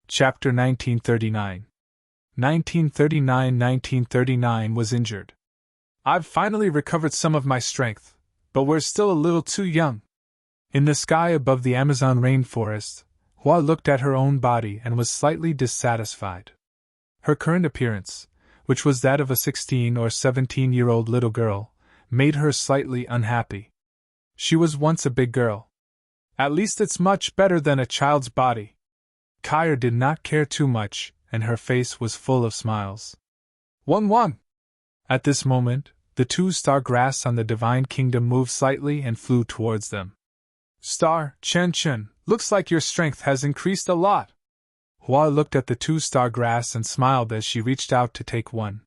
Chapter 1939. 1939 was injured. I've finally recovered some of my strength, but we're still a little too young. In the sky above the Amazon rainforest, Hua looked at her own body and was slightly dissatisfied. Her current appearance, which was that of a 16 or 17-year-old little girl, made her slightly unhappy. She was once a big girl. At least it's much better than a child's body. Kyra did not care too much, and her face was full of smiles. One. At this moment, the two star grass on the Divine Kingdom moved slightly and flew towards them. Star, Chen, looks like your strength has increased a lot. Hua looked at the two star grass and smiled as she reached out to take one.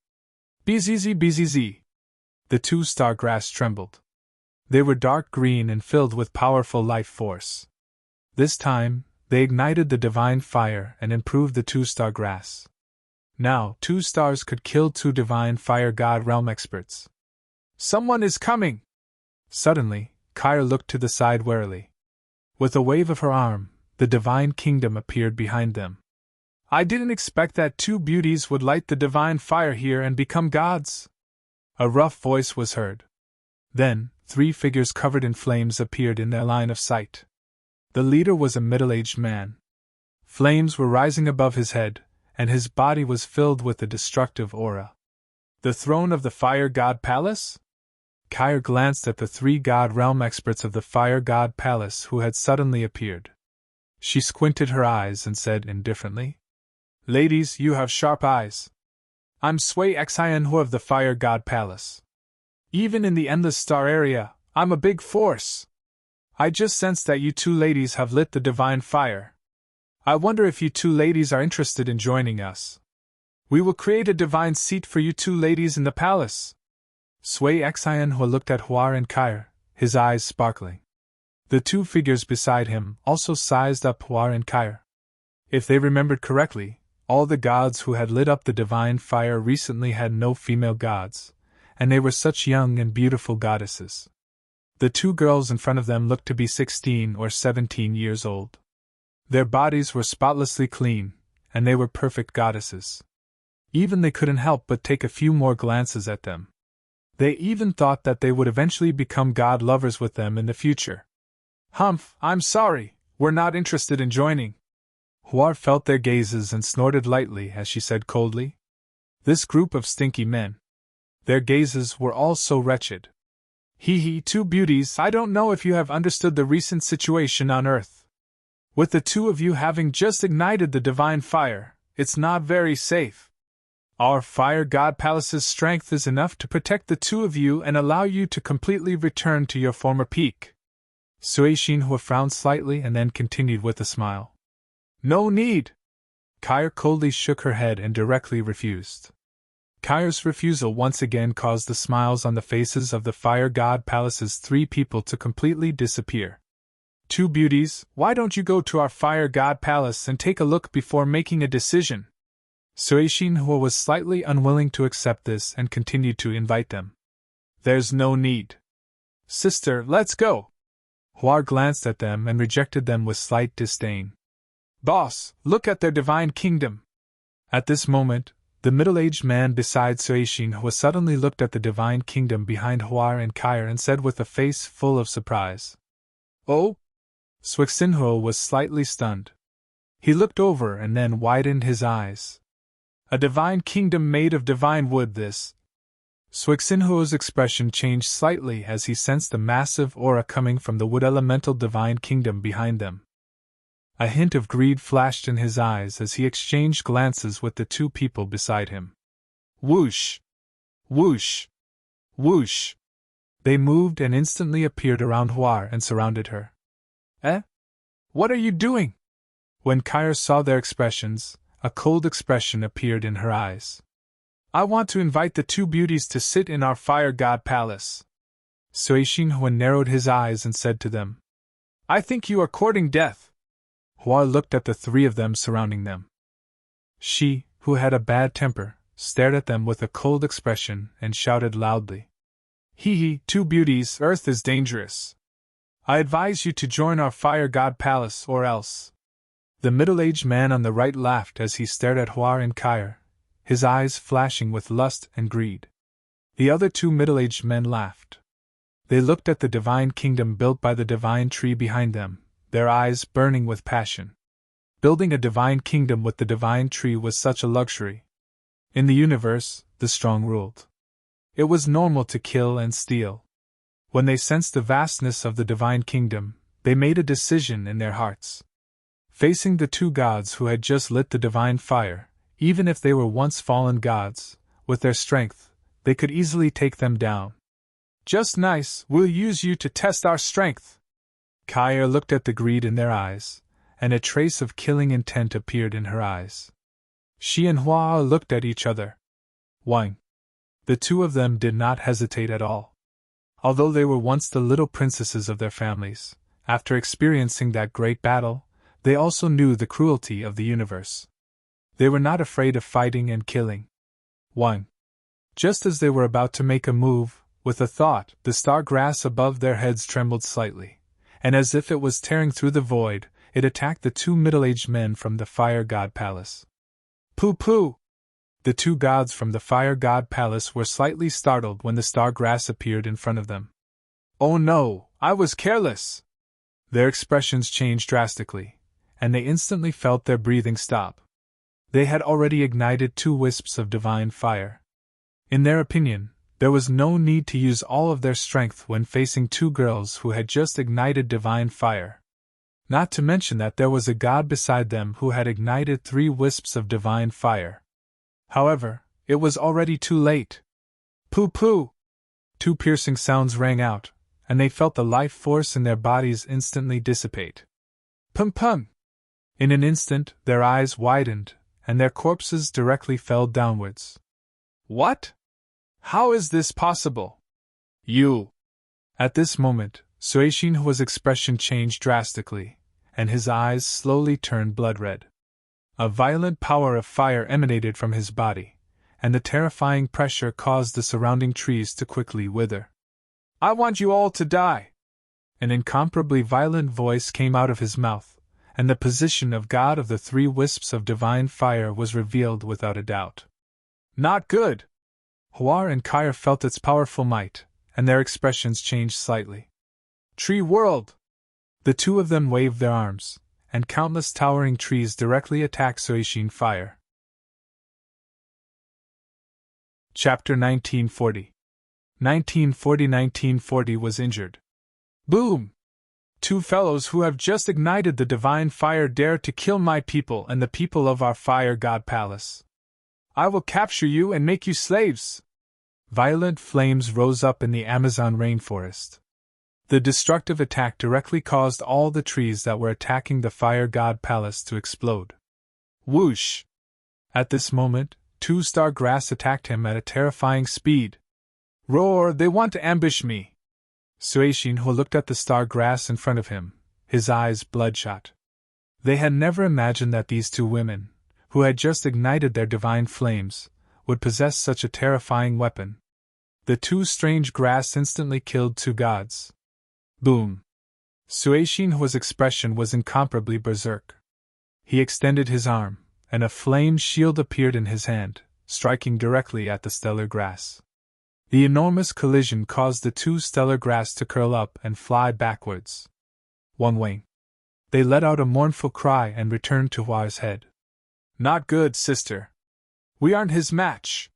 Bzz. The two star grass trembled. They were dark green and filled with powerful life force. This time, they ignited the divine fire and improved the two-star grass. Now, 2 stars could kill 2 divine fire god realm experts. Someone is coming! Suddenly, Kyra looked to the side warily. With a wave of her arm, the Divine Kingdom appeared behind them. I didn't expect that 2 beauties would light the divine fire here and become gods. A rough voice was heard. Then, 3 figures covered in flames appeared in their line of sight. The leader was a middle-aged man. Flames were rising above his head, and his body was filled with a destructive aura. The throne of the Fire God Palace? Kyra glanced at the 3 god realm experts of the Fire God Palace who had suddenly appeared. She squinted her eyes and said indifferently, Ladies, you have sharp eyes. I'm Sui Xianhu of the Fire God Palace. Even in the Endless Star area, I'm a big force. I just sensed that you 2 ladies have lit the divine fire. I wonder if you 2 ladies are interested in joining us. We will create a divine seat for you 2 ladies in the palace. Sui Xianhu looked at Hua and Kyra, his eyes sparkling. The 2 figures beside him also sized up Hua and Kyra. If they remembered correctly, all the gods who had lit up the divine fire recently had no female gods, and they were such young and beautiful goddesses. The 2 girls in front of them looked to be 16 or 17 years old. Their bodies were spotlessly clean, and they were perfect goddesses. Even they couldn't help but take a few more glances at them. They even thought that they would eventually become god lovers with them in the future. Humph, I'm sorry, we're not interested in joining. Hua felt their gazes and snorted lightly as she said coldly. This group of stinky men. Their gazes were all so wretched. 2 beauties, I don't know if you have understood the recent situation on Earth. With the 2 of you having just ignited the divine fire, it's not very safe. Our Fire God Palace's strength is enough to protect the 2 of you and allow you to completely return to your former peak. Sui Xianhu frowned slightly and then continued with a smile. No need. Kyra coldly shook her head and directly refused. Kyra's refusal once again caused the smiles on the faces of the Fire God Palace's 3 people to completely disappear. 2 beauties, why don't you go to our Fire God Palace and take a look before making a decision? Sui Xianhu was slightly unwilling to accept this and continued to invite them. There's no need. Sister, let's go. Hua glanced at them and rejected them with slight disdain. Boss, look at their divine kingdom. At this moment, the middle-aged man beside Sui Xianhu suddenly looked at the divine kingdom behind Hua and Kyra and said with a face full of surprise. Oh? Sui Xianhu was slightly stunned. He looked over and then widened his eyes. A divine kingdom made of divine wood this. Sui Xianhu's expression changed slightly as he sensed a massive aura coming from the wood elemental divine kingdom behind them. A hint of greed flashed in his eyes as he exchanged glances with the 2 people beside him. Whoosh! Whoosh! Whoosh! They moved and instantly appeared around Hua and surrounded her. Eh? What are you doing? When Kyra saw their expressions, a cold expression appeared in her eyes. I want to invite the 2 beauties to sit in our Fire God Palace. Sui Xianhu narrowed his eyes and said to them, I think you are courting death. Hua looked at the 3 of them surrounding them. She, who had a bad temper, stared at them with a cold expression and shouted loudly. 2 beauties, Earth is dangerous. I advise you to join our Fire God Palace or else. The middle-aged man on the right laughed as he stared at Huar and Kair, his eyes flashing with lust and greed. The other two middle-aged men laughed. They looked at the divine kingdom built by the divine tree behind them, their eyes burning with passion. Building a divine kingdom with the divine tree was such a luxury. In the universe, the strong ruled. It was normal to kill and steal. When they sensed the vastness of the divine kingdom, they made a decision in their hearts. Facing the two gods who had just lit the divine fire, even if they were once fallen gods, with their strength, they could easily take them down. Just nice, we'll use you to test our strength. Kair looked at the greed in their eyes, and a trace of killing intent appeared in her eyes. She and Hua looked at each other. Wang. The two of them did not hesitate at all. Although they were once the little princesses of their families, after experiencing that great battle, they also knew the cruelty of the universe. They were not afraid of fighting and killing. Wang. Just as they were about to make a move, with a thought, the star grass above their heads trembled slightly, and as if it was tearing through the void, it attacked the two middle-aged men from the Fire God Palace. Pooh! The two gods from the Fire God Palace were slightly startled when the star grass appeared in front of them. Oh no, I was careless! Their expressions changed drastically, and they instantly felt their breathing stop. They had already ignited 2 wisps of divine fire. In their opinion, there was no need to use all of their strength when facing 2 girls who had just ignited divine fire. Not to mention that there was a god beside them who had ignited 3 wisps of divine fire. However, it was already too late. Pooh! 2 piercing sounds rang out, and they felt the life force in their bodies instantly dissipate. Pum! In an instant, their eyes widened, and their corpses directly fell downwards. What? How is this possible? You! At this moment, Suishinhua's expression changed drastically, and his eyes slowly turned blood red. A violent power of fire emanated from his body, and the terrifying pressure caused the surrounding trees to quickly wither. I want you all to die! An incomparably violent voice came out of his mouth, and the position of God of the 3 wisps of divine fire was revealed without a doubt. Not good! Huar and Kair felt its powerful might, and their expressions changed slightly. Tree World! The 2 of them waved their arms, and countless towering trees directly attacked Suishin fire. Chapter 1940. 1940 was injured. Boom! 2 fellows who have just ignited the divine fire dare to kill my people and the people of our Fire God Palace. I will capture you and make you slaves! Violent flames rose up in the Amazon rainforest. The destructive attack directly caused all the trees that were attacking the Fire God Palace to explode. Whoosh! At this moment, 2 star grass attacked him at a terrifying speed. Roar, they want to ambush me! Suishinhua looked at the star grass in front of him, his eyes bloodshot. They had never imagined that these 2 women, who had just ignited their divine flames, would possess such a terrifying weapon. The 2 strange grass instantly killed 2 gods. Boom! Suishinhua's expression was incomparably berserk. He extended his arm, and a flame shield appeared in his hand, striking directly at the stellar grass. The enormous collision caused the 2 stellar grass to curl up and fly backwards. One wing. They let out a mournful cry and returned to Huar's head. Not good, sister. We aren't his match.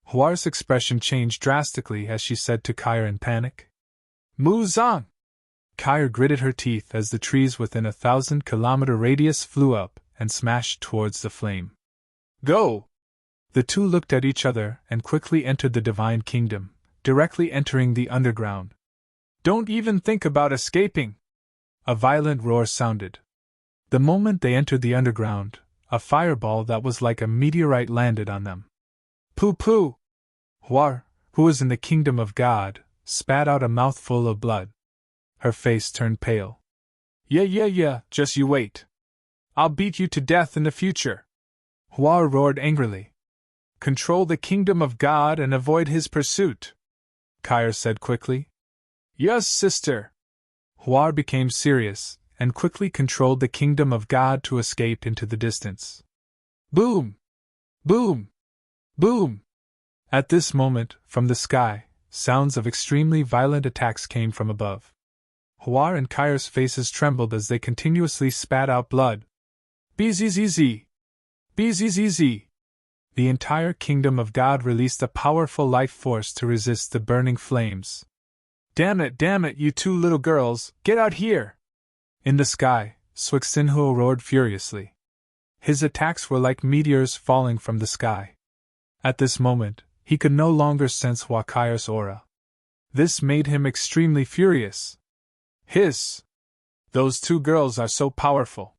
Huar's expression changed drastically as she said to Kair in panic. Mu Zong! Kair gritted her teeth as the trees within a 1,000-kilometer radius flew up and smashed towards the flame. Go! The 2 looked at each other and quickly entered the divine kingdom, directly entering the underground. Don't even think about escaping! A violent roar sounded. The moment they entered the underground, a fireball that was like a meteorite landed on them. Pooh! Huar, who was in the kingdom of God, spat out a mouthful of blood. Her face turned pale. Yeah, just you wait. I'll beat you to death in the future. Huar roared angrily. Control the kingdom of God and avoid his pursuit, Kair said quickly. Yes, sister. Huar became serious, and quickly controlled the kingdom of God to escape into the distance. Boom! Boom! Boom! At this moment, from the sky, sounds of extremely violent attacks came from above. Hua and Kai's faces trembled as they continuously spat out blood. Bzzz! Bzzz! The entire kingdom of God released a powerful life force to resist the burning flames. Damn it, you two little girls, get out here! In the sky, Suixinhuo roared furiously. His attacks were like meteors falling from the sky. At this moment, he could no longer sense Hua Kai's aura. This made him extremely furious. Hiss! Those two girls are so powerful.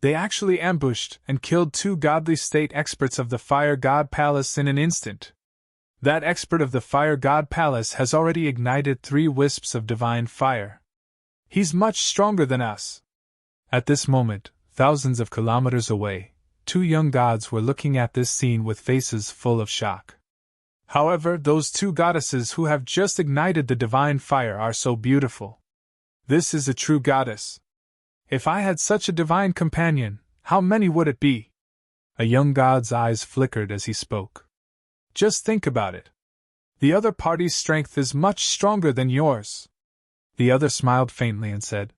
They actually ambushed and killed two godly state experts of the Fire God Palace in an instant. That expert of the Fire God Palace has already ignited 3 wisps of divine fire. He's much stronger than us. At this moment, thousands of kilometers away, 2 young gods were looking at this scene with faces full of shock. However, those 2 goddesses who have just ignited the divine fire are so beautiful. This is a true goddess. If I had such a divine companion, how many would it be? A young god's eyes flickered as he spoke. Just think about it. The other party's strength is much stronger than yours. The other smiled faintly and said,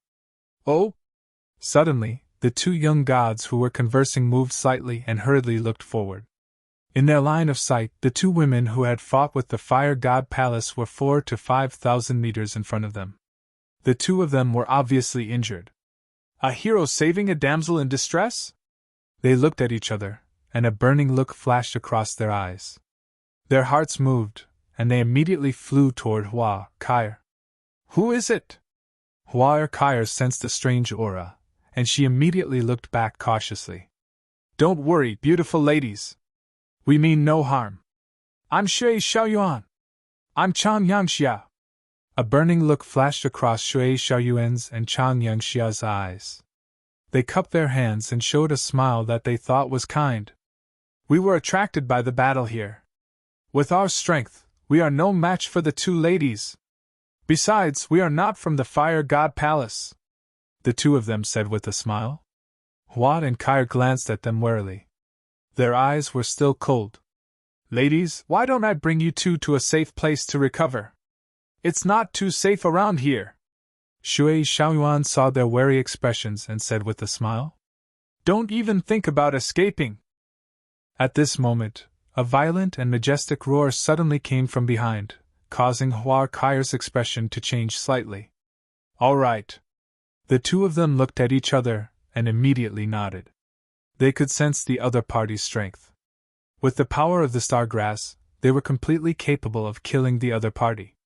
Oh? Suddenly, the 2 young gods who were conversing moved slightly and hurriedly looked forward. In their line of sight, the 2 women who had fought with the Fire God Palace were 4,000 to 5,000 meters in front of them. The 2 of them were obviously injured. A hero saving a damsel in distress? They looked at each other, and a burning look flashed across their eyes. Their hearts moved, and they immediately flew toward Hua Kai. Who is it? Hua Kai sensed a strange aura, and she immediately looked back cautiously. Don't worry, beautiful ladies. We mean no harm. I'm Shui Xiaoyuan. I'm Chan Yangxia. A burning look flashed across Shui Xiaoyuan's and Chan Yangxia's eyes. They cupped their hands and showed a smile that they thought was kind. We were attracted by the battle here. With our strength, we are no match for the 2 ladies. Besides, we are not from the Fire God Palace, the 2 of them said with a smile. Hua and Kai glanced at them warily. Their eyes were still cold. Ladies, why don't I bring you 2 to a safe place to recover? It's not too safe around here. Shui Xiaoyuan saw their wary expressions and said with a smile. Don't even think about escaping. At this moment, a violent and majestic roar suddenly came from behind, causing Hua Kai's expression to change slightly. All right. The 2 of them looked at each other and immediately nodded. They could sense the other party's strength. With the power of the Stargrass, they were completely capable of killing the other party.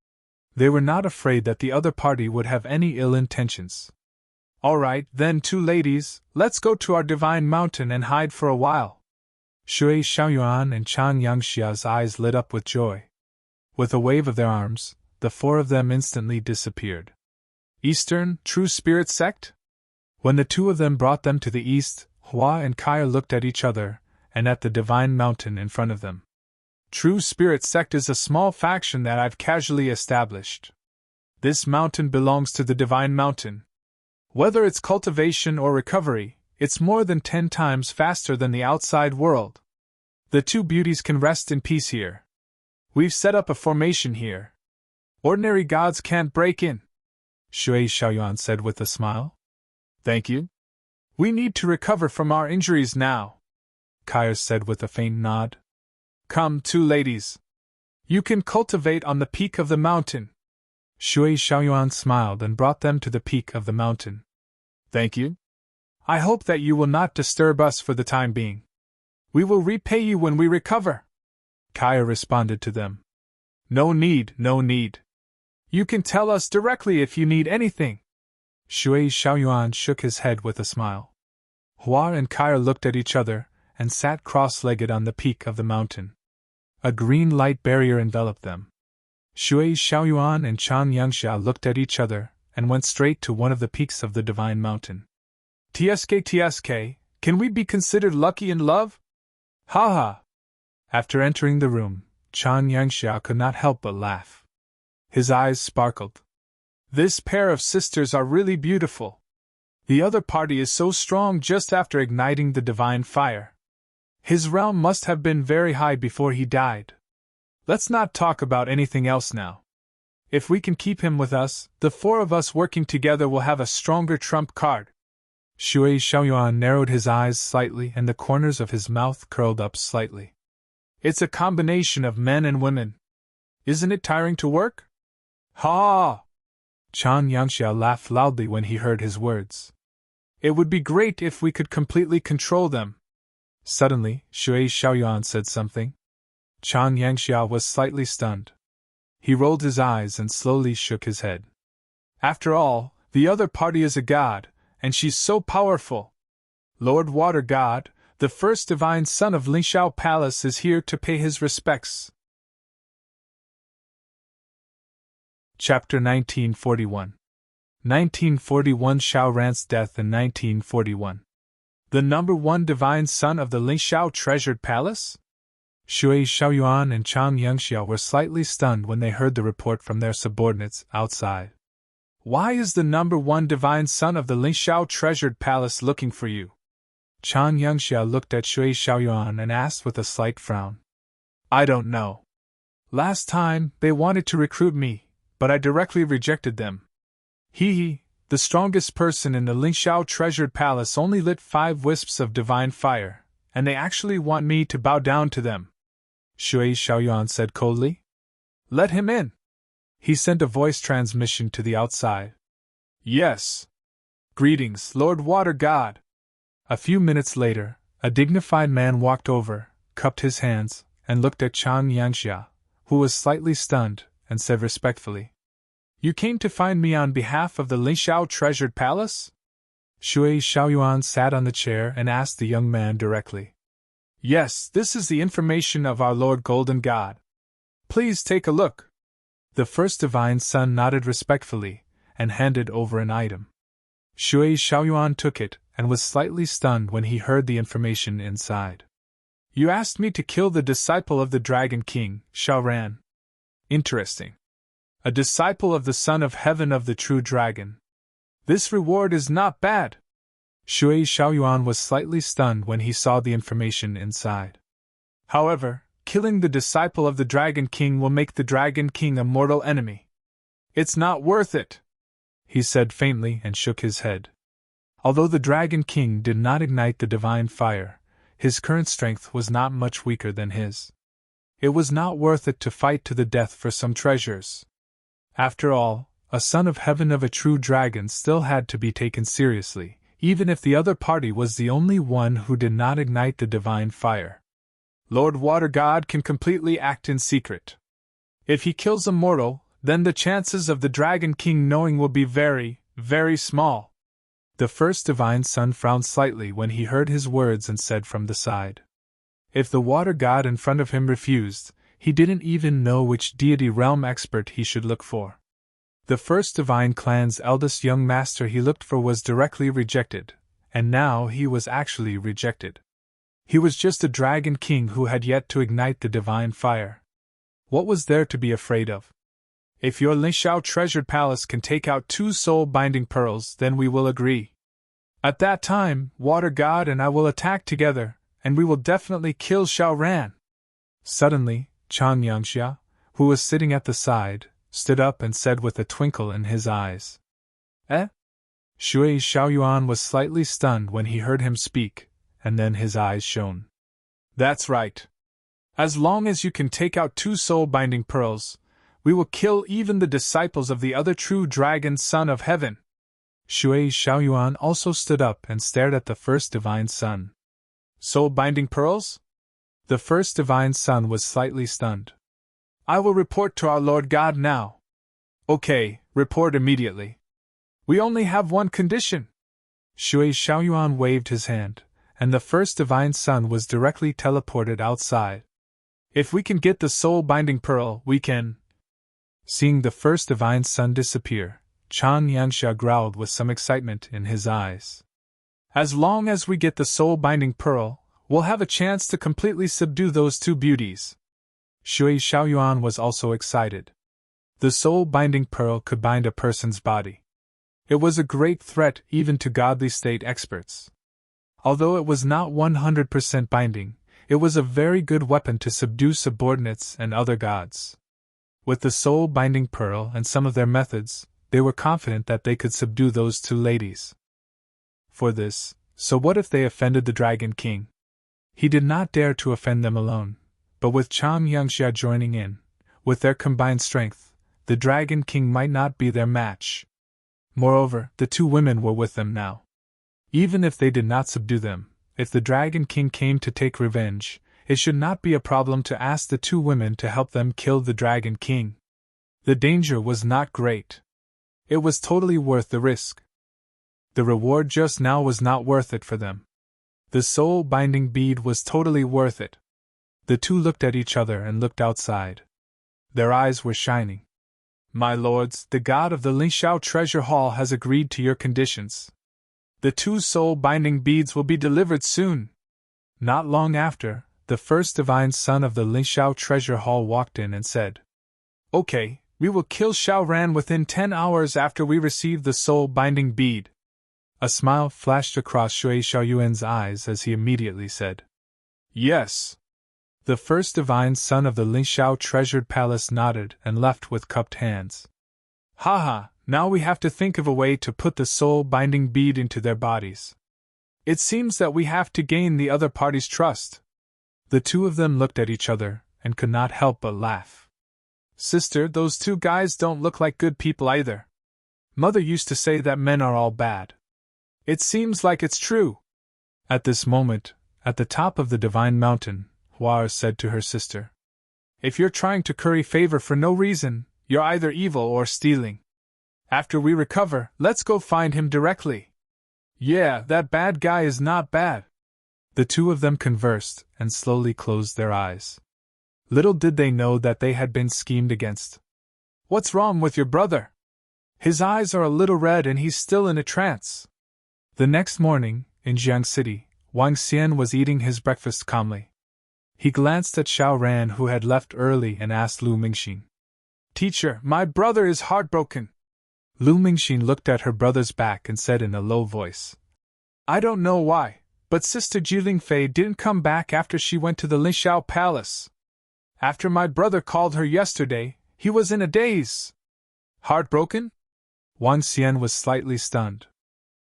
They were not afraid that the other party would have any ill intentions. All right, then 2 ladies, let's go to our divine mountain and hide for a while. Shui Xiaoyuan and Chan Yangxia's eyes lit up with joy. With a wave of their arms, the 4 of them instantly disappeared. Eastern, True Spirit Sect? When the 2 of them brought them to the east, Hua and Kai looked at each other, and at the divine mountain in front of them. True Spirit Sect is a small faction that I've casually established. This mountain belongs to the Divine Mountain. Whether it's cultivation or recovery, it's more than 10 times faster than the outside world. The 2 beauties can rest in peace here. We've set up a formation here. Ordinary gods can't break in, Shui Xiaoyuan said with a smile. Thank you. We need to recover from our injuries now, Kai said with a faint nod. Come, 2 ladies. You can cultivate on the peak of the mountain. Shui Xiaoyuan smiled and brought them to the peak of the mountain. Thank you. I hope that you will not disturb us for the time being. We will repay you when we recover. Kai responded to them. No need, no need. You can tell us directly if you need anything. Shui Xiaoyuan shook his head with a smile. Hua and Kai looked at each other and sat cross-legged on the peak of the mountain. A green light barrier enveloped them. Shui Xiaoyuan and Chan Yangxia looked at each other and went straight to one of the peaks of the Divine Mountain. TSK, can we be considered lucky in love? Ha ha! After entering the room, Chan Yangxia could not help but laugh. His eyes sparkled. This pair of sisters are really beautiful. The other party is so strong just after igniting the divine fire. His realm must have been very high before he died. Let's not talk about anything else now. If we can keep him with us, the four of us working together will have a stronger trump card. Shui Xiaoyuan narrowed his eyes slightly and the corners of his mouth curled up slightly. It's a combination of men and women. Isn't it tiring to work? Ha! Chan Yangxia laughed loudly when he heard his words. It would be great if we could completely control them. Suddenly, Shui Xiaoyuan said something. Chan Yangxia was slightly stunned. He rolled his eyes and slowly shook his head. After all, the other party is a god, and she's so powerful. Lord Water God, the first divine son of Lingxiao Palace, is here to pay his respects. Chapter 1941. 1941 Xiao Ran's death in 1941. The number one divine son of the Lingxiao treasured palace? Shui Xiaoyuan and Chan Yangxia were slightly stunned when they heard the report from their subordinates outside. Why is the number one divine son of the Lingxiao treasured palace looking for you? Chan Yangxia looked at Shui Xiaoyuan and asked with a slight frown. I don't know. Last time, they wanted to recruit me, but I directly rejected them. The strongest person in the Lingxiao treasured palace only lit 5 wisps of divine fire, and they actually want me to bow down to them. Shui Xiaoyuan said coldly. Let him in. He sent a voice transmission to the outside. Yes. Greetings, Lord Water God. A few minutes later, a dignified man walked over, cupped his hands, and looked at Chan Yangxia, who was slightly stunned, and said respectfully, You came to find me on behalf of the Lingxiao treasured palace? Shui Xiaoyuan sat on the chair and asked the young man directly. Yes, this is the information of our Lord Golden God. Please take a look. The first divine son nodded respectfully, and handed over an item. Shui Xiaoyuan took it, and was slightly stunned when he heard the information inside. You asked me to kill the disciple of the Dragon King, Xiao Ran. Interesting. A disciple of the Son of Heaven of the True Dragon. This reward is not bad. Shui Xiaoyuan was slightly stunned when he saw the information inside. However, killing the disciple of the Dragon King will make the Dragon King a mortal enemy. It's not worth it, he said faintly and shook his head. Although the Dragon King did not ignite the divine fire, his current strength was not much weaker than his. It was not worth it to fight to the death for some treasures. After all, a son of heaven of a true dragon still had to be taken seriously, even if the other party was the only one who did not ignite the divine fire. Lord Water God can completely act in secret. If he kills a mortal, then the chances of the Dragon King knowing will be very, very small. The first divine son frowned slightly when he heard his words and said from the side. If the water god in front of him refused, he didn't even know which deity realm expert he should look for. The first divine clan's eldest young master he looked for was directly rejected, and now he was actually rejected. He was just a dragon king who had yet to ignite the divine fire. What was there to be afraid of? If your Lingxiao treasured palace can take out 2 soul-binding pearls, then we will agree. At that time, Water God and I will attack together, and we will definitely kill Xiao Ran. Suddenly, Chan Yangxia, who was sitting at the side, stood up and said with a twinkle in his eyes. Eh? Shui Xiaoyuan was slightly stunned when he heard him speak, and then his eyes shone. That's right. As long as you can take out 2 soul-binding pearls, we will kill even the disciples of the other true dragon son of heaven. Shui Xiaoyuan also stood up and stared at the first divine son. Soul-binding pearls? The first divine son was slightly stunned. I will report to our Lord God now. Okay, report immediately. We only have one condition. Shui Xiaoyuan waved his hand, and the first divine son was directly teleported outside. If we can get the soul-binding pearl, we can... Seeing the first divine son disappear, Chan Yangxia growled with some excitement in his eyes. As long as we get the soul-binding pearl, we'll have a chance to completely subdue those 2 beauties. Shui Xiaoyuan was also excited. The soul-binding pearl could bind a person's body. It was a great threat even to godly state experts. Although it was not 100% binding, it was a very good weapon to subdue subordinates and other gods. With the soul-binding pearl and some of their methods, they were confident that they could subdue those two ladies. For this, so what if they offended the Dragon King? He did not dare to offend them alone, but with Chang Yangxia joining in, with their combined strength, the Dragon King might not be their match. Moreover, the two women were with them now. Even if they did not subdue them, if the Dragon King came to take revenge, it should not be a problem to ask the two women to help them kill the Dragon King. The danger was not great. It was totally worth the risk. The reward just now was not worth it for them. The soul-binding bead was totally worth it. The two looked at each other and looked outside. Their eyes were shining. My lords, the god of the Lingxiao treasure hall has agreed to your conditions. The two soul-binding beads will be delivered soon. Not long after, the first divine son of the Lingxiao treasure hall walked in and said, "Okay, we will kill Xiaoran within 10 hours after we receive the soul-binding bead." A smile flashed across Shui Xiaoyuan's eyes as he immediately said, "Yes." The first divine son of the Lingxiao treasured palace nodded and left with cupped hands. Haha, now we have to think of a way to put the soul-binding bead into their bodies. It seems that we have to gain the other party's trust. The two of them looked at each other and could not help but laugh. Sister, those two guys don't look like good people either. Mother used to say that men are all bad. It seems like it's true. At this moment, at the top of the divine mountain, Hua said to her sister, "If you're trying to curry favor for no reason, you're either evil or stealing. After we recover, let's go find him directly." "Yeah, that bad guy is not bad." The two of them conversed and slowly closed their eyes. Little did they know that they had been schemed against. "What's wrong with your brother? His eyes are a little red and he's still in a trance." The next morning, in Jiang City, Wang Xian was eating his breakfast calmly. He glanced at Xiao Ran, who had left early, and asked Lu Mingxin, "Teacher, my brother is heartbroken." Lu Mingxin looked at her brother's back and said in a low voice, "I don't know why, but Sister Jilin Fei didn't come back after she went to the Lingxiao Palace. After my brother called her yesterday, he was in a daze." "Heartbroken?" Wang Xian was slightly stunned.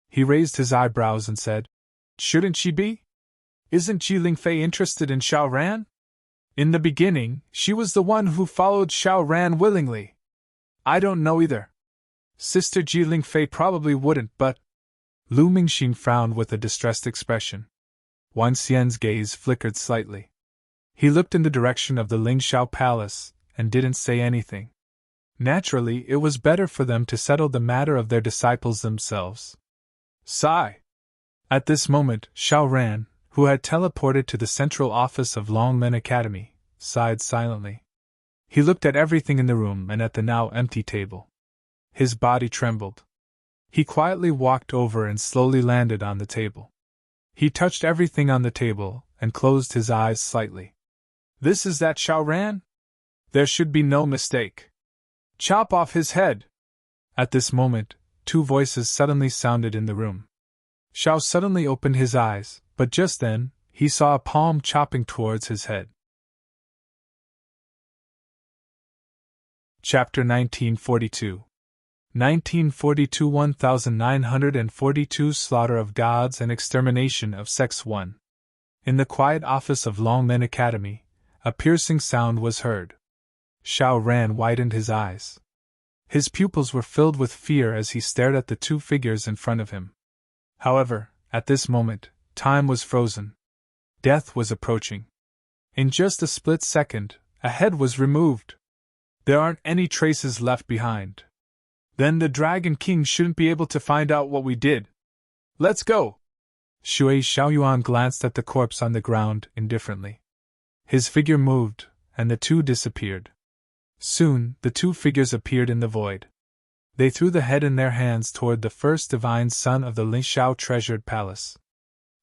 He raised his eyebrows and said, "Shouldn't she be? Isn't Jilin Fei interested in Xiao Ran? In the beginning, she was the one who followed Xiao Ran willingly." "I don't know either. Sister Jilin Fei probably wouldn't, but—" Lu Mingxin frowned with a distressed expression. Wang Xian's gaze flickered slightly. He looked in the direction of the Lingxiao Palace and didn't say anything. Naturally, it was better for them to settle the matter of their disciples themselves. Sigh. At this moment, Xiao Ran, who had teleported to the central office of Longmen Academy, sighed silently. He looked at everything in the room and at the now empty table. His body trembled. He quietly walked over and slowly landed on the table. He touched everything on the table and closed his eyes slightly. "This is that Xiao Ran? There should be no mistake. Chop off his head!" At this moment, two voices suddenly sounded in the room. Xiao suddenly opened his eyes, but just then, he saw a palm chopping towards his head. Chapter 1942. 1942 Slaughter of Gods and Extermination of Sects 1. In the quiet office of Longmen Academy, a piercing sound was heard. Xiao Ran widened his eyes. His pupils were filled with fear as he stared at the two figures in front of him. However, at this moment, time was frozen. Death was approaching. In just a split second, a head was removed. There aren't any traces left behind. Then the Dragon King shouldn't be able to find out what we did. Let's go! Shui Xiaoyuan glanced at the corpse on the ground indifferently. His figure moved, and the two disappeared. Soon, the two figures appeared in the void. They threw the head in their hands toward the first divine son of the Lingxiao treasured palace.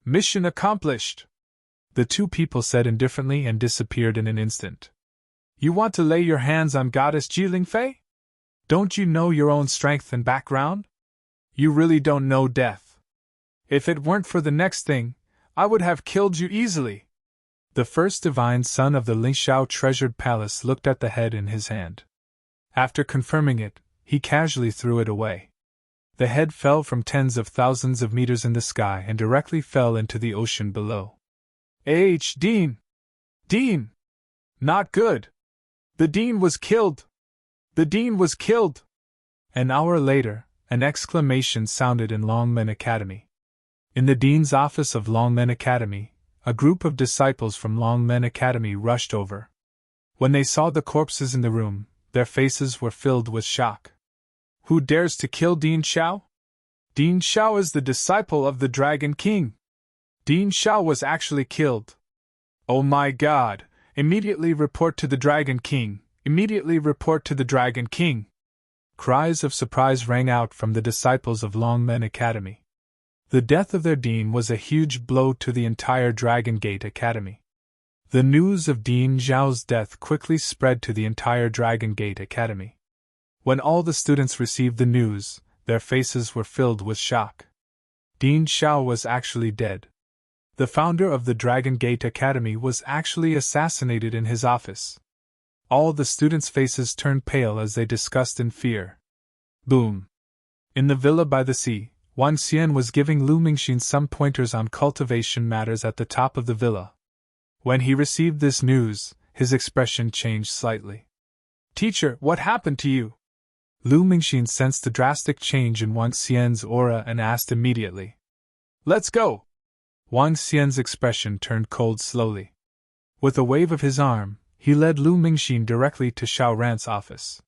"Mission accomplished!" the two people said indifferently and disappeared in an instant. "You want to lay your hands on Goddess Jilin Fei? Don't you know your own strength and background? You really don't know death. If it weren't for the next thing, I would have killed you easily. The first divine son of the Lingxiao treasured palace looked at the head in his hand. After confirming it, he casually threw it away. The head fell from tens of thousands of meters in the sky and directly fell into the ocean below. Dean! Dean! Not good! The Dean was killed! The Dean was killed! An hour later, an exclamation sounded in Longmen Academy. In the Dean's office of Longmen Academy, a group of disciples from Longmen Academy rushed over. When they saw the corpses in the room, their faces were filled with shock. Who dares to kill Dean Xiao? Dean Xiao is the disciple of the Dragon King. Dean Xiao was actually killed. Oh my God! Immediately report to the Dragon King! Immediately report to the Dragon King! Cries of surprise rang out from the disciples of Longmen Academy. The death of their dean was a huge blow to the entire Dragon Gate Academy. The news of Dean Xiao's death quickly spread to the entire Dragon Gate Academy. When all the students received the news, their faces were filled with shock. Dean Xiao was actually dead. The founder of the Dragon Gate Academy was actually assassinated in his office. All the students' faces turned pale as they discussed in fear. Boom! In the villa by the sea, Wang Xian was giving Lu Mingxin some pointers on cultivation matters at the top of the villa. When he received this news, his expression changed slightly. Teacher, what happened to you? Lu Mingxin sensed a drastic change in Wang Xian's aura and asked immediately. Let's go! Wang Xian's expression turned cold slowly. With a wave of his arm, he led Lu Mingxin directly to Xiao Ran's office.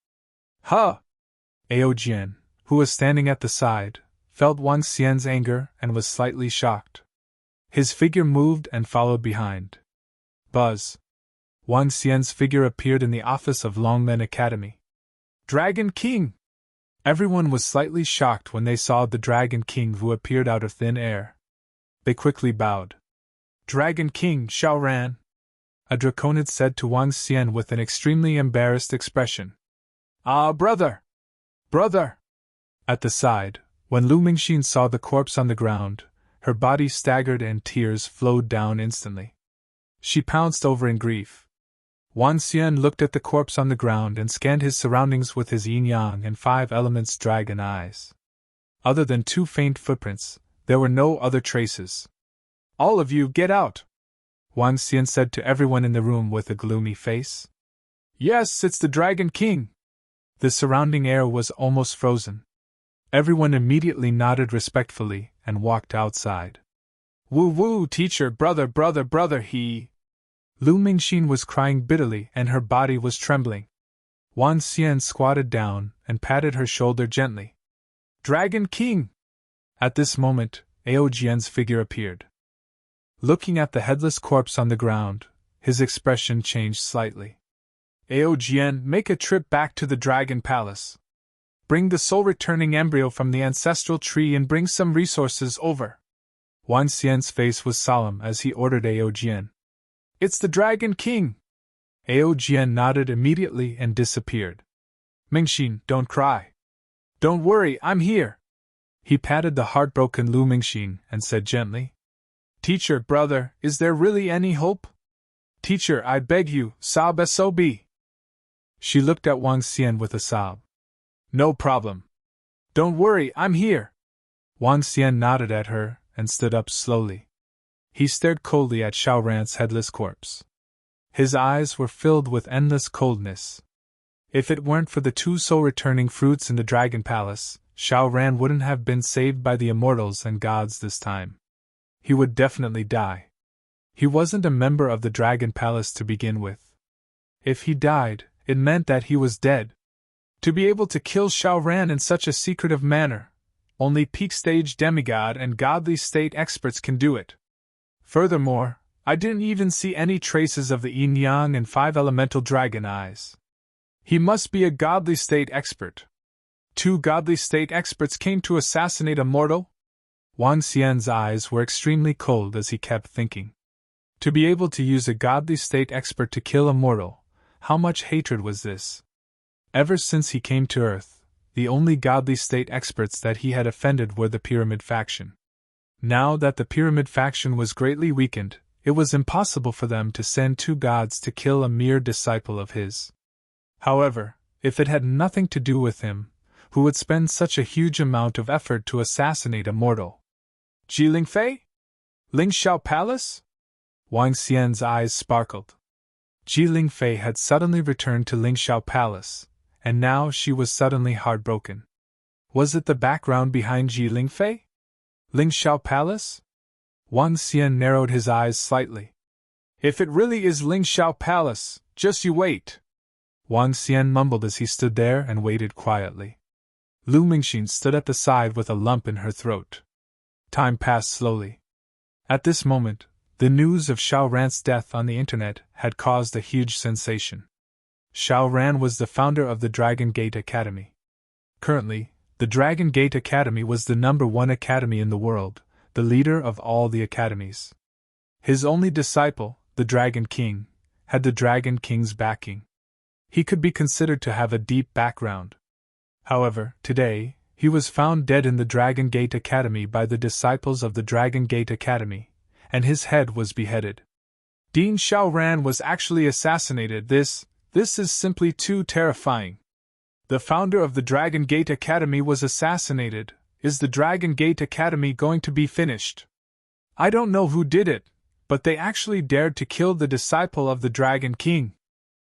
Huh! Ao Jian, who was standing at the side, felt Wang Xian's anger and was slightly shocked. His figure moved and followed behind. Buzz! Wang Xian's figure appeared in the office of Longmen Academy. Dragon King! Everyone was slightly shocked when they saw the Dragon King who appeared out of thin air. They quickly bowed. Dragon King Xiao Ran! A Draconid said to Wang Xian with an extremely embarrassed expression. Ah, brother! Brother! At the side, when Lu Mingxin saw the corpse on the ground, her body staggered and tears flowed down instantly. She pounced over in grief. Wang Xian looked at the corpse on the ground and scanned his surroundings with his yin-yang and 5 elements dragon eyes. Other than 2 faint footprints, there were no other traces. All of you get out! Wang Xian said to everyone in the room with a gloomy face. Yes, it's the Dragon King! The surrounding air was almost frozen. Everyone immediately nodded respectfully and walked outside. Woo-woo, teacher, brother, he... Lu Mingxin was crying bitterly and her body was trembling. Wang Xian squatted down and patted her shoulder gently. Dragon King! At this moment, Ao Jian's figure appeared. Looking at the headless corpse on the ground, his expression changed slightly. Ao Jian, make a trip back to the Dragon Palace. Bring the soul-returning embryo from the ancestral tree and bring some resources over. Wang Xian's face was solemn as he ordered Ao Jian. It's the Dragon King! Ao Jian nodded immediately and disappeared. Mingxin, don't cry. Don't worry, I'm here. He patted the heartbroken Lu Mingxin and said gently. Teacher, brother, is there really any hope? Teacher, I beg you, sob sob. She looked at Wang Xian with a sob. No problem. Don't worry, I'm here. Wang Xian nodded at her and stood up slowly. He stared coldly at Xiao Ran's headless corpse. His eyes were filled with endless coldness. If it weren't for the 2 soul-returning fruits in the Dragon Palace, Xiao Ran wouldn't have been saved by the immortals and gods this time. He would definitely die. He wasn't a member of the Dragon Palace to begin with. If he died, it meant that he was dead. To be able to kill Xiao Ran in such a secretive manner, only peak-stage demigod and godly state experts can do it. Furthermore, I didn't even see any traces of the yin-yang and 5 elemental dragon eyes. He must be a godly state expert. 2 godly state experts came to assassinate a mortal? Wang Xian's eyes were extremely cold as he kept thinking. To be able to use a godly state expert to kill a mortal, how much hatred was this? Ever since he came to Earth, the only godly state experts that he had offended were the Pyramid faction. Now that the Pyramid faction was greatly weakened, it was impossible for them to send two gods to kill a mere disciple of his. However, if it had nothing to do with him, who would spend such a huge amount of effort to assassinate a mortal? Ji Fei? Ling Xiao Palace? Wang Xian's eyes sparkled. Ji Fei had suddenly returned to Ling Xiao Palace, and now she was suddenly heartbroken. Was it the background behind Ji Fei? Ling Xiao Palace? Wang Xian narrowed his eyes slightly. If it really is Ling Xiao Palace, just you wait. Wang Xian mumbled as he stood there and waited quietly. Lu Mingxin stood at the side with a lump in her throat. Time passed slowly. At this moment, the news of Xiao Ran's death on the internet had caused a huge sensation. Xiao Ran was the founder of the Dragon Gate Academy. Currently, the Dragon Gate Academy was the #1 academy in the world, the leader of all the academies. His only disciple, the Dragon King, had the Dragon King's backing. He could be considered to have a deep background. However, today, he was found dead in the Dragon Gate Academy by the disciples of the Dragon Gate Academy, and his head was beheaded. Dean Xiao Ran was actually assassinated. This is simply too terrifying. The founder of the Dragon Gate Academy was assassinated. Is the Dragon Gate Academy going to be finished? I don't know who did it, but they actually dared to kill the disciple of the Dragon King.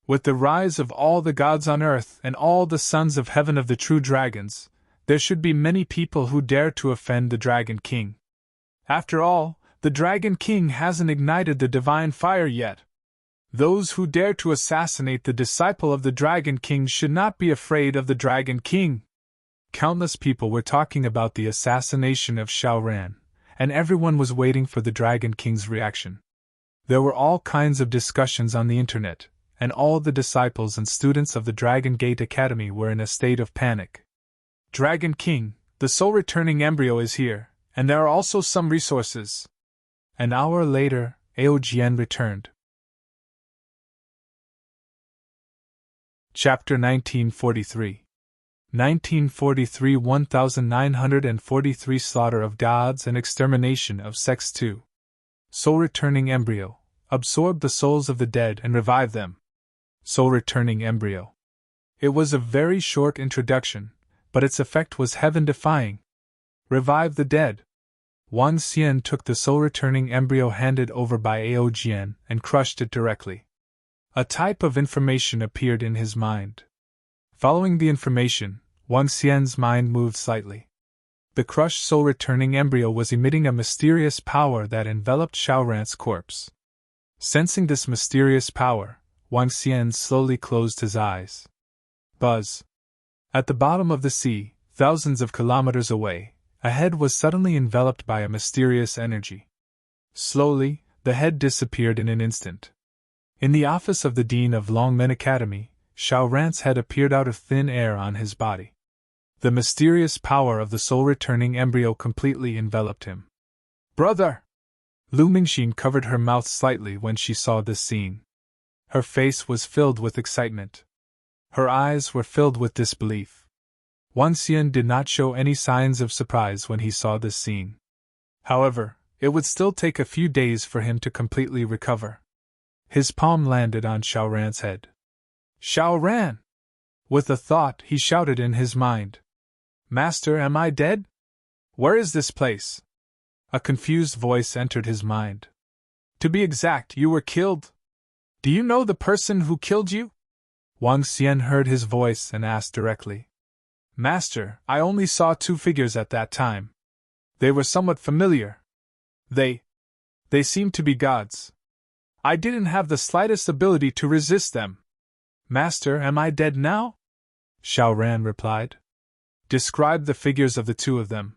With the rise of all the gods on earth and all the sons of heaven of the true dragons, there should be many people who dare to offend the Dragon King. After all, the Dragon King hasn't ignited the divine fire yet. Those who dare to assassinate the disciple of the Dragon King should not be afraid of the Dragon King. Countless people were talking about the assassination of Xiao Ran, and everyone was waiting for the Dragon King's reaction. There were all kinds of discussions on the internet, and all the disciples and students of the Dragon Gate Academy were in a state of panic. Dragon King, the soul-returning embryo is here, and there are also some resources. An hour later, Aojian returned. Chapter 1943 1943 1943 Slaughter of Gods and Extermination of Sects 2. Soul-returning embryo. Absorb the souls of the dead and revive them. Soul-returning embryo. It was a very short introduction, but its effect was heaven-defying. Revive the dead. Wang Xian took the soul-returning embryo handed over by Aojian and crushed it directly. A type of information appeared in his mind. Following the information, Wang Xian's mind moved slightly. The crushed soul-returning embryo was emitting a mysterious power that enveloped Xiao Ran's corpse. Sensing this mysterious power, Wang Xian slowly closed his eyes. Buzz. At the bottom of the sea, thousands of kilometers away, a head was suddenly enveloped by a mysterious energy. Slowly, the head disappeared in an instant. In the office of the Dean of Longmen Academy, Xiao Ran's head appeared out of thin air on his body. The mysterious power of the soul-returning embryo completely enveloped him. Brother! Lu Mingxin covered her mouth slightly when she saw this scene. Her face was filled with excitement. Her eyes were filled with disbelief. Wang Xian did not show any signs of surprise when he saw this scene. However, it would still take a few days for him to completely recover. His palm landed on Xiao Ran's head. Xiao Ran! With a thought, he shouted in his mind. Master, am I dead? Where is this place? A confused voice entered his mind. To be exact, you were killed. Do you know the person who killed you? Wang Xian heard his voice and asked directly. Master, I only saw two figures at that time. They were somewhat familiar. They seemed to be gods. I didn't have the slightest ability to resist them. Master, am I dead now? Xiao Ran replied. Describe the figures of the two of them.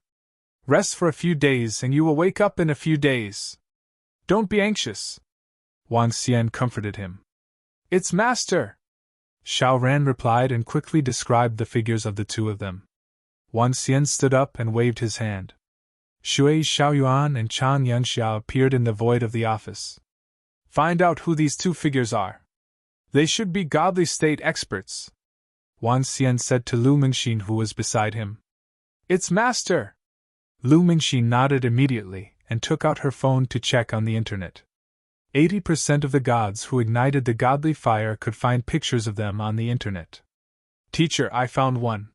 Rest for a few days and you will wake up in a few days. Don't be anxious. Wang Xian comforted him. It's Master! Xiao Ran replied and quickly described the figures of the two of them. Wang Xian stood up and waved his hand. Shui Xiaoyuan and Chang Yanxiao appeared in the void of the office. Find out who these two figures are. They should be godly state experts. Wang Xian said to Lu Mingxin, who was beside him. It's Master! Lu Mingxin nodded immediately and took out her phone to check on the internet. 80% of the gods who ignited the godly fire could find pictures of them on the internet. Teacher, I found one.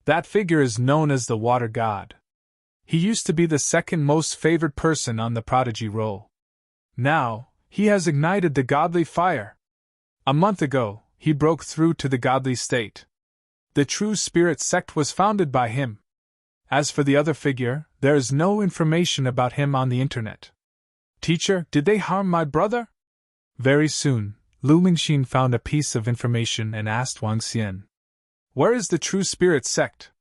That figure is known as the Water God. He used to be the second most favored person on the prodigy roll. Now, he has ignited the godly fire. A month ago, he broke through to the godly state. The true spirit sect was founded by him. As for the other figure, there is no information about him on the internet. Teacher, did they harm my brother? Very soon, Lu Mingxin found a piece of information and asked Wang Xian. Where is the true spirit sect?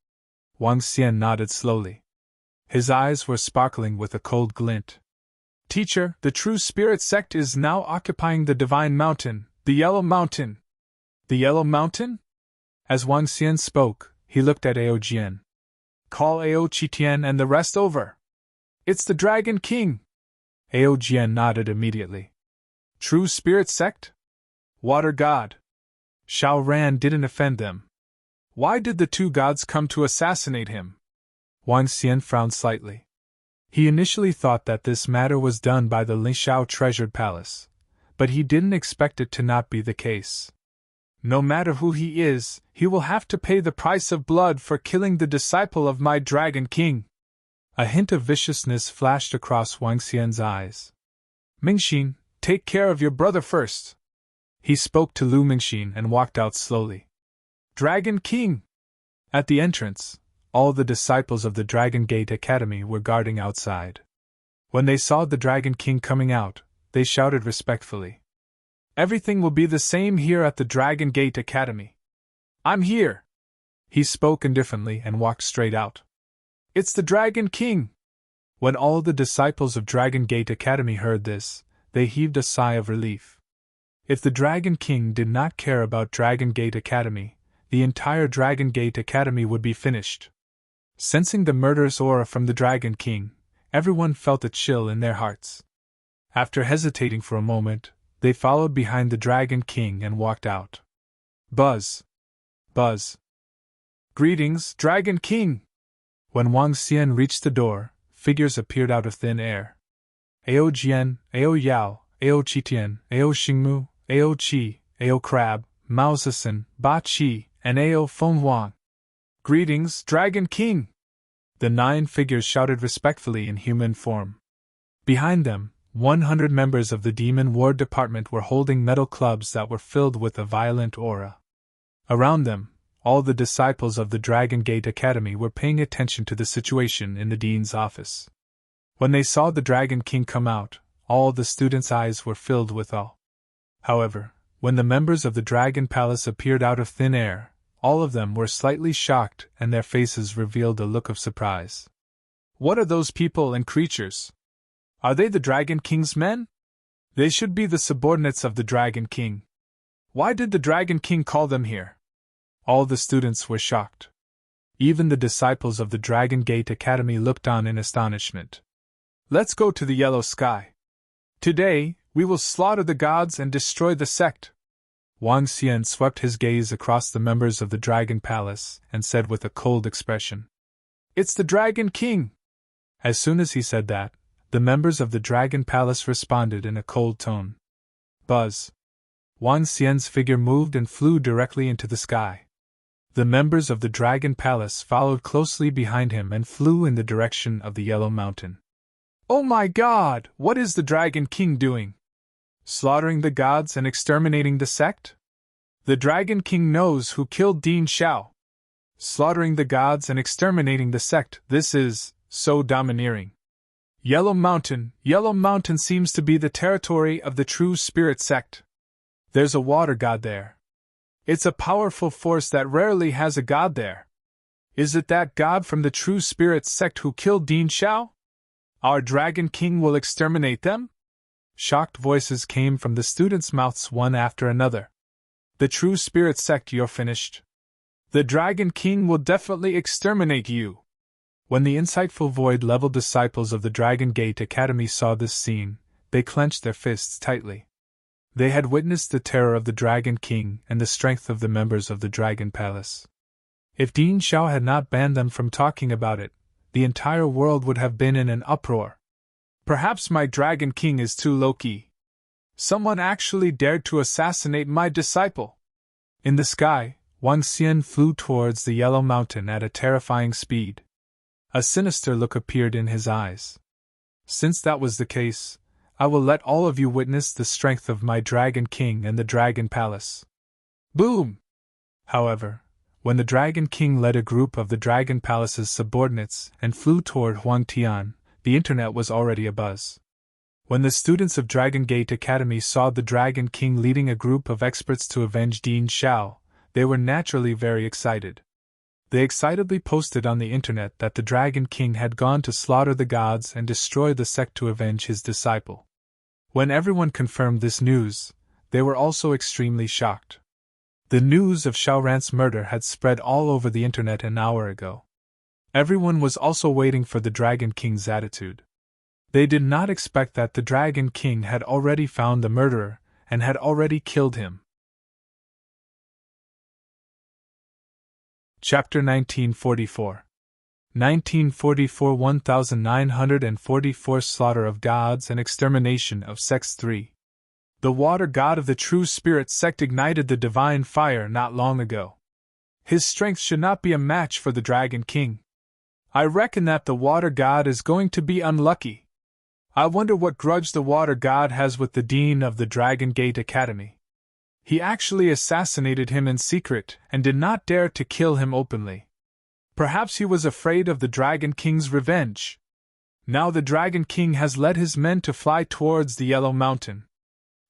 Wang Xian nodded slowly. His eyes were sparkling with a cold glint. Teacher, the true spirit sect is now occupying the divine mountain, the Yellow Mountain. The Yellow Mountain? As Wang Xian spoke, he looked at Ao Jian. Call Ao Qitian and the rest over. It's the Dragon King. Ao Jian nodded immediately. True spirit sect? Water God. Xiao Ran didn't offend them. Why did the two gods come to assassinate him? Wang Xian frowned slightly. He initially thought that this matter was done by the Lingxiao treasured palace, but he didn't expect it to not be the case. No matter who he is, he will have to pay the price of blood for killing the disciple of my Dragon King. A hint of viciousness flashed across Wang Xian's eyes. Mingxin, take care of your brother first. He spoke to Lu Mingxin and walked out slowly. Dragon King! At the entrance, all the disciples of the Dragon Gate Academy were guarding outside. When they saw the Dragon King coming out, they shouted respectfully. Everything will be the same here at the Dragon Gate Academy. I'm here! He spoke indifferently and walked straight out. It's the Dragon King! When all the disciples of Dragon Gate Academy heard this, they heaved a sigh of relief. If the Dragon King did not care about Dragon Gate Academy, the entire Dragon Gate Academy would be finished. Sensing the murderous aura from the Dragon King, everyone felt a chill in their hearts. After hesitating for a moment, they followed behind the Dragon King and walked out. Buzz! Buzz! Greetings, Dragon King! When Wang Xian reached the door, figures appeared out of thin air. Ao Jian, Ao Yao, Ao Qitian, Ao Xingmu, Ao Qi, Ao Crab, Mao Zesen, Ba Qi, and Ao Feng Huang. Greetings, Dragon King! The 9 figures shouted respectfully in human form. Behind them, 100 members of the Demon War Department were holding metal clubs that were filled with a violent aura. Around them, all the disciples of the Dragon Gate Academy were paying attention to the situation in the dean's office. When they saw the Dragon King come out, all the students' eyes were filled with awe. However, when the members of the Dragon Palace appeared out of thin air, all of them were slightly shocked and their faces revealed a look of surprise. What are those people and creatures? Are they the Dragon King's men? They should be the subordinates of the Dragon King. Why did the Dragon King call them here? All the students were shocked. Even the disciples of the Dragon Gate Academy looked on in astonishment. Let's go to the yellow sky. Today, we will slaughter the gods and destroy the sect. Wang Xian swept his gaze across the members of the Dragon Palace and said with a cold expression, It's the Dragon King! As soon as he said that, the members of the Dragon Palace responded in a cold tone. Buzz! Wang Xian's figure moved and flew directly into the sky. The members of the Dragon Palace followed closely behind him and flew in the direction of the Yellow Mountain. Oh my God! What is the Dragon King doing? Slaughtering the gods and exterminating the sect? The Dragon King knows who killed Dean Xiao. Slaughtering the gods and exterminating the sect, this is so domineering. Yellow Mountain seems to be the territory of the true spirit sect. There's a water god there. It's a powerful force that rarely has a god there. Is it that god from the true spirit sect who killed Dean Xiao? Our Dragon King will exterminate them? Shocked voices came from the students' mouths one after another. The true spirit sect, you're finished. The Dragon King will definitely exterminate you. When the insightful void-level disciples of the Dragon Gate Academy saw this scene, they clenched their fists tightly. They had witnessed the terror of the Dragon King and the strength of the members of the Dragon Palace. If Dean Xiao had not banned them from talking about it, the entire world would have been in an uproar. Perhaps my Dragon King is too low-key. Someone actually dared to assassinate my disciple. In the sky, Wang Xian flew towards the Yellow Mountain at a terrifying speed. A sinister look appeared in his eyes. Since that was the case, I will let all of you witness the strength of my Dragon King and the Dragon Palace. Boom! However, when the Dragon King led a group of the Dragon Palace's subordinates and flew toward Huang Tian, the internet was already abuzz. When the students of Dragon Gate Academy saw the Dragon King leading a group of experts to avenge Dean Xiao, they were naturally very excited. They excitedly posted on the internet that the Dragon King had gone to slaughter the gods and destroy the sect to avenge his disciple. When everyone confirmed this news, they were also extremely shocked. The news of Xiaoran's murder had spread all over the internet an hour ago. Everyone was also waiting for the Dragon King's attitude. They did not expect that the Dragon King had already found the murderer and had already killed him. Chapter 1944 1944 Slaughter of Gods and Extermination of Sects 3. The Water God of the True Spirit sect ignited the divine fire not long ago. His strength should not be a match for the Dragon King. I reckon that the Water God is going to be unlucky. I wonder what grudge the Water God has with the Dean of the Dragon Gate Academy. He actually assassinated him in secret and did not dare to kill him openly. Perhaps he was afraid of the Dragon King's revenge. Now the Dragon King has led his men to fly towards the Yellow Mountain.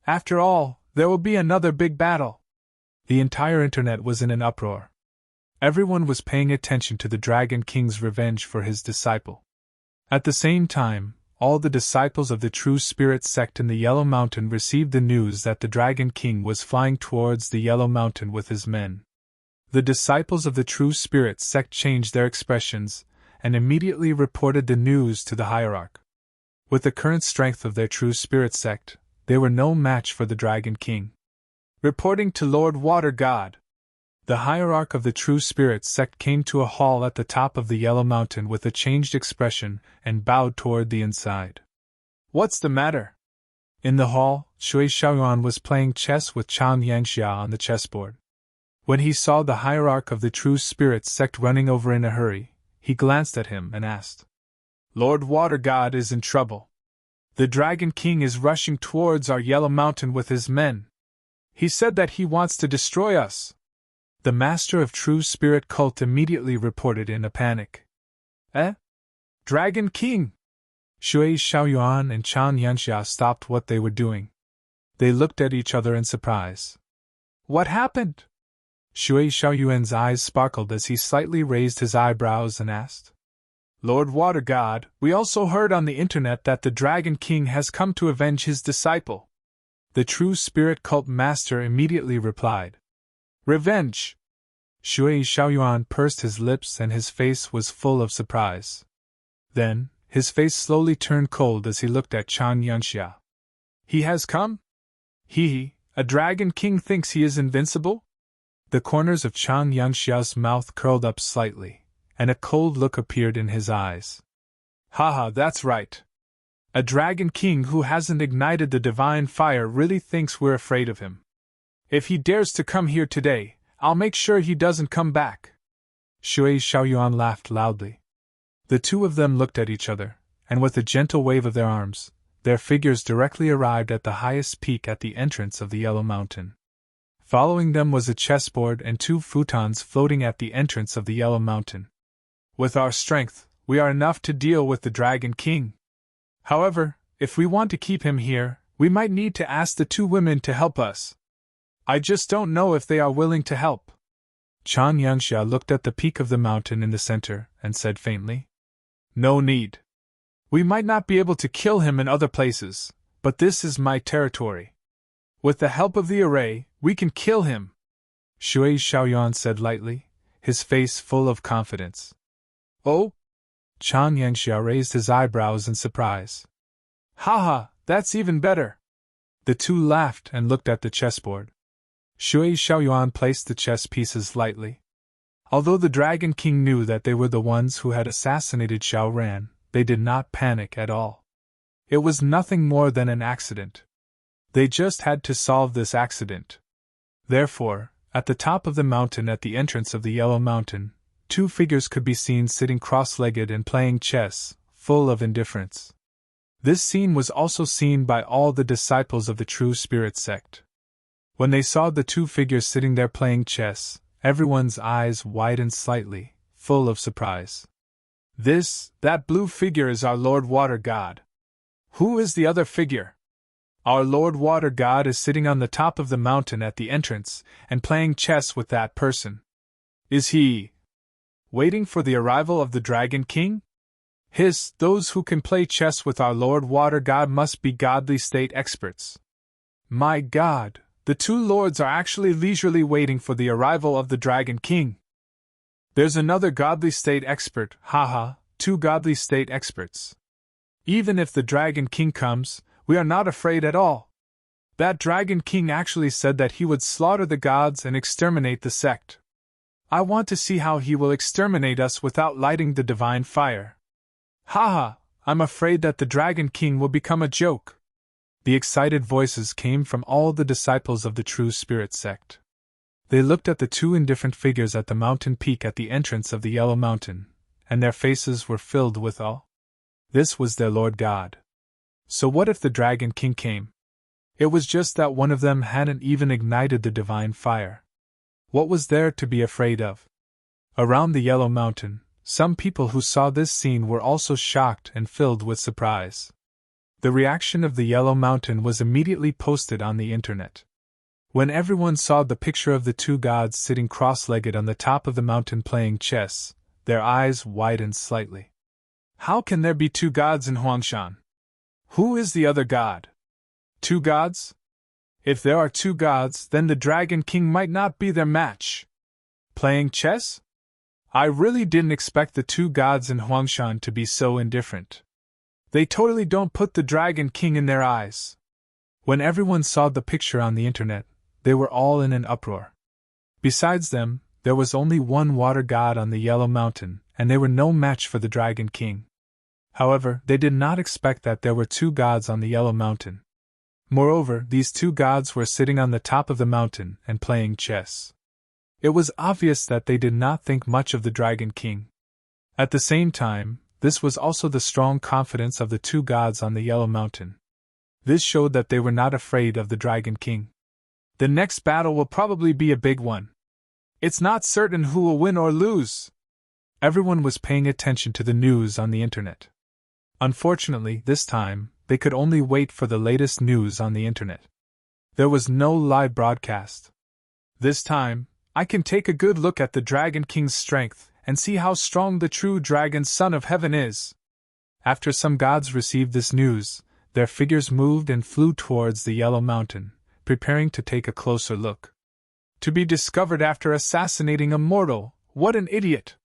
After all, there will be another big battle. The entire internet was in an uproar. Everyone was paying attention to the Dragon King's revenge for his disciple. At the same time, all the disciples of the True Spirit sect in the Yellow Mountain received the news that the Dragon King was flying towards the Yellow Mountain with his men. The disciples of the True Spirit sect changed their expressions and immediately reported the news to the hierarch. With the current strength of their True Spirit sect, they were no match for the Dragon King. Reporting to Lord Water God. The hierarch of the True Spirit sect came to a halt at the top of the Yellow Mountain with a changed expression and bowed toward the inside. What's the matter? In the hall, Shui Xiaoyuan was playing chess with Chan Yangxia on the chessboard. When he saw the hierarch of the True Spirit sect running over in a hurry, he glanced at him and asked, Lord Water God is in trouble. The Dragon King is rushing towards our Yellow Mountain with his men. He said that he wants to destroy us. The master of True Spirit cult immediately reported in a panic. Eh? Dragon King! Shui Xiaoyuan and Chan Yanxia stopped what they were doing. They looked at each other in surprise. What happened? Shui Xiaoyuan's eyes sparkled as he slightly raised his eyebrows and asked. Lord Water God, we also heard on the internet that the Dragon King has come to avenge his disciple. The True Spirit cult master immediately replied. Revenge! Shui Xiaoyuan pursed his lips and his face was full of surprise. Then, his face slowly turned cold as he looked at Chan Yanxia. He has come? A Dragon King thinks he is invincible? The corners of Chan Yanxia's mouth curled up slightly, and a cold look appeared in his eyes. Haha, that's right. A Dragon King who hasn't ignited the divine fire really thinks we're afraid of him. If he dares to come here today, I'll make sure he doesn't come back. Shui Xiaoyuan laughed loudly. The two of them looked at each other, and with a gentle wave of their arms, their figures directly arrived at the highest peak at the entrance of the Yellow Mountain. Following them was a chessboard and 2 futons floating at the entrance of the Yellow Mountain. With our strength, we are enough to deal with the Dragon King. However, if we want to keep him here, we might need to ask the 2 women to help us. I just don't know if they are willing to help. Chan Yanxia looked at the peak of the mountain in the center and said faintly, No need. We might not be able to kill him in other places, but this is my territory. With the help of the array, we can kill him. Shui Xiaoyuan said lightly, his face full of confidence. Oh? Chan Yanxia raised his eyebrows in surprise. Haha, that's even better. The two laughed and looked at the chessboard. Shui Xiaoyuan placed the chess pieces lightly. Although the Dragon King knew that they were the ones who had assassinated Xiao Ran, they did not panic at all. It was nothing more than an accident. They just had to solve this accident. Therefore, at the top of the mountain at the entrance of the Yellow Mountain, two figures could be seen sitting cross-legged and playing chess, full of indifference. This scene was also seen by all the disciples of the True Spirit sect. When they saw the two figures sitting there playing chess, everyone's eyes widened slightly, full of surprise. That blue figure is our Lord Water God. Who is the other figure? Our Lord Water God is sitting on the top of the mountain at the entrance and playing chess with that person. Is he waiting for the arrival of the Dragon King? Those who can play chess with our Lord Water God must be godly state experts. My God, the two lords are actually leisurely waiting for the arrival of the Dragon King. There's another godly state expert, haha, two godly state experts. Even if the Dragon King comes, we are not afraid at all. That Dragon King actually said that he would slaughter the gods and exterminate the sect. I want to see how he will exterminate us without lighting the divine fire. Haha, I'm afraid that the Dragon King will become a joke. The excited voices came from all the disciples of the True Spirit sect. They looked at the two indifferent figures at the mountain peak at the entrance of the Yellow Mountain, and their faces were filled with awe. This was their Lord God. So what if the Dragon King came? It was just that one of them hadn't even ignited the divine fire. What was there to be afraid of? Around the Yellow Mountain, some people who saw this scene were also shocked and filled with surprise. The reaction of the Yellow Mountain was immediately posted on the internet. When everyone saw the picture of the two gods sitting cross-legged on the top of the mountain playing chess, their eyes widened slightly. How can there be two gods in Huangshan? Who is the other god? Two gods? If there are two gods, then the Dragon King might not be their match. Playing chess? I really didn't expect the two gods in Huangshan to be so indifferent. They totally don't put the Dragon King in their eyes. When everyone saw the picture on the internet, they were all in an uproar. Besides them, there was only one water god on the Yellow Mountain, and they were no match for the Dragon King. However, they did not expect that there were two gods on the Yellow Mountain. Moreover, these two gods were sitting on the top of the mountain and playing chess. It was obvious that they did not think much of the Dragon King. At the same time, this was also the strong confidence of the two gods on the Yellow Mountain. This showed that they were not afraid of the Dragon King. The next battle will probably be a big one. It's not certain who will win or lose. Everyone was paying attention to the news on the internet. Unfortunately, this time, they could only wait for the latest news on the internet. There was no live broadcast. This time, I can take a good look at the Dragon King's strength and see how strong the true Dragon Son of Heaven is. After some gods received this news, their figures moved and flew towards the Yellow Mountain, preparing to take a closer look. To be discovered after assassinating a mortal, what an idiot!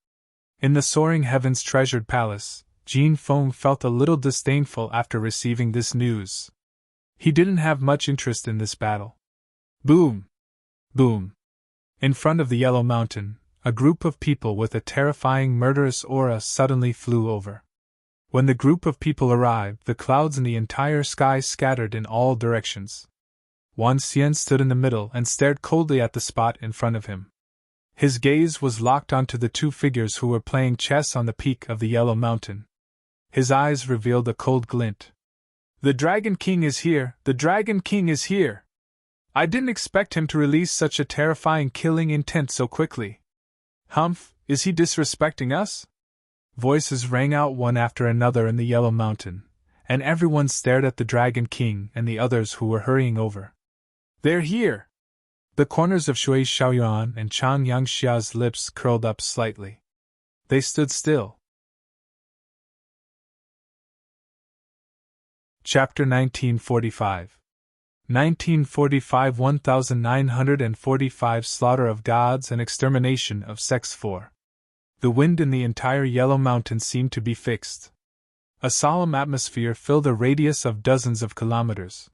In the soaring heavens treasured palace, Jin Feng felt a little disdainful after receiving this news. He didn't have much interest in this battle. Boom! Boom! In front of the Yellow Mountain, a group of people with a terrifying murderous aura suddenly flew over. When the group of people arrived, the clouds in the entire sky scattered in all directions. Wan Xian stood in the middle and stared coldly at the spot in front of him. His gaze was locked onto the two figures who were playing chess on the peak of the Yellow Mountain. His eyes revealed a cold glint. The Dragon King is here! The Dragon King is here! I didn't expect him to release such a terrifying killing intent so quickly. Humph, is he disrespecting us? Voices rang out one after another in the Yellow Mountain, and everyone stared at the Dragon King and the others who were hurrying over. They're here! The corners of Shui Xiaoyuan and Chang Yangxia's lips curled up slightly. They stood still. Chapter 1945 1945 1945 Slaughter of Gods and Extermination of Sects 4. The wind in the entire Yellow Mountain seemed to be fixed. A solemn atmosphere filled a radius of dozens of kilometers.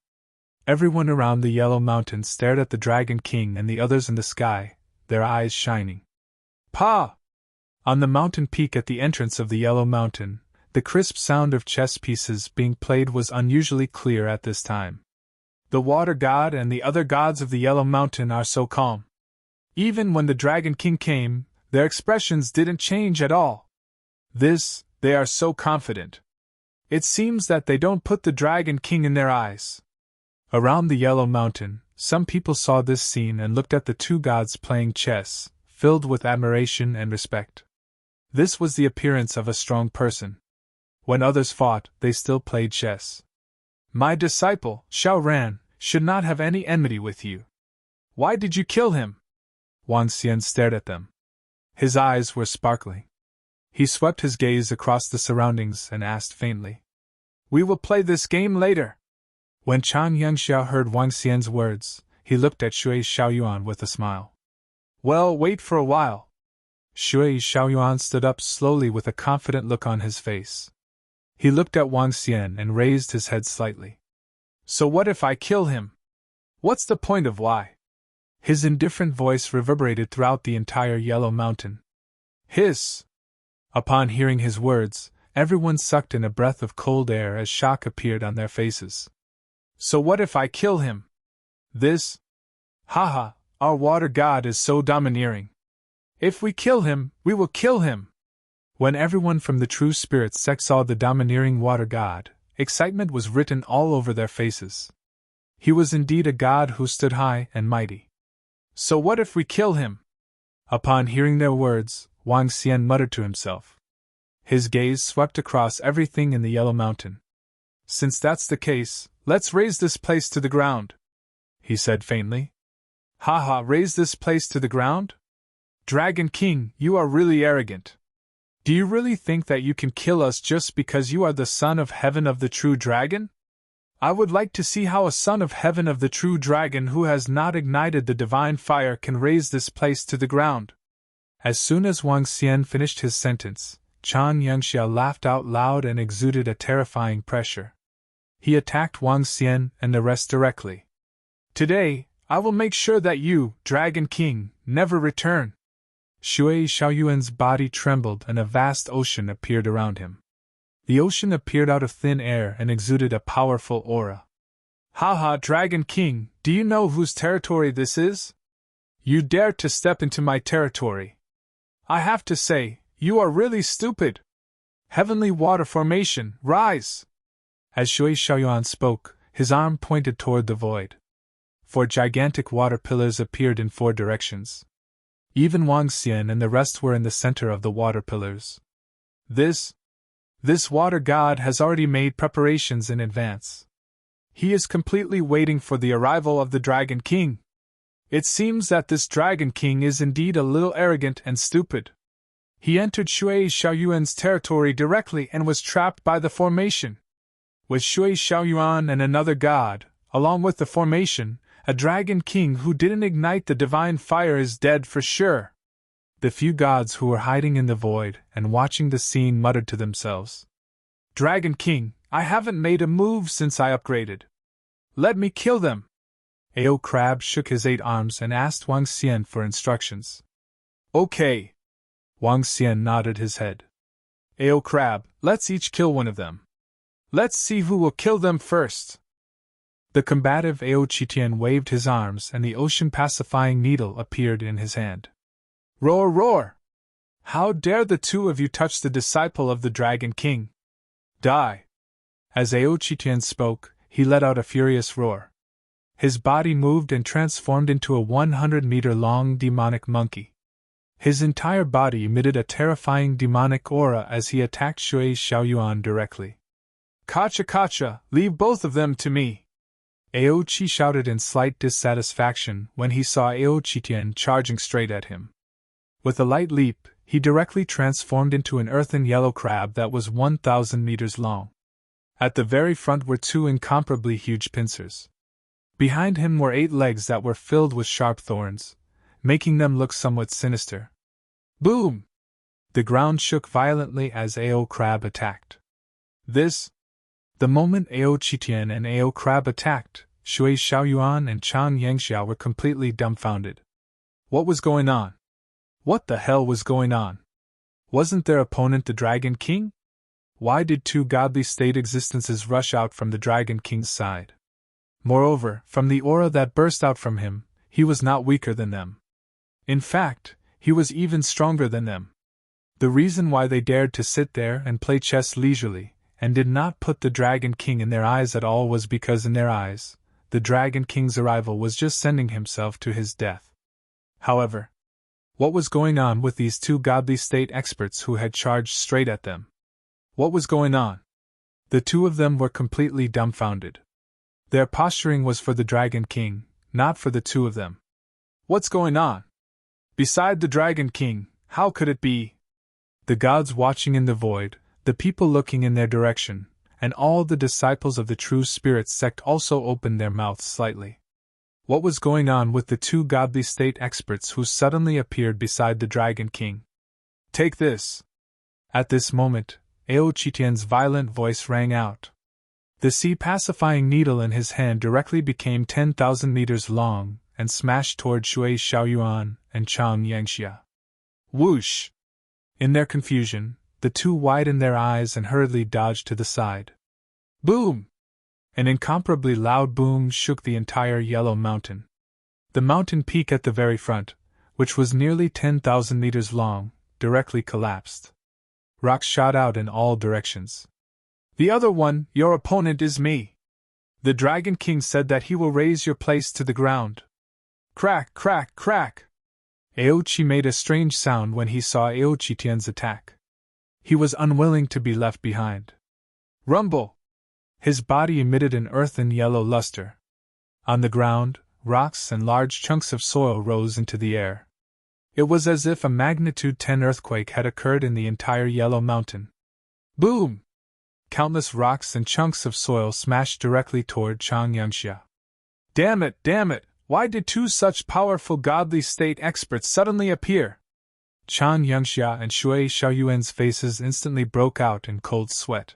Everyone around the Yellow Mountain stared at the Dragon King and the others in the sky, their eyes shining. Pa! On the mountain peak at the entrance of the Yellow Mountain, the crisp sound of chess pieces being played was unusually clear at this time. The Water God and the other gods of the Yellow Mountain are so calm. Even when the Dragon King came, their expressions didn't change at all. They are so confident. It seems that they don't put the Dragon King in their eyes. Around the Yellow Mountain, some people saw this scene and looked at the two gods playing chess, filled with admiration and respect. This was the appearance of a strong person. When others fought, they still played chess. My disciple, Xiao Ran, should not have any enmity with you. Why did you kill him? Wang Xian stared at them. His eyes were sparkling. He swept his gaze across the surroundings and asked faintly, We will play this game later. When Chan Yangxiao heard Wang Xian's words, he looked at Shui Xiaoyuan with a smile. Well, wait for a while. Shui Xiaoyuan stood up slowly with a confident look on his face. He looked at Wang Xian and raised his head slightly. So what if I kill him? What's the point of why? His indifferent voice reverberated throughout the entire Yellow Mountain. Hiss! Upon hearing his words, everyone sucked in a breath of cold air as shock appeared on their faces. So what if I kill him? Haha, our water god is so domineering. If we kill him, we will kill him. When everyone from the true spirit sect saw the domineering water god, excitement was written all over their faces. He was indeed a god who stood high and mighty. So what if we kill him? Upon hearing their words, Wang Xian muttered to himself. His gaze swept across everything in the Yellow Mountain. Since that's the case, let's raise this place to the ground, he said faintly. Haha, raise this place to the ground? Dragon King, you are really arrogant. Do you really think that you can kill us just because you are the son of heaven of the true dragon? I would like to see how a son of heaven of the true dragon who has not ignited the divine fire can raise this place to the ground. As soon as Wang Xian finished his sentence, Chan Yangxiao laughed out loud and exuded a terrifying pressure. He attacked Wang Xian and the rest directly. Today, I will make sure that you, Dragon King, never return. Shui Xiaoyuan's body trembled and a vast ocean appeared around him. The ocean appeared out of thin air and exuded a powerful aura. Haha, Dragon King, do you know whose territory this is? You dare to step into my territory. I have to say, you are really stupid. Heavenly water formation, rise! As Shui Xiaoyuan spoke, his arm pointed toward the void. 4 gigantic water pillars appeared in 4 directions. Even Wang Xian and the rest were in the center of the water pillars. This water god has already made preparations in advance. He is completely waiting for the arrival of the Dragon King. It seems that this Dragon King is indeed a little arrogant and stupid. He entered Shui Xiaoyuan's territory directly and was trapped by the formation. With Shui Xiaoyuan and another god, along with the formation, a Dragon King who didn't ignite the divine fire is dead for sure. The few gods who were hiding in the void and watching the scene muttered to themselves. Dragon King, I haven't made a move since I upgraded. Let me kill them. Ao Crab shook his 8 arms and asked Wang Xian for instructions. Okay. Wang Xian nodded his head. Ao Crab, let's each kill one of them. Let's see who will kill them first. The combative Ao Qitian waved his arms and the ocean-pacifying needle appeared in his hand. Roar, roar! How dare the 2 of you touch the disciple of the Dragon King? Die! As Ao Qitian spoke, he let out a furious roar. His body moved and transformed into a 100-meter-long demonic monkey. His entire body emitted a terrifying demonic aura as he attacked Shui Xiaoyuan directly. Kacha kacha, leave both of them to me! Ao Qi shouted in slight dissatisfaction when he saw Ao Qitian charging straight at him. With a light leap, he directly transformed into an earthen yellow crab that was 1,000 meters long. At the very front were 2 incomparably huge pincers. Behind him were 8 legs that were filled with sharp thorns, making them look somewhat sinister. Boom! The ground shook violently as Ao Crab attacked. The moment Ao Qitian and Ao Crab attacked, Shui Xiaoyuan and Chang Yangxiao were completely dumbfounded. What was going on? What the hell was going on? Wasn't their opponent the Dragon King? Why did two godly state existences rush out from the Dragon King's side? Moreover, from the aura that burst out from him, he was not weaker than them. In fact, he was even stronger than them. The reason why they dared to sit there and play chess leisurely, and did not put the Dragon King in their eyes at all, was because in their eyes, the Dragon King's arrival was just sending himself to his death. However, what was going on with these two godly state experts who had charged straight at them? What was going on? The two of them were completely dumbfounded. Their posturing was for the Dragon King, not for the two of them. What's going on? Beside the Dragon King, how could it be? The gods watching in the void, the people looking in their direction, and all the disciples of the true spirit sect also opened their mouths slightly. What was going on with the two godly state experts who suddenly appeared beside the Dragon King? Take this! At this moment, Ao Qitian's violent voice rang out. The sea pacifying needle in his hand directly became 10,000 meters long and smashed toward Shui Xiaoyuan and Chang Yangxia. Whoosh! In their confusion, the two widened their eyes and hurriedly dodged to the side. Boom! An incomparably loud boom shook the entire Yellow Mountain. The mountain peak at the very front, which was nearly 10,000 meters long, directly collapsed. Rocks shot out in all directions. The other one, your opponent, is me. The Dragon King said that he will raise your place to the ground. Crack, crack, crack! Aochi made a strange sound when he saw Ao Qitian's attack. He was unwilling to be left behind. Rumble! His body emitted an earthen yellow luster. On the ground, rocks and large chunks of soil rose into the air. It was as if a magnitude 10 earthquake had occurred in the entire Yellow Mountain. Boom! Countless rocks and chunks of soil smashed directly toward Chang Yangxia. Damn it, damn it! Why did two such powerful godly state experts suddenly appear? Chang Yangxia and Shui Xiaoyuan's faces instantly broke out in cold sweat.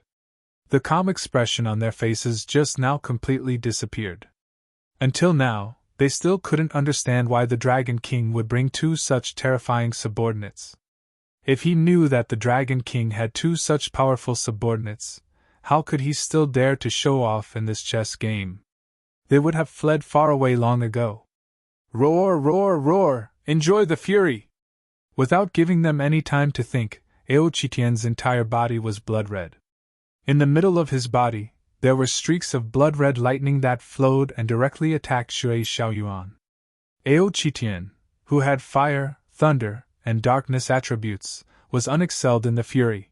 The calm expression on their faces just now completely disappeared. Until now, they still couldn't understand why the Dragon King would bring two such terrifying subordinates. If he knew that the Dragon King had two such powerful subordinates, how could he still dare to show off in this chess game? They would have fled far away long ago. Roar, roar, roar! Enjoy the fury! Without giving them any time to think, Ao Qitian's entire body was blood-red. In the middle of his body, there were streaks of blood-red lightning that flowed and directly attacked Shui Xiaoyuan. Ao Qitian, who had fire, thunder, and darkness attributes, was unexcelled in the fury.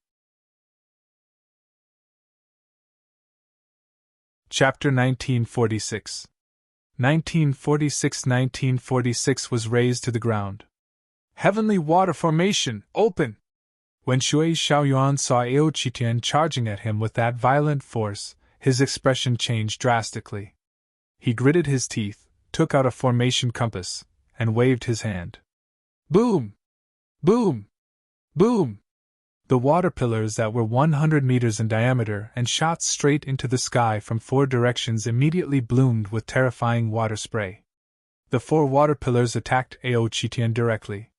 Chapter 1946. 1946 was razed to the ground. Heavenly water formation, open! When Shui Xiaoyuan saw Ao Qitian charging at him with that violent force, his expression changed drastically. He gritted his teeth, took out a formation compass, and waved his hand. Boom! Boom! Boom! The water pillars that were 100 meters in diameter and shot straight into the sky from 4 directions immediately bloomed with terrifying water spray. The 4 water pillars attacked Ao Qitian directly.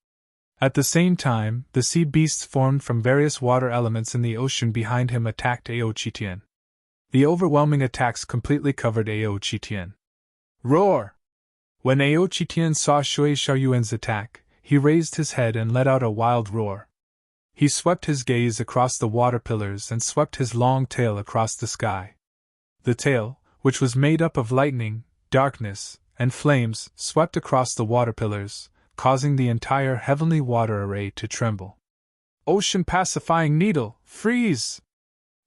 At the same time, the sea beasts formed from various water elements in the ocean behind him attacked Ao Qitian. The overwhelming attacks completely covered Ao Qitian. Roar! When Ao Qitian saw Shui Xiaoyuan's attack, he raised his head and let out a wild roar. He swept his gaze across the water pillars and swept his long tail across the sky. The tail, which was made up of lightning, darkness, and flames, swept across the water pillars, causing the entire heavenly water array to tremble. Ocean pacifying needle, freeze!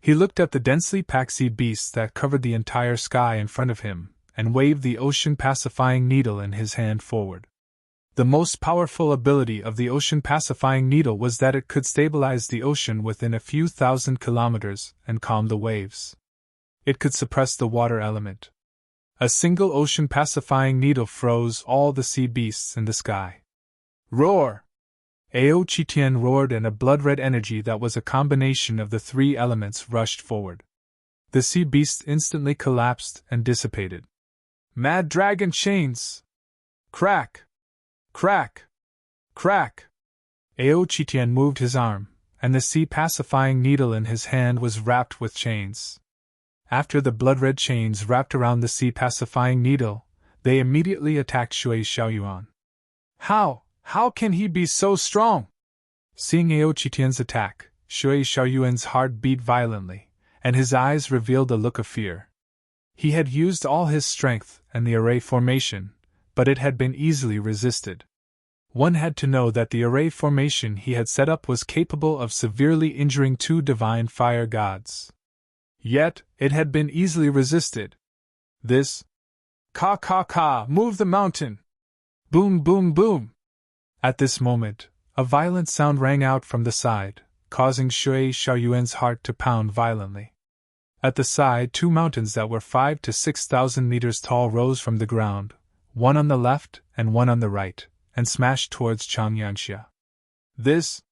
He looked at the densely packed sea beasts that covered the entire sky in front of him, and waved the ocean pacifying needle in his hand forward. The most powerful ability of the ocean pacifying needle was that it could stabilize the ocean within a few thousand kilometers and calm the waves. It could suppress the water element. A single ocean pacifying needle froze all the sea beasts in the sky. Roar! Ao Qitian roared, and a blood-red energy that was a combination of the 3 elements rushed forward. The sea beasts instantly collapsed and dissipated. Mad dragon chains! Crack! Crack! Crack! Aochitian moved his arm, and the sea-pacifying needle in his hand was wrapped with chains. After the blood-red chains wrapped around the sea-pacifying needle, they immediately attacked Shui Xiaoyuan. How can he be so strong? Seeing Aochitian's attack, Shui Xiaoyuan's heart beat violently, and his eyes revealed a look of fear. He had used all his strength and the array formation, but it had been easily resisted. One had to know that the array formation he had set up was capable of severely injuring two divine fire gods. Yet, it had been easily resisted. This. Ka, move the mountain! Boom, boom, boom! At this moment, a violent sound rang out from the side, causing Shui Xiaoyuan's heart to pound violently. At the side, two mountains that were 5,000 to 6,000 meters tall rose from the ground, one on the left and one on the right, and smashed towards Changyangsha. This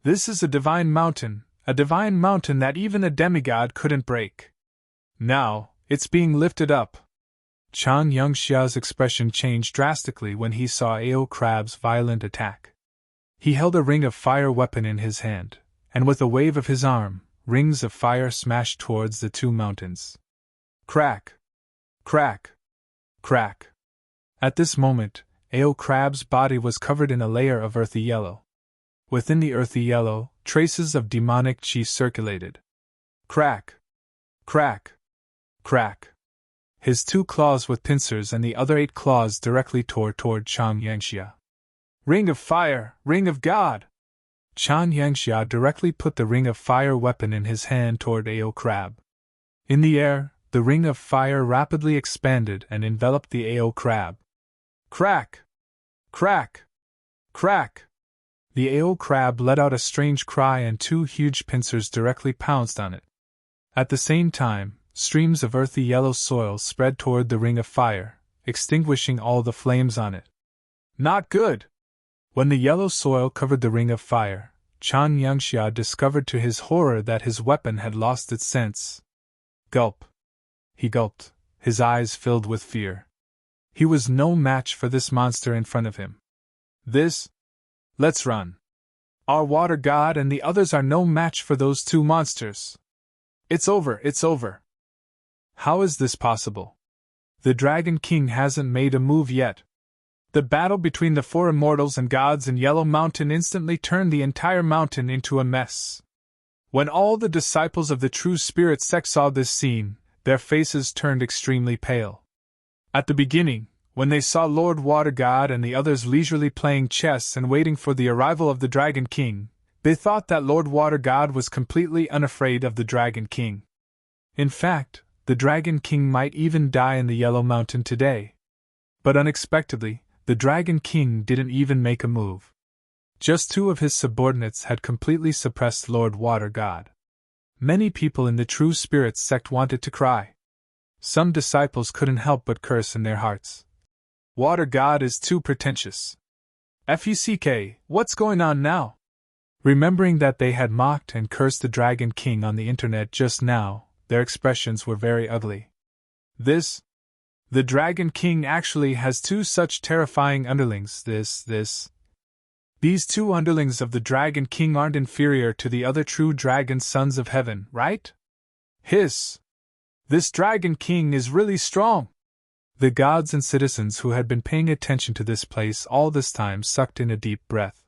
is a divine mountain that even a demigod couldn't break. Now, it's being lifted up. Changyangsha's expression changed drastically when he saw Ao Crab's violent attack. He held a ring of fire weapon in his hand, and with a wave of his arm, rings of fire smashed towards the two mountains. Crack! Crack! Crack! At this moment, Ao Crab's body was covered in a layer of earthy yellow. Within the earthy yellow, traces of demonic chi circulated. Crack! Crack! Crack! His 2 claws with pincers and the other 8 claws directly tore toward Changyangsha. Ring of fire! Ring of God! Changyangsha directly put the ring of fire weapon in his hand toward Ao Crab. In the air, the ring of fire rapidly expanded and enveloped the Ao Crab. Crack! Crack! Crack! The Ao Crab let out a strange cry and 2 huge pincers directly pounced on it. At the same time, streams of earthy yellow soil spread toward the ring of fire, extinguishing all the flames on it. Not good! When the yellow soil covered the ring of fire, Changyangsha discovered to his horror that his weapon had lost its sense. Gulp! He gulped, his eyes filled with fear. He was no match for this monster in front of him. Let's run. Our water god and the others are no match for those 2 monsters. It's over. How is this possible? The Dragon King hasn't made a move yet. The battle between the 4 immortals and gods in Yellow Mountain instantly turned the entire mountain into a mess. When all the disciples of the true spirit sect saw this scene, their faces turned extremely pale. At the beginning, when they saw Lord Water God and the others leisurely playing chess and waiting for the arrival of the Dragon King, they thought that Lord Water God was completely unafraid of the Dragon King. In fact, the Dragon King might even die in the Yellow Mountain today. But unexpectedly, the Dragon King didn't even make a move. Just 2 of his subordinates had completely suppressed Lord Water God. Many people in the True Spirit sect wanted to cry. Some disciples couldn't help but curse in their hearts. Water God is too pretentious. FUCK, what's going on now? Remembering that they had mocked and cursed the Dragon King on the internet just now, their expressions were very ugly. The Dragon King actually has 2 such terrifying underlings. These 2 underlings of the Dragon King aren't inferior to the other true dragon sons of heaven, right? Hiss! This Dragon King is really strong! The gods and citizens who had been paying attention to this place all this time sucked in a deep breath.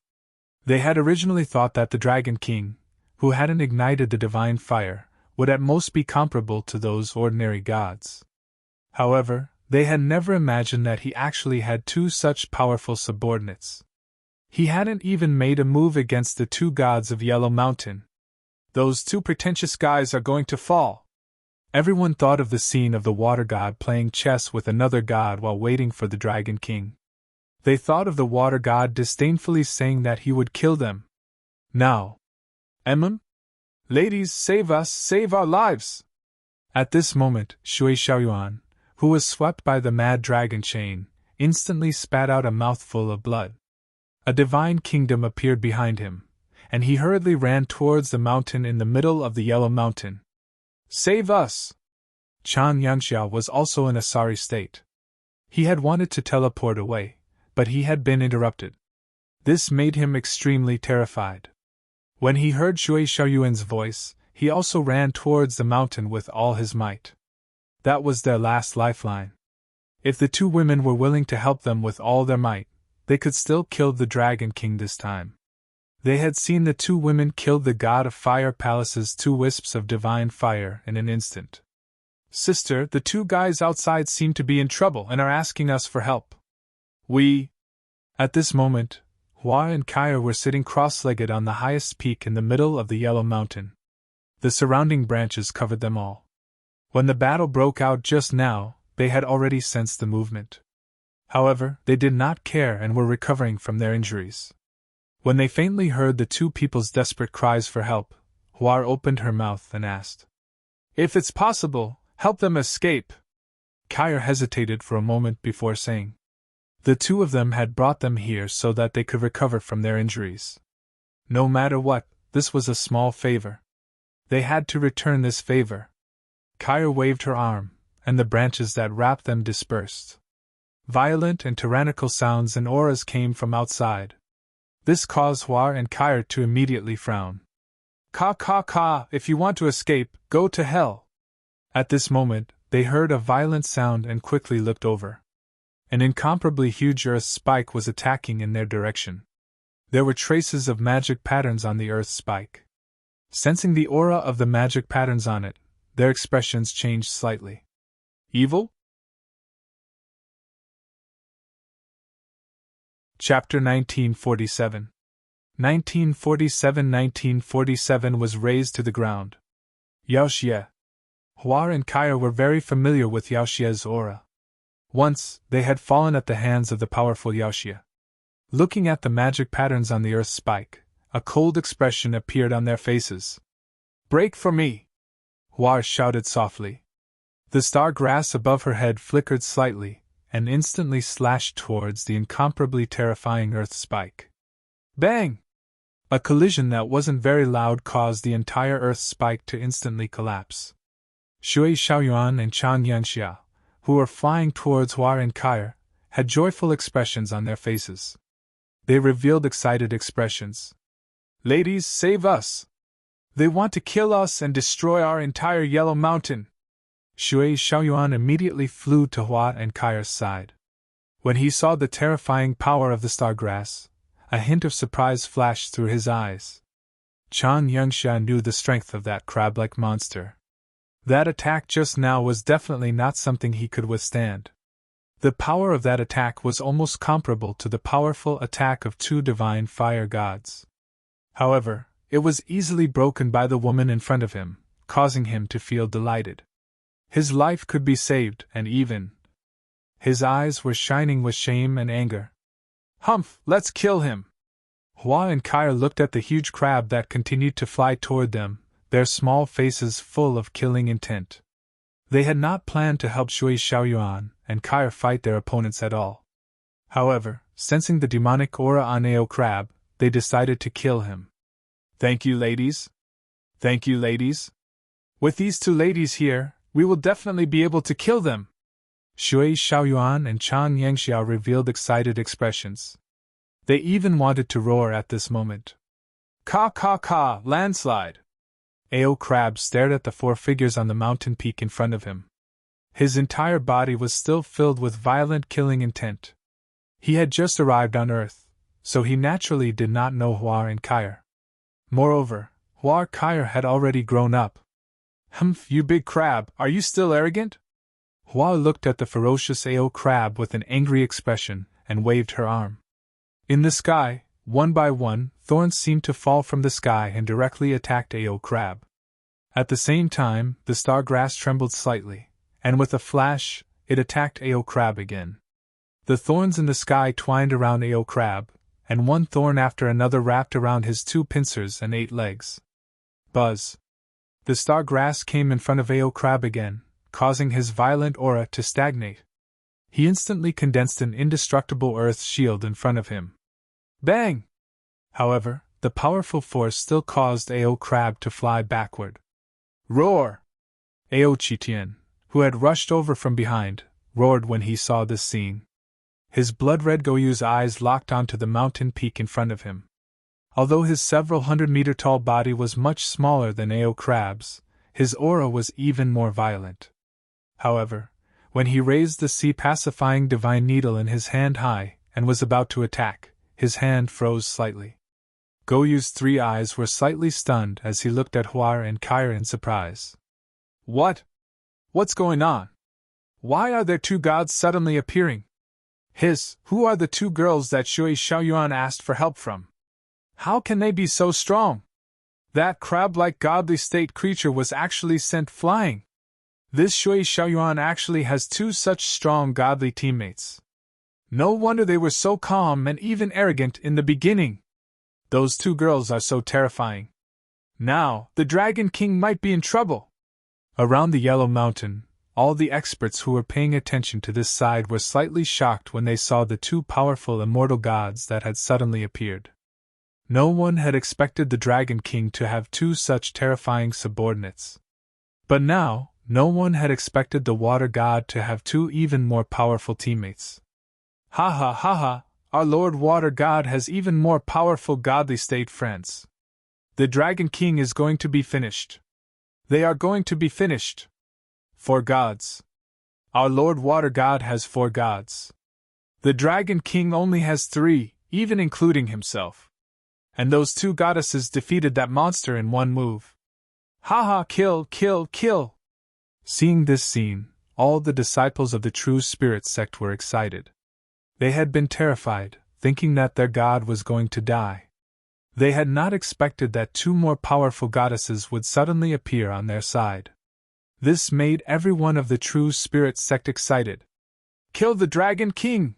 They had originally thought that the Dragon King, who hadn't ignited the divine fire, would at most be comparable to those ordinary gods. However, they had never imagined that he actually had 2 such powerful subordinates. He hadn't even made a move against the 2 gods of Yellow Mountain. Those 2 pretentious guys are going to fall. Everyone thought of the scene of the water god playing chess with another god while waiting for the Dragon King. They thought of the water god disdainfully saying that he would kill them. Now, ladies, save us, save our lives! At this moment, Shui Xiaoyuan, who was swept by the mad dragon chain, instantly spat out a mouthful of blood. A divine kingdom appeared behind him, and he hurriedly ran towards the mountain in the middle of the Yellow Mountain. Save us! Changyangsha was also in a sorry state. He had wanted to teleport away, but he had been interrupted. This made him extremely terrified. When he heard Shui Xiaoyuan's voice, he also ran towards the mountain with all his might. That was their last lifeline. If the two women were willing to help them with all their might, they could still kill the Dragon King this time. They had seen the two women kill the god of Fire Palace's two wisps of divine fire in an instant. Sister, the two guys outside seem to be in trouble and are asking us for help. At this moment, Hua and Kaya were sitting cross-legged on the highest peak in the middle of the Yellow Mountain. The surrounding branches covered them all. When the battle broke out just now, they had already sensed the movement. However, they did not care and were recovering from their injuries. When they faintly heard the two people's desperate cries for help, Hua opened her mouth and asked, "If it's possible, help them escape." Kaya hesitated for a moment before saying, "The two of them had brought them here so that they could recover from their injuries. No matter what, this was a small favor. They had to return this favor." Kaya waved her arm, and the branches that wrapped them dispersed. Violent and tyrannical sounds and auras came from outside. This caused Hua and Kaya to immediately frown. Ka, if you want to escape, go to hell." At this moment, they heard a violent sound and quickly looked over. An incomparably huge earth spike was attacking in their direction. There were traces of magic patterns on the earth spike. Sensing the aura of the magic patterns on it, their expressions changed slightly. Evil? Chapter 1947. 1947 was razed to the ground. Yaoxie. Hua and Kaya were very familiar with Yaoxie's aura. Once, they had fallen at the hands of the powerful Yaoxie. Looking at the magic patterns on the earth spike, a cold expression appeared on their faces. "Break for me!" Hua shouted softly. The star grass above her head flickered slightly, and instantly slashed towards the incomparably terrifying earth spike. Bang! A collision that wasn't very loud caused the entire earth spike to instantly collapse. Shui Xiaoyuan and Chang Yanxia, who were flying towards Hua and Kaya, had joyful expressions on their faces. They revealed excited expressions. "Ladies, save us! They want to kill us and destroy our entire Yellow Mountain!" Shui Xiaoyuan immediately flew to Hua and Kaya's side. When he saw the terrifying power of the stargrass, a hint of surprise flashed through his eyes. Chang Yanxia knew the strength of that crab-like monster. That attack just now was definitely not something he could withstand. The power of that attack was almost comparable to the powerful attack of two divine fire gods. However, it was easily broken by the woman in front of him, causing him to feel delighted. His life could be saved, and even his eyes were shining with shame and anger. "Humph, let's kill him!" Hua and Kaya looked at the huge crab that continued to fly toward them, their small faces full of killing intent. They had not planned to help Shui Xiaoyuan and Kaya fight their opponents at all. However, sensing the demonic aura on Ao Crab, they decided to kill him. "Thank you, ladies. Thank you, ladies. With these two ladies here, we will definitely be able to kill them." Shui Xiaoyuan and Chang Yanxia revealed excited expressions. They even wanted to roar at this moment. Ka, landslide! Ao Crab stared at the four figures on the mountain peak in front of him. His entire body was still filled with violent killing intent. He had just arrived on Earth, so he naturally did not know Hua and Kaya. Moreover, Hua and Kaya had already grown up. "Humph, you big crab, are you still arrogant?" Hua looked at the ferocious Ao Crab with an angry expression, and waved her arm. In the sky, one by one, thorns seemed to fall from the sky and directly attacked Ao Crab. At the same time, the star grass trembled slightly, and with a flash, it attacked Ao Crab again. The thorns in the sky twined around Ao Crab, and one thorn after another wrapped around his two pincers and 8 legs. Buzz! The star grass came in front of Ao Crab again, causing his violent aura to stagnate. He instantly condensed an indestructible earth shield in front of him. Bang! However, the powerful force still caused Ao Crab to fly backward. Roar! Ao Qitian, who had rushed over from behind, roared when he saw this scene. His blood-red Goyu's eyes locked onto the mountain peak in front of him. Although his several hundred-meter-tall body was much smaller than Ao Crab's, his aura was even more violent. However, when he raised the sea-pacifying divine needle in his hand high and was about to attack, his hand froze slightly. Goyu's 3 eyes were slightly stunned as he looked at Hua and Kair in surprise. What? What's going on? Why are there 2 gods suddenly appearing? Who are the 2 girls that Shui Xiaoyuan asked for help from? How can they be so strong? That crab-like godly state creature was actually sent flying. This Shui Xiaoyuan actually has 2 such strong godly teammates. No wonder they were so calm and even arrogant in the beginning. Those 2 girls are so terrifying. Now, the Dragon King might be in trouble. Around the Yellow Mountain, all the experts who were paying attention to this side were slightly shocked when they saw the 2 powerful immortal gods that had suddenly appeared. No one had expected the Dragon King to have 2 such terrifying subordinates. But now, no one had expected the Water God to have 2 even more powerful teammates. Ha ha ha ha, our Lord Water God has even more powerful godly state friends. The Dragon King is going to be finished. They are going to be finished. 4 gods. Our Lord Water God has 4 gods. The Dragon King only has 3, even including himself. And those 2 goddesses defeated that monster in 1 move. Ha ha, kill, kill, kill! Seeing this scene, all the disciples of the True Spirit sect were excited. They had been terrified, thinking that their god was going to die. They had not expected that 2 more powerful goddesses would suddenly appear on their side. This made every one of the True Spirit sect excited. Kill the Dragon King!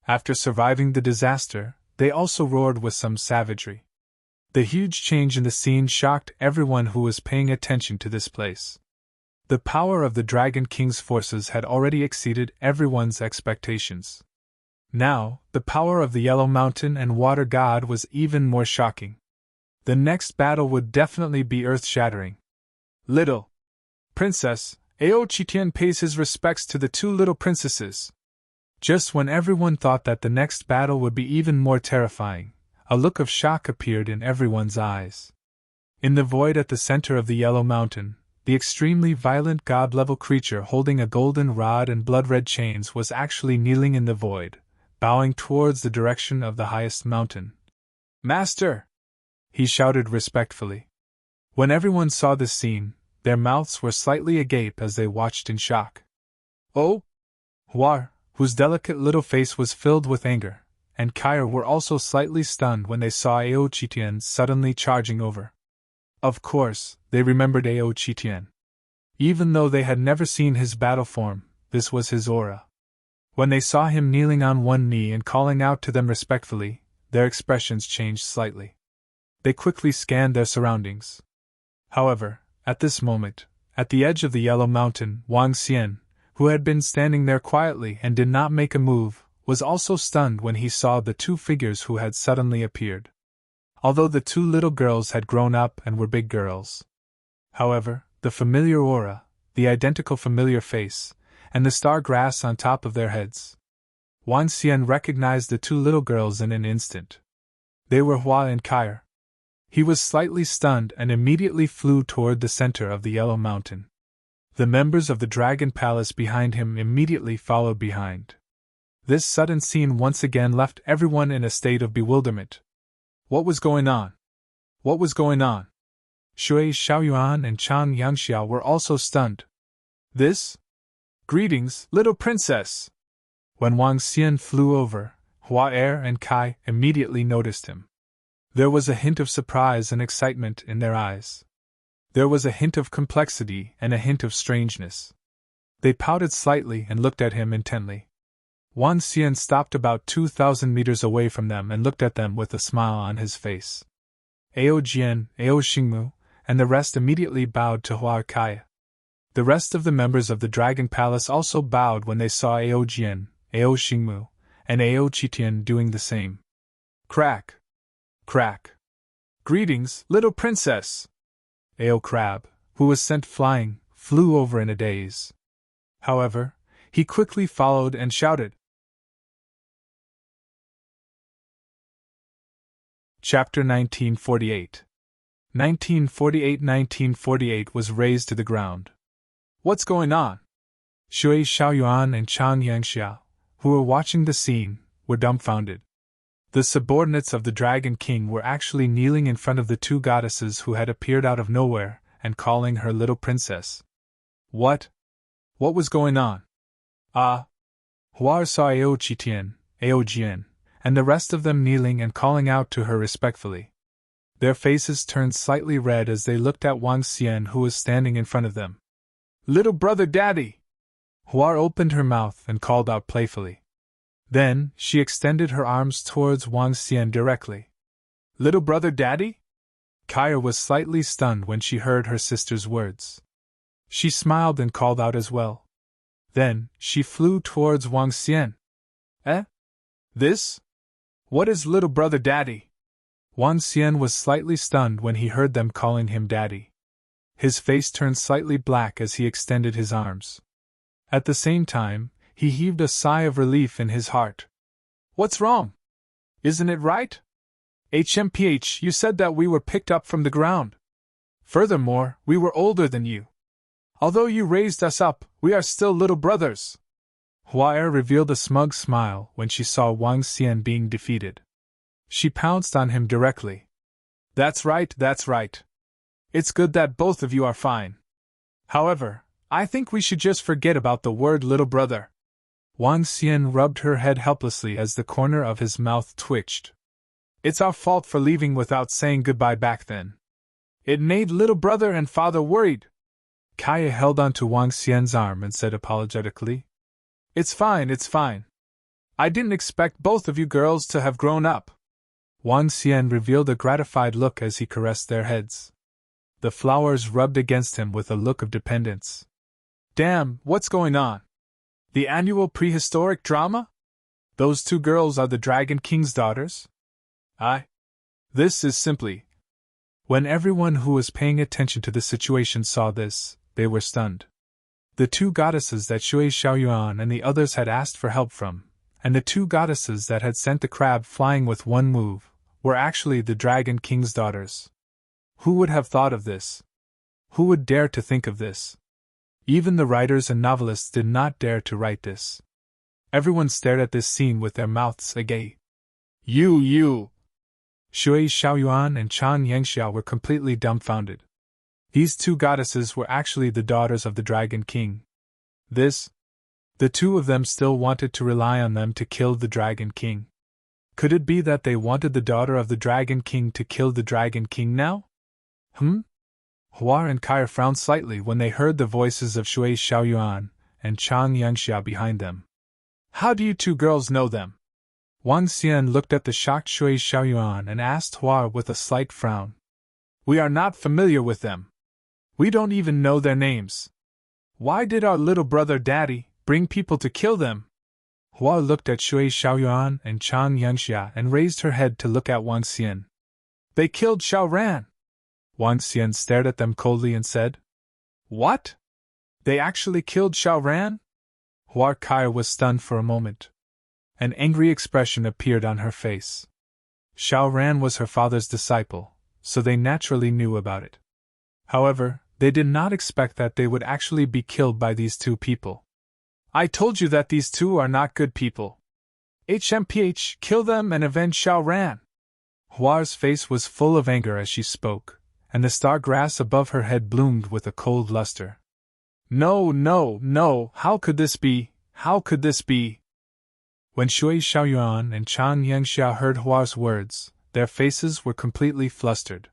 After surviving the disaster, they also roared with some savagery. The huge change in the scene shocked everyone who was paying attention to this place. The power of the Dragon King's forces had already exceeded everyone's expectations. Now, the power of the Yellow Mountain and Water God was even more shocking. The next battle would definitely be earth-shattering. Little Princess, Ao Qitian pays his respects to the 2 little princesses. Just when everyone thought that the next battle would be even more terrifying, a look of shock appeared in everyone's eyes. In the void at the center of the Yellow Mountain, the extremely violent god-level creature holding a golden rod and blood-red chains was actually kneeling in the void, bowing towards the direction of the highest mountain. Master! He shouted respectfully. When everyone saw this scene, their mouths were slightly agape as they watched in shock. Oh! Hua, whose delicate little face was filled with anger, and Kair were also slightly stunned when they saw Ao Qitian suddenly charging over. Of course, they remembered Ao Qitian. Even though they had never seen his battle form, this was his aura. When they saw him kneeling on 1 knee and calling out to them respectfully, their expressions changed slightly. They quickly scanned their surroundings. However, at this moment, at the edge of the Yellow Mountain, Wang Xian, who had been standing there quietly and did not make a move, was also stunned when he saw the 2 figures who had suddenly appeared. Although the 2 little girls had grown up and were big girls. However, the familiar aura, the identical familiar face, and the star grass on top of their heads. Wang Xian recognized the 2 little girls in an instant. They were Hua and Kair. He was slightly stunned and immediately flew toward the center of the Yellow Mountain. The members of the Dragon Palace behind him immediately followed behind. This sudden scene once again left everyone in a state of bewilderment. What was going on? What was going on? Shui Xiaoyuan and Chang Yangxiao were also stunned. This? Greetings, little princess! When Wang Xian flew over, Hua and Kai immediately noticed him. There was a hint of surprise and excitement in their eyes. There was a hint of complexity and a hint of strangeness. They pouted slightly and looked at him intently. Wang Xian stopped about 2,000 meters away from them and looked at them with a smile on his face. Ao Jian, Ao Xingmu, and the rest immediately bowed to Hua Kai. The rest of the members of the Dragon Palace also bowed when they saw Ao Jian, Ao Xingmu, and Ao Qitian doing the same. Crack! Crack! Greetings, little princess! Ao Crab, who was sent flying, flew over in a daze. However, He quickly followed and shouted. Chapter 1948. 1948 was razed to the ground. What's going on? Shui Xiaoyuan and Chang Yangxia, who were watching the scene, were dumbfounded. The subordinates of the Dragon King were actually kneeling in front of the two goddesses who had appeared out of nowhere and calling her little princess. What? What was going on? Huar saw Ao Qitian, Ao Jian, and the rest of them kneeling and calling out to her respectfully. Their faces turned slightly red as they looked at Wang Xian, who was standing in front of them. Little brother daddy! Huar opened her mouth and called out playfully. Then, she extended her arms towards Wang Xian directly. Little brother daddy? Kaya was slightly stunned when she heard her sister's words. She smiled and called out as well. Then, she flew towards Wang Xian. This? What is little brother daddy? Wang Xian was slightly stunned when he heard them calling him daddy. His face turned slightly black as he extended his arms. At the same time, he heaved a sigh of relief in his heart. What's wrong? Isn't it right? HMPH, you said that we were picked up from the ground. Furthermore, we were older than you. Although you raised us up, we are still little brothers. Huaer revealed a smug smile when she saw Wang Xian being defeated. She pounced on him directly. That's right. It's good that both of you are fine. However, I think we should just forget about the word little brother. Wang Xian rubbed her head helplessly as the corner of his mouth twitched. It's our fault for leaving without saying goodbye back then. It made little brother and father worried. Kaya held onto Wang Xian's arm and said apologetically. It's fine. I didn't expect both of you girls to have grown up. Wang Xian revealed a gratified look as he caressed their heads. The flowers rubbed against him with a look of dependence. Damn, what's going on? The annual prehistoric drama? Those two girls are the Dragon King's daughters? This is simply... When everyone who was paying attention to the situation saw this, they were stunned. The two goddesses that Shui Xiaoyuan and the others had asked for help from, and the two goddesses that had sent the crab flying with one move, were actually the Dragon King's daughters. Who would have thought of this? Who would dare to think of this? Even the writers and novelists did not dare to write this. Everyone stared at this scene with their mouths agape. You! Shui Xiaoyuan and Chang Yangxia were completely dumbfounded. These two goddesses were actually the daughters of the Dragon King. The two of them still wanted to rely on them to kill the Dragon King. Could it be that they wanted the daughter of the Dragon King to kill the Dragon King now? Huar and Kaya frowned slightly when they heard the voices of Shui Xiaoyuan and Chang Yangxia behind them. How do you two girls know them? Wang Xian looked at the shocked Shui Xiaoyuan and asked Huar with a slight frown. We are not familiar with them. We don't even know their names. Why did our little brother daddy bring people to kill them? Huar looked at Shui Xiaoyuan and Chang Yangxia and raised her head to look at Wang Xian. They killed Xiao Ran. Wang Xian stared at them coldly and said, What? They actually killed Xiao Ran? Huar Kaya was stunned for a moment. An angry expression appeared on her face. Xiao Ran was her father's disciple, so they naturally knew about it. However, they did not expect that they would actually be killed by these two people. I told you that these two are not good people. HMPH, kill them and avenge Xiao Ran. Huar's face was full of anger as she spoke, and the star grass above her head bloomed with a cold luster. No, how could this be? When Shui Xiaoyuan and Chang Yangxia heard Huar's words, their faces were completely flustered.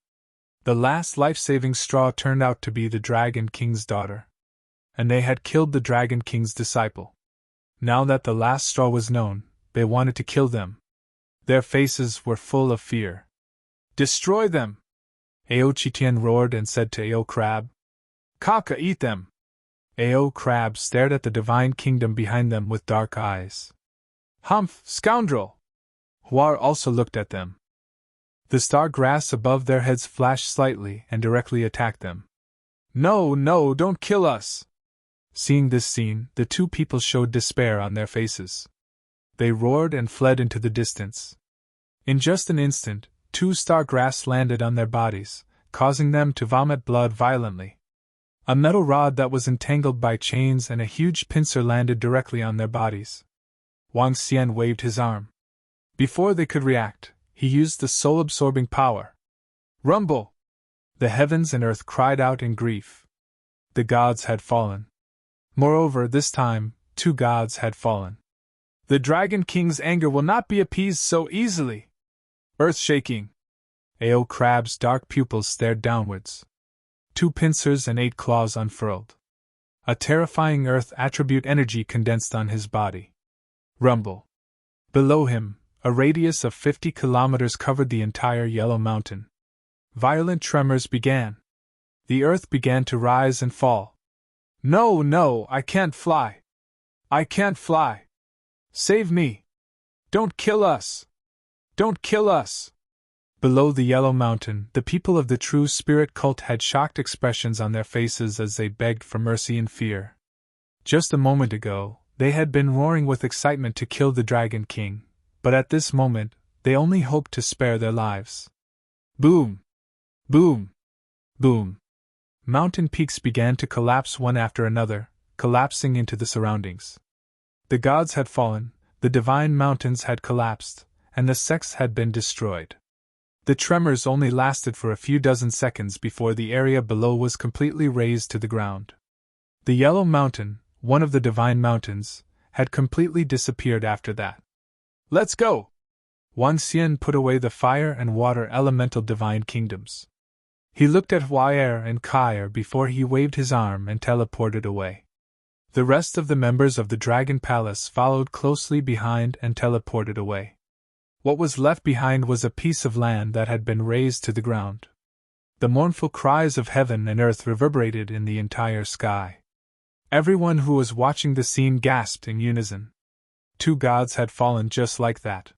The last life-saving straw turned out to be the Dragon King's daughter. And they had killed the Dragon King's disciple. Now that the last straw was known, they wanted to kill them. Their faces were full of fear. Destroy them! Ao Qitian roared and said to Ao Crab. Kaka, eat them! Ao Crab stared at the divine kingdom behind them with dark eyes. Humph, scoundrel! Huar also looked at them. The star grass above their heads flashed slightly and directly attacked them. No, don't kill us! Seeing this scene, the two people showed despair on their faces. They roared and fled into the distance. In just an instant, 2 star grass landed on their bodies, causing them to vomit blood violently. A metal rod that was entangled by chains and a huge pincer landed directly on their bodies. Wang Xian waved his arm. Before they could react, he used the soul-absorbing power. Rumble! The heavens and earth cried out in grief. The gods had fallen. Moreover, this time, 2 gods had fallen. The Dragon King's anger will not be appeased so easily. Earth-shaking. Ao Crab's dark pupils stared downwards. 2 pincers and 8 claws unfurled. A terrifying earth attribute energy condensed on his body. Rumble. Below him, a radius of 50 kilometers covered the entire Yellow Mountain. Violent tremors began. The earth began to rise and fall. No, I can't fly. I can't fly. Save me. Don't kill us. Don't kill us. Below the Yellow Mountain, the people of the True Spirit cult had shocked expressions on their faces as they begged for mercy and fear. Just a moment ago, they had been roaring with excitement to kill the Dragon King, but at this moment, they only hoped to spare their lives. Boom! Boom! Boom! Mountain peaks began to collapse one after another, collapsing into the surroundings. The gods had fallen, the divine mountains had collapsed, and the sects had been destroyed. The tremors only lasted for a few dozen seconds before the area below was completely razed to the ground. The Yellow Mountain, one of the divine mountains, had completely disappeared after that. Let's go! Wang Xian put away the fire and water elemental divine kingdoms. He looked at Huaer and Kair before he waved his arm and teleported away. The rest of the members of the Dragon Palace followed closely behind and teleported away. What was left behind was a piece of land that had been razed to the ground. The mournful cries of heaven and earth reverberated in the entire sky. Everyone who was watching the scene gasped in unison. 2 gods had fallen just like that.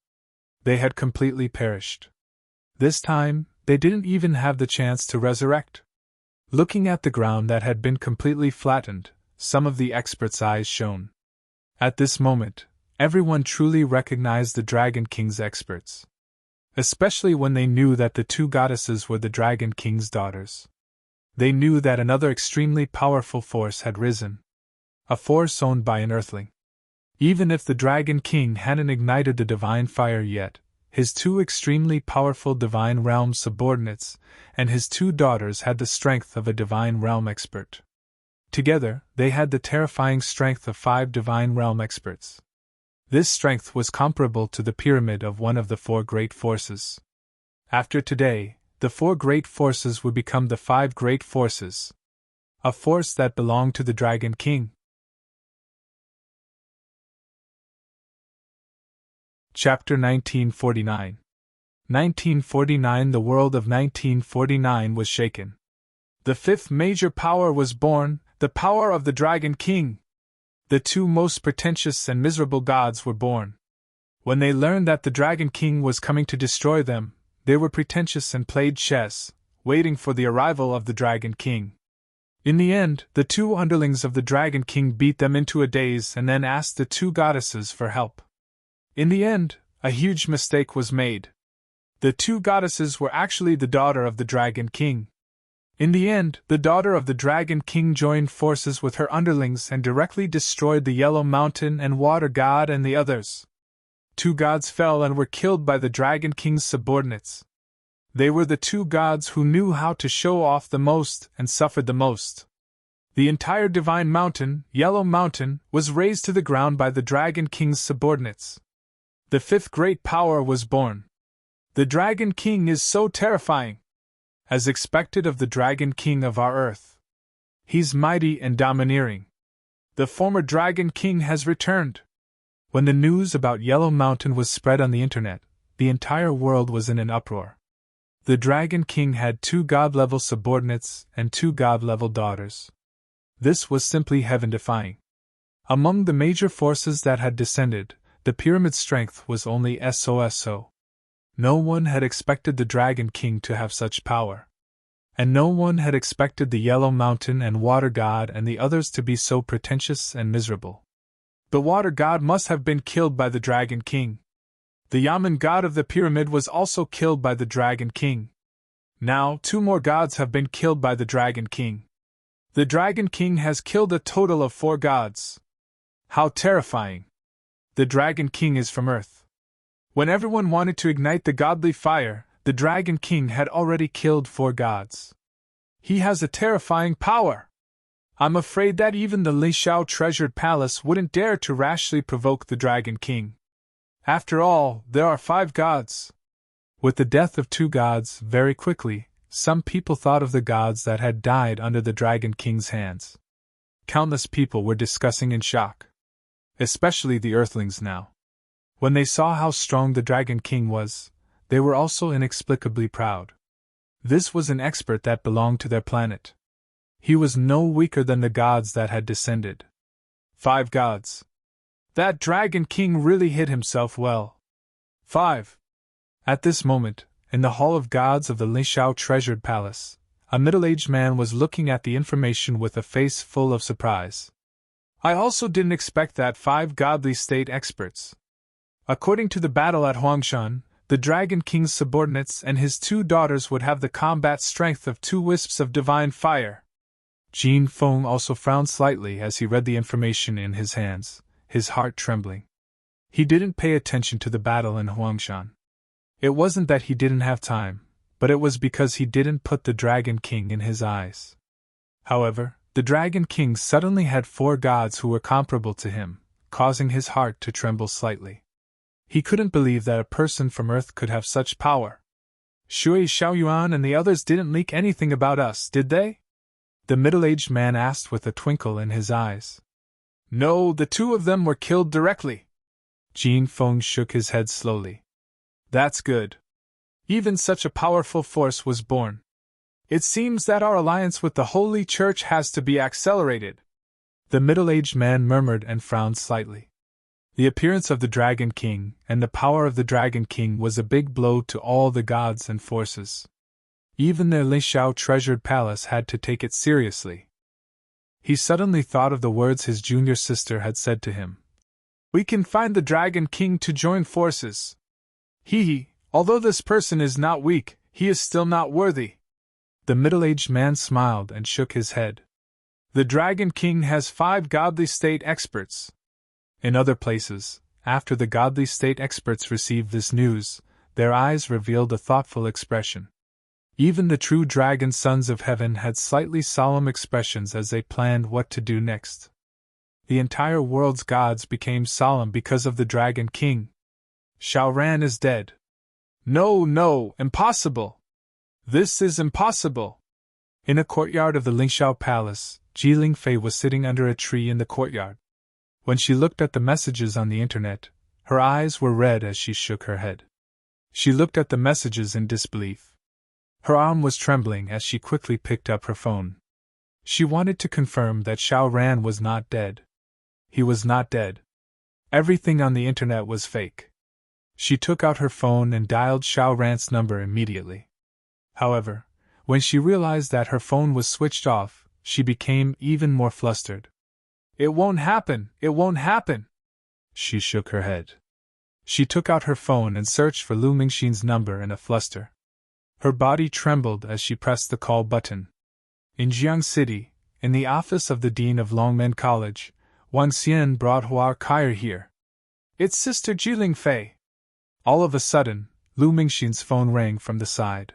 They had completely perished. This time, they didn't even have the chance to resurrect. Looking at the ground that had been completely flattened, some of the experts' eyes shone. At this moment, everyone truly recognized the Dragon King's experts. Especially when they knew that the 2 goddesses were the Dragon King's daughters. They knew that another extremely powerful force had risen. A force owned by an earthling. Even if the Dragon King hadn't ignited the divine fire yet, his 2 extremely powerful divine realm subordinates and his 2 daughters had the strength of a divine realm expert. Together, they had the terrifying strength of 5 divine realm experts. This strength was comparable to the pyramid of one of the 4 great forces. After today, the 4 great forces would become the 5 great forces. A force that belonged to the Dragon King. Chapter 1949. 1949. The world of 1949 was shaken. The 5th major power was born, the power of the Dragon King. The 2 most pretentious and miserable gods were born. When they learned that the Dragon King was coming to destroy them, they were pretentious and played chess, waiting for the arrival of the Dragon King. In the end, the 2 underlings of the Dragon King beat them into a daze and then asked the 2 goddesses for help. In the end, a huge mistake was made. The 2 goddesses were actually the daughter of the Dragon King. In the end, the daughter of the Dragon King joined forces with her underlings and directly destroyed the Yellow Mountain and Water God and the others. 2 gods fell and were killed by the Dragon King's subordinates. They were the 2 gods who knew how to show off the most and suffered the most. The entire Divine Mountain, Yellow Mountain, was razed to the ground by the Dragon King's subordinates. The 5th great power was born. The Dragon King is so terrifying. As expected of the Dragon King of our Earth. He's mighty and domineering. The former Dragon King has returned. When the news about Yellow Mountain was spread on the internet, the entire world was in an uproar. The Dragon King had 2 god-level subordinates and 2 god-level daughters. This was simply heaven-defying. Among the major forces that had descended, the pyramid's strength was only SOSO. No one had expected the Dragon King to have such power. And no one had expected the Yellow Mountain and Water God and the others to be so pretentious and miserable. The Water God must have been killed by the Dragon King. The Yaman God of the pyramid was also killed by the Dragon King. Now, 2 more gods have been killed by the Dragon King. The Dragon King has killed a total of 4 gods. How terrifying! The Dragon King is from Earth. When everyone wanted to ignite the godly fire, the Dragon King had already killed 4 gods. He has a terrifying power. I'm afraid that even the Li Shao treasured palace wouldn't dare to rashly provoke the Dragon King. After all, there are 5 gods. With the death of 2 gods, very quickly, some people thought of the gods that had died under the Dragon King's hands. Countless people were discussing in shock. Especially the Earthlings now. When they saw how strong the Dragon King was, they were also inexplicably proud. This was an expert that belonged to their planet. He was no weaker than the gods that had descended. 5 gods. That Dragon King really hid himself well. 5. At this moment, in the Hall of Gods of the Li Shao treasured palace, a middle-aged man was looking at the information with a face full of surprise. I also didn't expect that 5 godly state experts. According to the battle at Huangshan, the Dragon King's subordinates and his 2 daughters would have the combat strength of 2 wisps of divine fire. Jin Feng also frowned slightly as he read the information in his hands, his heart trembling. He didn't pay attention to the battle in Huangshan. It wasn't that he didn't have time, but it was because he didn't put the Dragon King in his eyes. However, the Dragon King suddenly had 4 gods who were comparable to him, causing his heart to tremble slightly. He couldn't believe that a person from Earth could have such power. Shui Xiaoyuan and the others didn't leak anything about us, did they? The middle-aged man asked with a twinkle in his eyes. No, the 2 of them were killed directly. Jin Feng shook his head slowly. That's good. Even such a powerful force was born. It seems that our alliance with the Holy Church has to be accelerated. The middle-aged man murmured and frowned slightly. The appearance of the Dragon King and the power of the Dragon King was a big blow to all the gods and forces. Even their Li Shao treasured palace had to take it seriously. He suddenly thought of the words his junior sister had said to him. We can find the Dragon King to join forces. Although this person is not weak, he is still not worthy. The middle-aged man smiled and shook his head. The Dragon King has 5 godly state experts. In other places, after the godly state experts received this news, their eyes revealed a thoughtful expression. Even the true dragon sons of heaven had slightly solemn expressions as they planned what to do next. The entire world's gods became solemn because of the Dragon King. Xiaoran is dead. No, impossible! This is impossible! In a courtyard of the Lingxiao Palace, Ji Lingfei was sitting under a tree in the courtyard. When she looked at the messages on the internet, her eyes were red as she shook her head. She looked at the messages in disbelief. Her arm was trembling as she quickly picked up her phone. She wanted to confirm that Xiaoran was not dead. He was not dead. Everything on the internet was fake. She took out her phone and dialed Xiaoran's number immediately. However, when she realized that her phone was switched off, she became even more flustered. It won't happen! It won't happen! She shook her head. She took out her phone and searched for Lu Mingxin's number in a fluster. Her body trembled as she pressed the call button. In Jiang City, in the office of the Dean of Longmen College, Wang Xian brought Hua Kair here. It's Sister Ji Lingfei. All of a sudden, Lu Mingxin's phone rang from the side.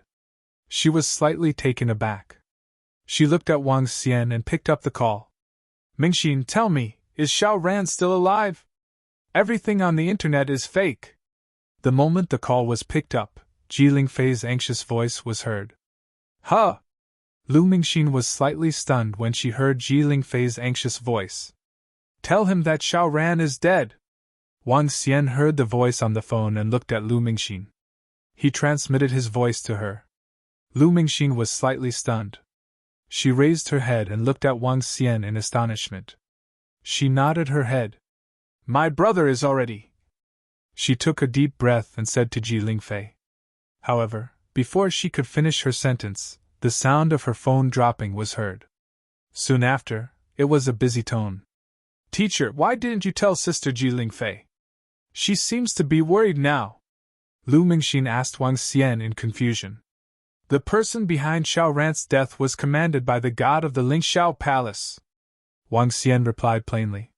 She was slightly taken aback. She looked at Wang Xian and picked up the call. Mingxin, tell me, is Xiaoran still alive? Everything on the internet is fake. The moment the call was picked up, Ji Lingfei's anxious voice was heard. Huh! Lu Mingxin was slightly stunned when she heard Ji Lingfei's anxious voice. Tell him that Xiaoran is dead. Wang Xian heard the voice on the phone and looked at Lu Mingxin. He transmitted his voice to her. Lu Mingxin was slightly stunned. She raised her head and looked at Wang Xian in astonishment. She nodded her head. My brother is already. She took a deep breath and said to Ji Lingfei. However, before she could finish her sentence, The sound of her phone dropping was heard. Soon after, it was a busy tone. Teacher, why didn't you tell Sister Jiling Fei? She seems to be worried now. Lu Mingxin asked Wang Xian in confusion. The person behind Xiao Ran's death was commanded by the god of the Lingxiao Palace. Wang Xian replied plainly.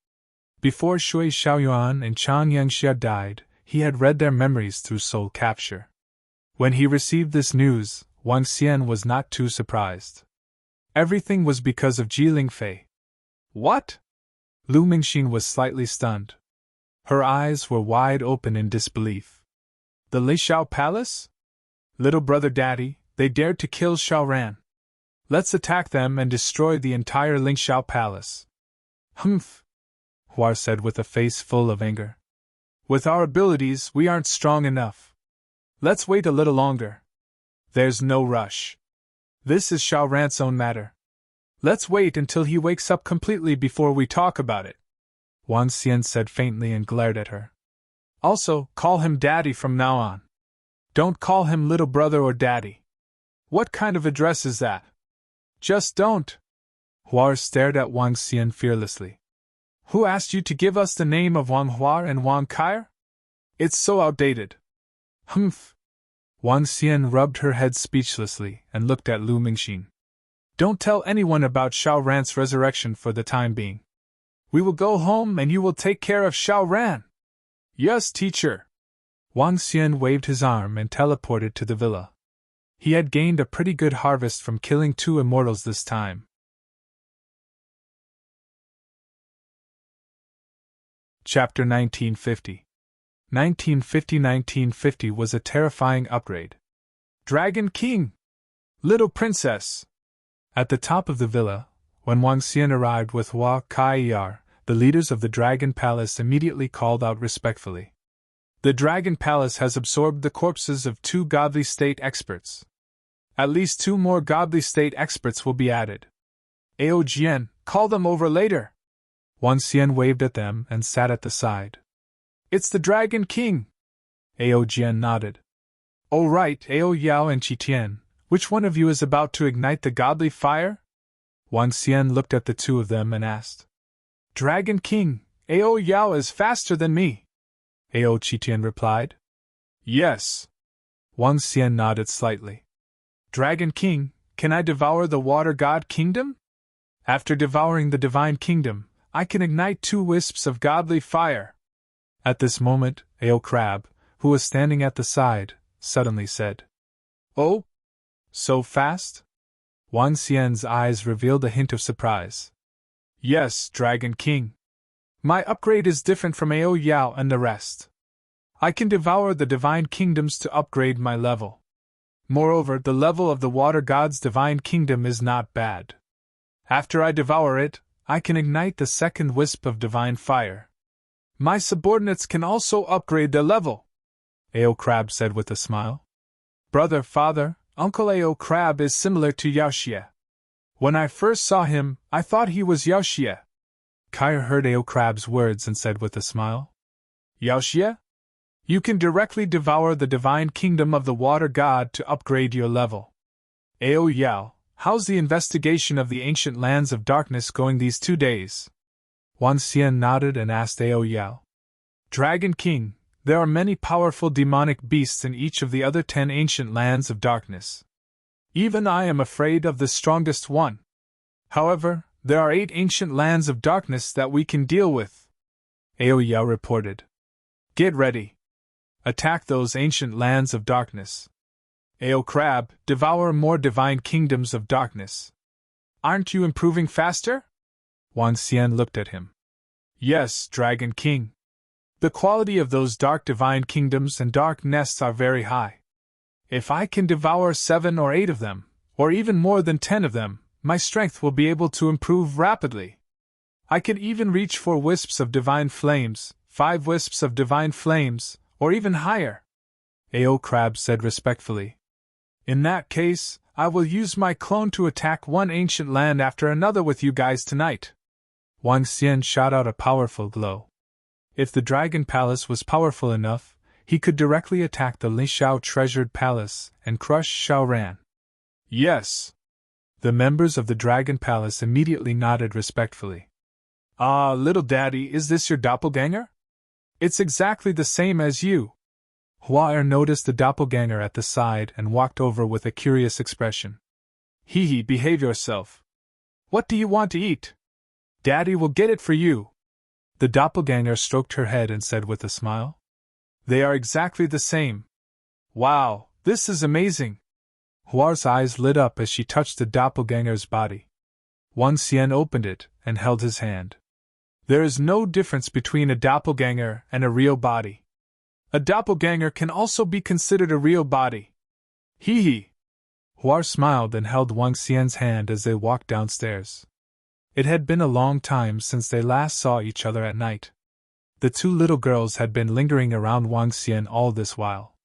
Before Shui Xiaoyuan and Chang Yangxia died, he had read their memories through soul capture. When he received this news, Wang Xian was not too surprised. Everything was because of Jiling Fei. What? Lu Mingxin was slightly stunned. Her eyes were wide open in disbelief. The Lingxiao Palace? Little brother daddy, they dared to kill Xiaoran. Let's attack them and destroy the entire Lingxiao Palace. Humph, Hua said with a face full of anger. With our abilities, we aren't strong enough. Let's wait a little longer. There's no rush. This is Xiaoran's own matter. Let's wait until he wakes up completely before we talk about it. Wang Xian said faintly and glared at her. Also, call him daddy from now on. Don't call him little brother or daddy. What kind of address is that? Just don't. Hua stared at Wang Xian fearlessly. Who asked you to give us the name of Wang Hua and Wang Kai? It's so outdated. Humph. Wang Xian rubbed her head speechlessly and looked at Lu Mingxin. Don't tell anyone about Xiao Ran's resurrection for the time being. We will go home and you will take care of Xiao Ran. Yes, teacher. Wang Xian waved his arm and teleported to the villa. He had gained a pretty good harvest from killing 2 immortals this time. Chapter 1950. 1950 was a terrifying upgrade. Dragon King! Little Princess! At the top of the villa, when Wang Xian arrived with Hua Kai, the leaders of the Dragon Palace immediately called out respectfully. The Dragon Palace has absorbed the corpses of 2 godly state experts. At least 2 more godly state experts will be added. Ao Jian, call them over later. Wang Xian waved at them and sat at the side. It's the Dragon King. Ao Jian nodded. Oh right, Ao Yao and Qi Tian, which one of you is about to ignite the godly fire? Wang Xian looked at the 2 of them and asked. Dragon King, Ao Yao is faster than me. Ao Qi Tian replied. Yes. Wang Xian nodded slightly. Dragon King, can I devour the Water God Kingdom? After devouring the Divine Kingdom, I can ignite 2 wisps of godly fire. At this moment, Ao Crab, who was standing at the side, suddenly said, Oh? So fast? Wang Xian's eyes revealed a hint of surprise. Yes, Dragon King. My upgrade is different from Ao Yao and the rest. I can devour the Divine Kingdoms to upgrade my level. Moreover, the level of the Water God's Divine Kingdom is not bad. After I devour it, I can ignite the 2nd wisp of Divine Fire. My subordinates can also upgrade their level, Ao Crab said with a smile. Brother, father, Uncle Ao Crab is similar to Yao Xie. When I first saw him, I thought he was Yao Xie. Kai heard Ao Crab's words and said with a smile. Yao Xie? You can directly devour the Divine Kingdom of the Water God to upgrade your level. Ao Yao, how's the investigation of the ancient lands of darkness going these 2 days? Wang Xian nodded and asked Ao Yao. Dragon King, there are many powerful demonic beasts in each of the other 10 ancient lands of darkness. Even I am afraid of the strongest one. However, there are 8 ancient lands of darkness that we can deal with. Ao Yao reported. Get ready. Attack those ancient lands of darkness. Ao Crab, devour more divine kingdoms of darkness. Aren't you improving faster? Wang Xian looked at him. Yes, Dragon King. The quality of those dark divine kingdoms and dark nests are very high. If I can devour 7 or 8 of them, or even more than 10 of them, my strength will be able to improve rapidly. I can even reach 4 wisps of divine flames, 5 wisps of divine flames, or even higher. Ao Crab said respectfully. In that case, I will use my clone to attack one ancient land after another with you guys tonight. Wang Xian shot out a powerful glow. If the Dragon Palace was powerful enough, he could directly attack the Li Xiao treasured palace and crush Xiao Ran. Yes, The members of the Dragon Palace immediately nodded respectfully. Ah, little daddy, is this your doppelganger? It's exactly the same as you. Hua-er noticed the doppelganger at the side and walked over with a curious expression. Hee hee, behave yourself. What do you want to eat? Daddy will get it for you. The doppelganger stroked her head and said with a smile. They are exactly the same. Wow, this is amazing. Hua's eyes lit up as she touched the doppelganger's body. Wang Xian opened it and held his hand. There is no difference between a doppelganger and a real body. A doppelganger can also be considered a real body. Hee hee. Hua smiled and held Wang Xian's hand as they walked downstairs. It had been a long time since they last saw each other at night. The two little girls had been lingering around Wang Xian all this while.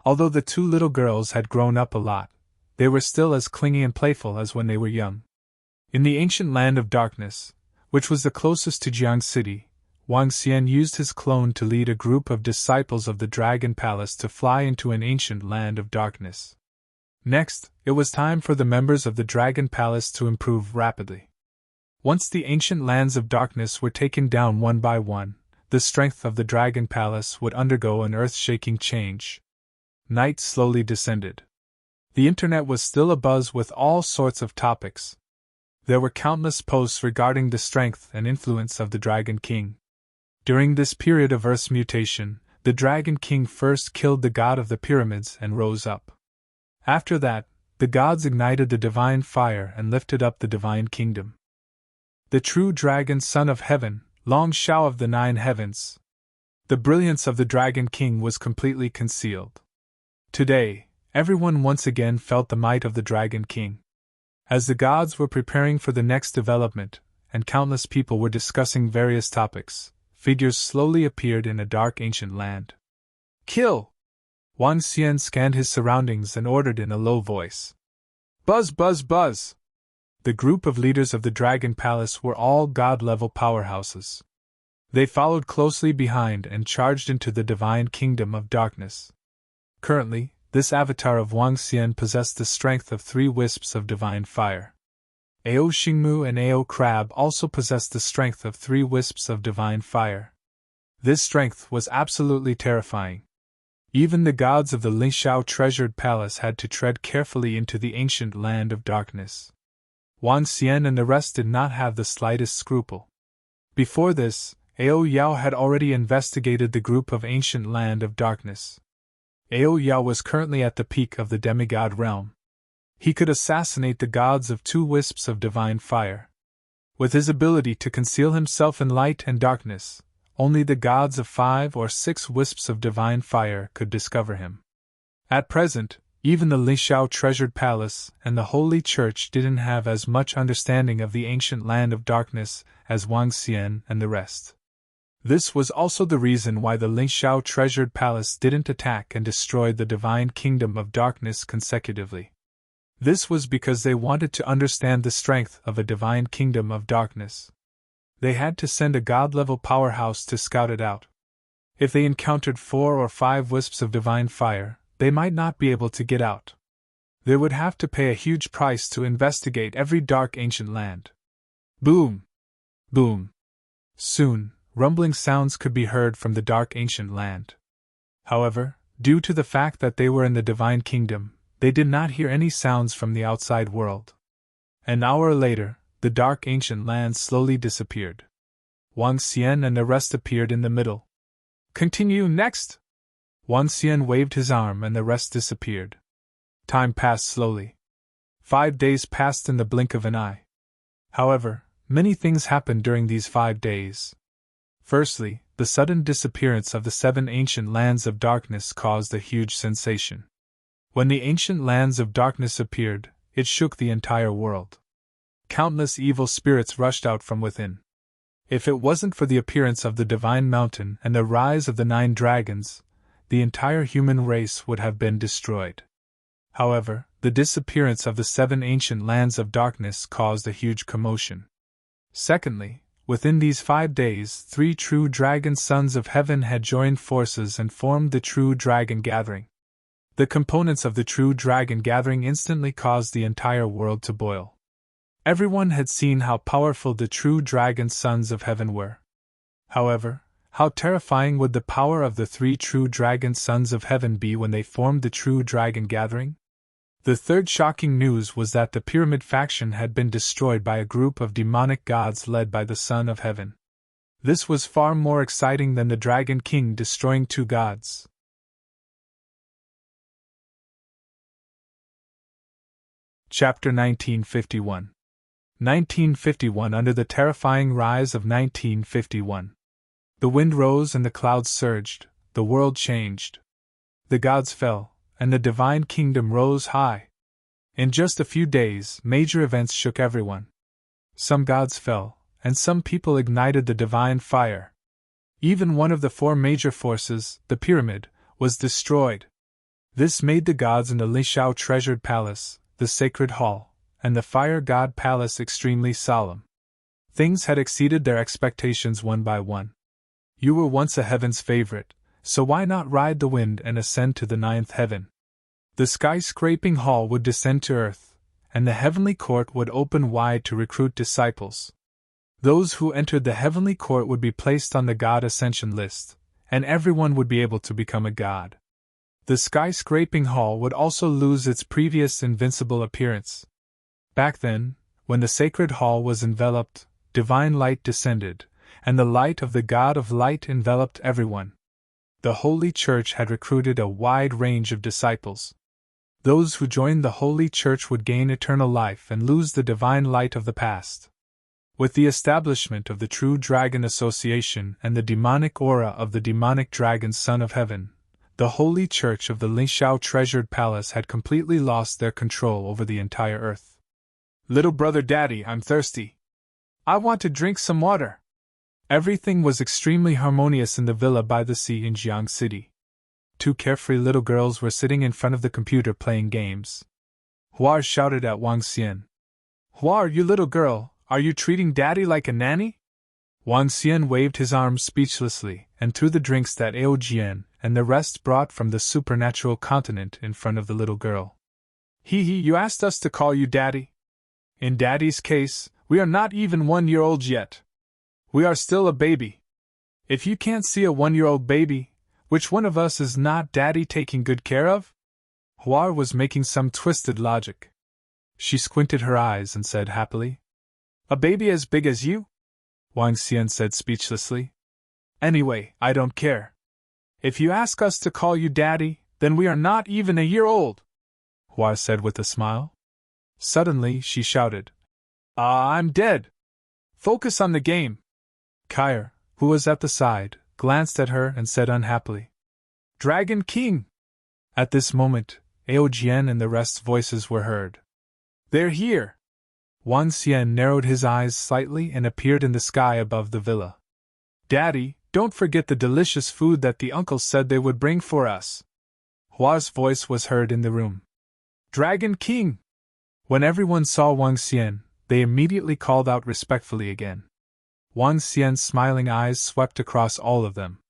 Although the two little girls had grown up a lot, they were still as clingy and playful as when they were young. In the ancient land of darkness, which was the closest to Jiang City, Wang Xian used his clone to lead a group of disciples of the Dragon Palace to fly into an ancient land of darkness. Next, it was time for the members of the Dragon Palace to improve rapidly. Once the ancient lands of darkness were taken down one by one, the strength of the Dragon Palace would undergo an earth-shaking change. Night slowly descended. The internet was still abuzz with all sorts of topics. There were countless posts regarding the strength and influence of the Dragon King. During this period of Earth's mutation, the Dragon King first killed the god of the pyramids and rose up. After that, the gods ignited the divine fire and lifted up the divine kingdom. The true dragon son of heaven, Long Shao of the nine heavens. The brilliance of the Dragon King was completely concealed. Today, everyone once again felt the might of the Dragon King. As the gods were preparing for the next development, and countless people were discussing various topics, figures slowly appeared in a dark ancient land. Kill! Wang Xian scanned his surroundings and ordered in a low voice. Buzz, buzz, buzz! The group of leaders of the Dragon Palace were all god-level powerhouses. They followed closely behind and charged into the divine kingdom of darkness. Currently, this avatar of Wang Xian possessed the strength of 3 wisps of divine fire. Ao Xingmu and Ao Crab also possessed the strength of 3 wisps of divine fire. This strength was absolutely terrifying. Even the gods of the Lingxiao treasured palace had to tread carefully into the ancient land of darkness. Wang Xian and the rest did not have the slightest scruple. Before this, Ao Yao had already investigated the group of ancient land of darkness. Ao Yao was currently at the peak of the demigod realm. He could assassinate the gods of 2 wisps of divine fire. With his ability to conceal himself in light and darkness, only the gods of 5 or 6 wisps of divine fire could discover him. At present, even the Lingxiao treasured palace and the Holy Church didn't have as much understanding of the ancient land of darkness as Wang Xian and the rest. This was also the reason why the Lingxiao treasured palace didn't attack and destroy the divine kingdom of darkness consecutively. This was because they wanted to understand the strength of a divine kingdom of darkness. They had to send a god-level powerhouse to scout it out. If they encountered 4 or 5 wisps of divine fire, they might not be able to get out. They would have to pay a huge price to investigate every dark ancient land. Boom! Boom! Soon, rumbling sounds could be heard from the dark ancient land. However, due to the fact that they were in the divine kingdom, they did not hear any sounds from the outside world. An hour later, the dark ancient land slowly disappeared. Wang Xian and the rest appeared in the middle. Continue next! Wang Xian waved his arm and the rest disappeared. Time passed slowly. 5 days passed in the blink of an eye. However, many things happened during these 5 days. Firstly, the sudden disappearance of the 7 ancient lands of darkness caused a huge sensation. When the ancient lands of darkness appeared, it shook the entire world. Countless evil spirits rushed out from within. If it wasn't for the appearance of the Divine Mountain and the rise of the 9 dragons, the entire human race would have been destroyed. However, the disappearance of the 7 ancient lands of darkness caused a huge commotion. Secondly, within these 5 days, 3 true dragon sons of heaven had joined forces and formed the True Dragon Gathering. The components of the true dragon gathering instantly caused the entire world to boil. Everyone had seen how powerful the true dragon sons of heaven were. However, how terrifying would the power of the 3 true dragon sons of heaven be when they formed the true dragon gathering? The third shocking news was that the pyramid faction had been destroyed by a group of demonic gods led by the Son of Heaven. This was far more exciting than the Dragon King destroying 2 gods. Chapter 1951. 1951. Under the terrifying rise of 1951. The wind rose and the clouds surged, the world changed. The gods fell, and the divine kingdom rose high. In just a few days, major events shook everyone. Some gods fell, and some people ignited the divine fire. Even one of the 4 major forces, the pyramid, was destroyed. This made the gods in the Lishao treasured palace, the sacred hall, and the fire god palace extremely solemn. Things had exceeded their expectations one by one. You were once a heaven's favorite, so why not ride the wind and ascend to the 9th heaven? The sky-scraping hall would descend to earth, and the heavenly court would open wide to recruit disciples. Those who entered the heavenly court would be placed on the God Ascension list, and everyone would be able to become a god. The sky-scraping hall would also lose its previous invincible appearance. Back then, when the sacred hall was enveloped, divine light descended, and the light of the God of Light enveloped everyone. The Holy Church had recruited a wide range of disciples. Those who joined the Holy Church would gain eternal life and lose the divine light of the past. With the establishment of the True Dragon Association and the demonic aura of the demonic dragon Son of Heaven, the Holy Church of the Lishao Treasured Palace had completely lost their control over the entire earth. "Little brother Daddy, I'm thirsty. I want to drink some water." Everything was extremely harmonious in the villa by the sea in Jiang City. 2 carefree little girls were sitting in front of the computer playing games. Huar shouted at Wang Xian. "Huar, you little girl, are you treating Daddy like a nanny?" Wang Xian waved his arms speechlessly and threw the drinks that Ao Jian and the rest brought from the supernatural continent in front of the little girl. "Hee, you asked us to call you Daddy? In Daddy's case, we are not even 1-year-olds yet. We are still a baby. If you can't see a 1-year-old baby, which one of us is not Daddy taking good care of?" Huar was making some twisted logic. She squinted her eyes and said happily, "A baby as big as you?" Wang Xian said speechlessly. "Anyway, I don't care. If you ask us to call you Daddy, then we are not even a year old," Huar said with a smile. Suddenly, she shouted, I'm dead. Focus on the game." Kair, who was at the side, glanced at her and said unhappily, "Dragon King!" At this moment, Ao Jian and the rest's voices were heard. "They're here!" Wang Xian narrowed his eyes slightly and appeared in the sky above the villa. "Daddy, don't forget the delicious food that the uncles said they would bring for us." Hua's voice was heard in the room. "Dragon King!" When everyone saw Wang Xian, they immediately called out respectfully again. Wang Xian's smiling eyes swept across all of them.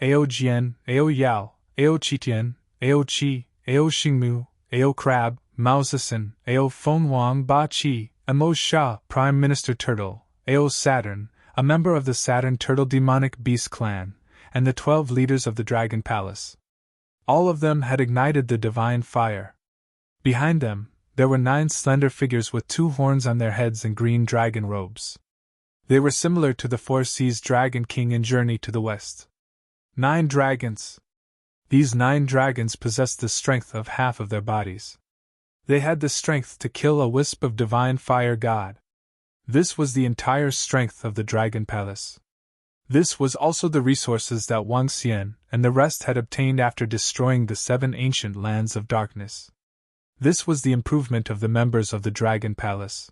Ao Jian, Ao Yao, Ao Qitian, Ao Qi, Ao Xingmu, Ao Crab, Mao Zesen, Ao Feng Wang Ba Qi, Amo Sha, Prime Minister Turtle, Ao Saturn, a member of the Saturn Turtle Demonic Beast Clan, and the 12 leaders of the Dragon Palace. All of them had ignited the divine fire. Behind them, there were 9 slender figures with 2 horns on their heads and green dragon robes. They were similar to the 4 Seas Dragon King in Journey to the West. 9 dragons. These 9 dragons possessed the strength of half of their bodies. They had the strength to kill a wisp of divine fire god. This was the entire strength of the Dragon Palace. This was also the resources that Wang Xian and the rest had obtained after destroying the 7 ancient lands of darkness. This was the improvement of the members of the Dragon Palace.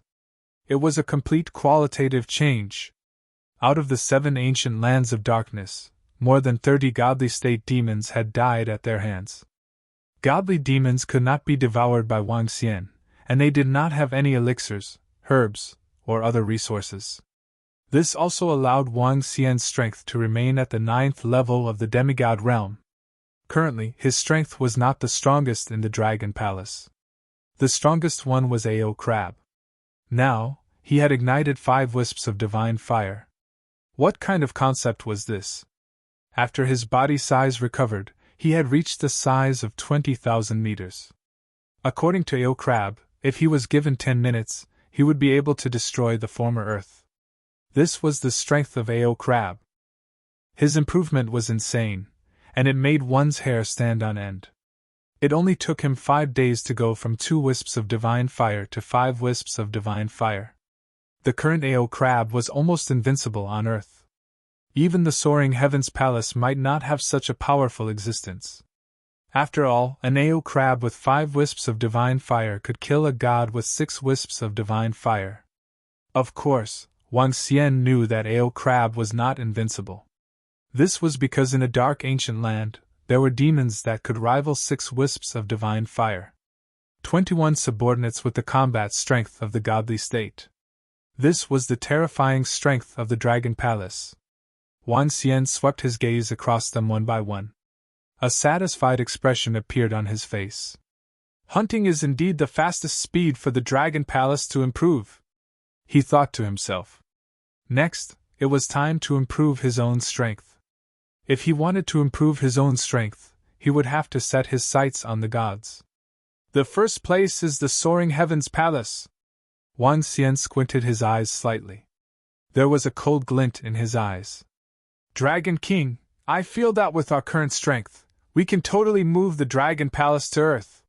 It was a complete qualitative change. Out of the 7 ancient lands of darkness, more than 30 godly state demons had died at their hands. Godly demons could not be devoured by Wang Xian, and they did not have any elixirs, herbs, or other resources. This also allowed Wang Xian's strength to remain at the 9th level of the demigod realm. Currently, his strength was not the strongest in the Dragon Palace. The strongest one was Ao Crab. Now, he had ignited 5 wisps of divine fire. What kind of concept was this? After his body size recovered, he had reached the size of 20,000 meters. According to Ao Crab, if he was given 10 minutes, he would be able to destroy the former Earth. This was the strength of Ao Crab. His improvement was insane, and it made one's hair stand on end. It only took him 5 days to go from 2 wisps of divine fire to 5 wisps of divine fire. The current Ao Crab was almost invincible on Earth. Even the soaring heavens palace might not have such a powerful existence. After all, an Ao Crab with 5 wisps of divine fire could kill a god with 6 wisps of divine fire. Of course, Wang Xian knew that Ao Crab was not invincible. This was because in a dark ancient land, there were demons that could rival 6 wisps of divine fire. 21 subordinates with the combat strength of the godly state. This was the terrifying strength of the Dragon Palace. Wang Xian swept his gaze across them one by one. A satisfied expression appeared on his face. Hunting is indeed the fastest speed for the Dragon Palace to improve, he thought to himself. Next, it was time to improve his own strength. If he wanted to improve his own strength, he would have to set his sights on the gods. The first place is the soaring heavens palace. Wang Xian squinted his eyes slightly. There was a cold glint in his eyes. Dragon King, I feel that with our current strength, we can totally move the Dragon Palace to Earth.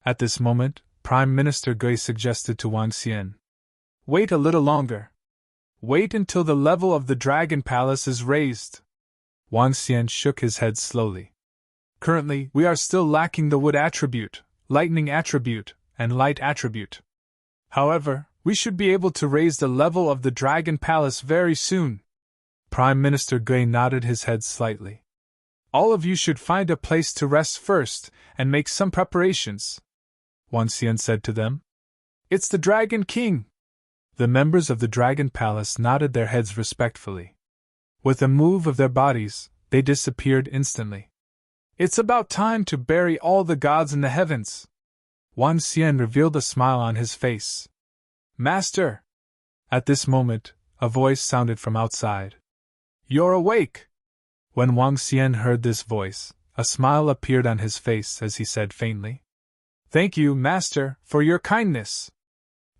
At this moment, Prime Minister Gui suggested to Wang Xian. Wait a little longer. Wait until the level of the Dragon Palace is raised. Wang Xian shook his head slowly. Currently, we are still lacking the wood attribute, lightning attribute, and light attribute. However, we should be able to raise the level of the Dragon Palace very soon. Prime Minister Gui nodded his head slightly. All of you should find a place to rest first and make some preparations, Wang Xian said to them. It's the Dragon King. The members of the Dragon Palace nodded their heads respectfully. With a move of their bodies, they disappeared instantly. It's about time to bury all the gods in the heavens. Wang Xian revealed a smile on his face. Master! At this moment, a voice sounded from outside. You're awake! When Wang Xian heard this voice, a smile appeared on his face as he said faintly. Thank you, Master, for your kindness.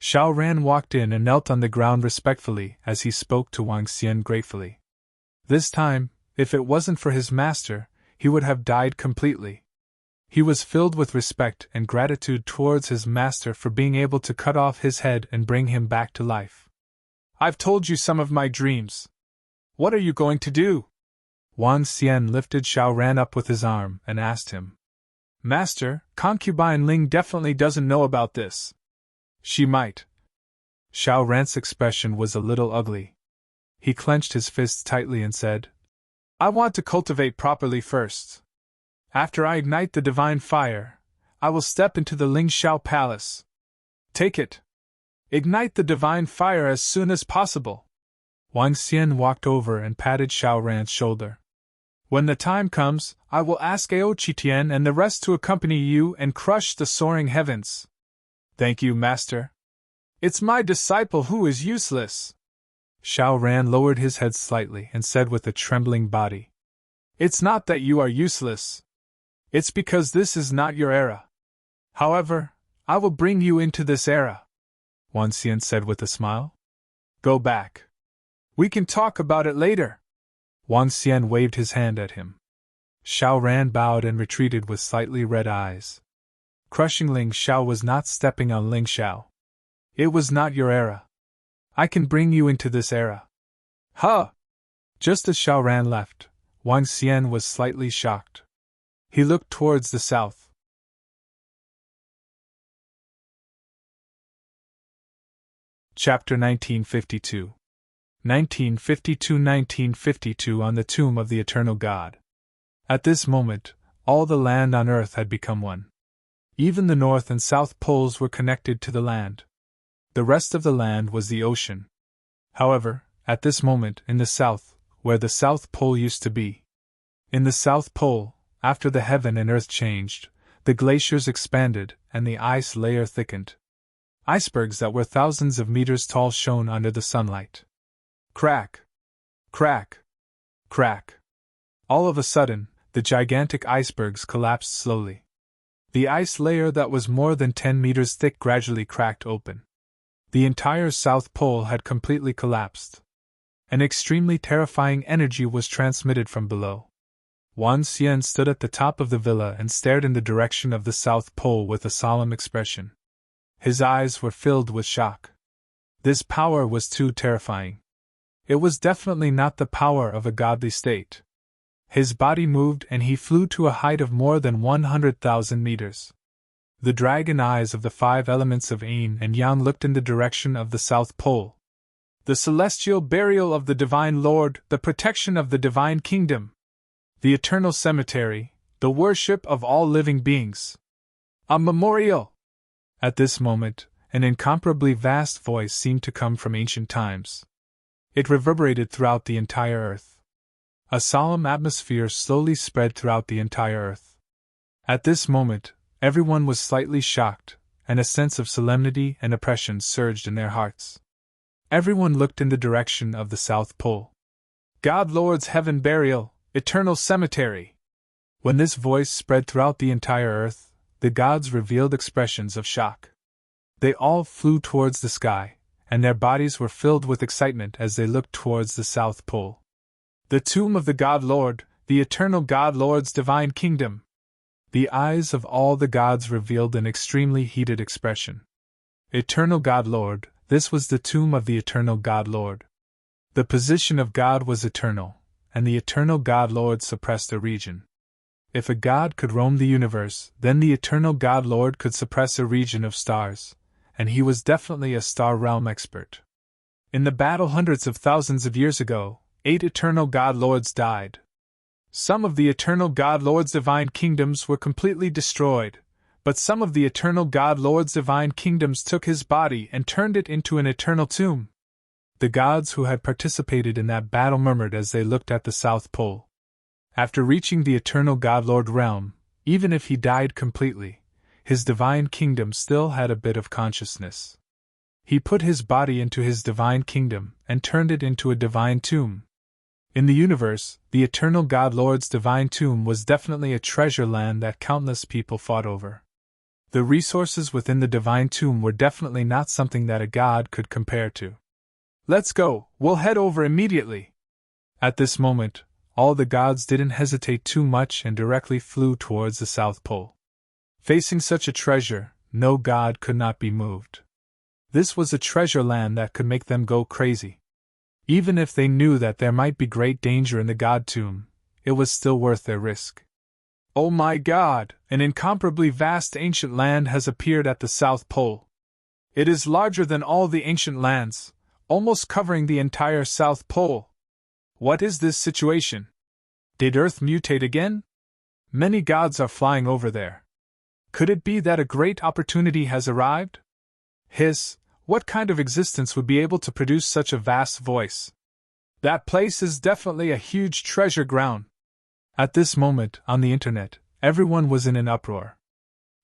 Xiao Ran walked in and knelt on the ground respectfully as he spoke to Wang Xian gratefully. This time, if it wasn't for his master, he would have died completely. He was filled with respect and gratitude towards his master for being able to cut off his head and bring him back to life. I've told you some of my dreams. What are you going to do? Wang Xian lifted Xiao Ran up with his arm and asked him. Master, concubine Ling definitely doesn't know about this. She might. Xiao Ran's expression was a little ugly. He clenched his fists tightly and said, I want to cultivate properly first. After I ignite the divine fire, I will step into the Ling Xiao Palace. Take it. Ignite the divine fire as soon as possible. Wang Xian walked over and patted Xiao Ran's shoulder. When the time comes, I will ask Ao Qitian and the rest to accompany you and crush the soaring heavens. Thank you, Master. It's my disciple who is useless. Xiao Ran lowered his head slightly and said with a trembling body. It's not that you are useless. It's because this is not your era. However, I will bring you into this era, Wang Xian said with a smile. Go back. We can talk about it later. Wang Xian waved his hand at him. Xiao Ran bowed and retreated with slightly red eyes. Crushing Ling Xiao was not stepping on Ling Xiao. It was not your era. I can bring you into this era. Huh! Just as Xiao Ran left, Wang Xian was slightly shocked. He looked towards the south. Chapter 1952 1952 on the Tomb of the Eternal God. At this moment, all the land on earth had become one. Even the North and South poles were connected to the land. The rest of the land was the ocean. However, at this moment in the south, where the South Pole used to be, in the South Pole, after the heaven and earth changed, the glaciers expanded and the ice layer thickened. Icebergs that were thousands of meters tall shone under the sunlight. Crack! Crack! Crack! All of a sudden, the gigantic icebergs collapsed slowly. The ice layer that was more than 10 meters thick gradually cracked open. The entire South Pole had completely collapsed. An extremely terrifying energy was transmitted from below. Wang Xian stood at the top of the villa and stared in the direction of the South Pole with a solemn expression. His eyes were filled with shock. This power was too terrifying. It was definitely not the power of a godly state. His body moved and he flew to a height of more than 100,000 meters. The dragon eyes of the 5 elements of Yin and Yang looked in the direction of the South Pole. The celestial burial of the Divine Lord, the protection of the Divine Kingdom. The eternal cemetery, the worship of all living beings. A memorial! At this moment, an incomparably vast voice seemed to come from ancient times. It reverberated throughout the entire earth. A solemn atmosphere slowly spread throughout the entire earth. At this moment, everyone was slightly shocked, and a sense of solemnity and oppression surged in their hearts. Everyone looked in the direction of the South Pole. God Lord's heaven burial, eternal cemetery! When this voice spread throughout the entire earth, the gods revealed expressions of shock. They all flew towards the sky, and their bodies were filled with excitement as they looked towards the South Pole. The tomb of the God Lord, the eternal God Lord's divine kingdom. The eyes of all the gods revealed an extremely heated expression. Eternal God Lord, this was the tomb of the eternal God Lord. The position of God was eternal, and the eternal God Lord suppressed a region. If a god could roam the universe, then the eternal God Lord could suppress a region of stars, and he was definitely a star realm expert. In the battle hundreds of thousands of years ago, 8 eternal God Lords died. Some of the eternal God Lord's divine kingdoms were completely destroyed, but some of the eternal God Lord's divine kingdoms took his body and turned it into an eternal tomb. The gods who had participated in that battle murmured as they looked at the South Pole. After reaching the eternal God Lord realm, even if he died completely, his divine kingdom still had a bit of consciousness. He put his body into his divine kingdom and turned it into a divine tomb. In the universe, the eternal God Lord's divine tomb was definitely a treasure land that countless people fought over. The resources within the divine tomb were definitely not something that a god could compare to. Let's go, we'll head over immediately. At this moment, all the gods didn't hesitate too much and directly flew towards the South Pole. Facing such a treasure, no god could not be moved. This was a treasure land that could make them go crazy. Even if they knew that there might be great danger in the god tomb, it was still worth their risk. Oh my God! An incomparably vast ancient land has appeared at the South Pole. It is larger than all the ancient lands, almost covering the entire South Pole. What is this situation? Did Earth mutate again? Many gods are flying over there. Could it be that a great opportunity has arrived? Hiss, what kind of existence would be able to produce such a vast voice? That place is definitely a huge treasure ground. At this moment, on the internet, everyone was in an uproar.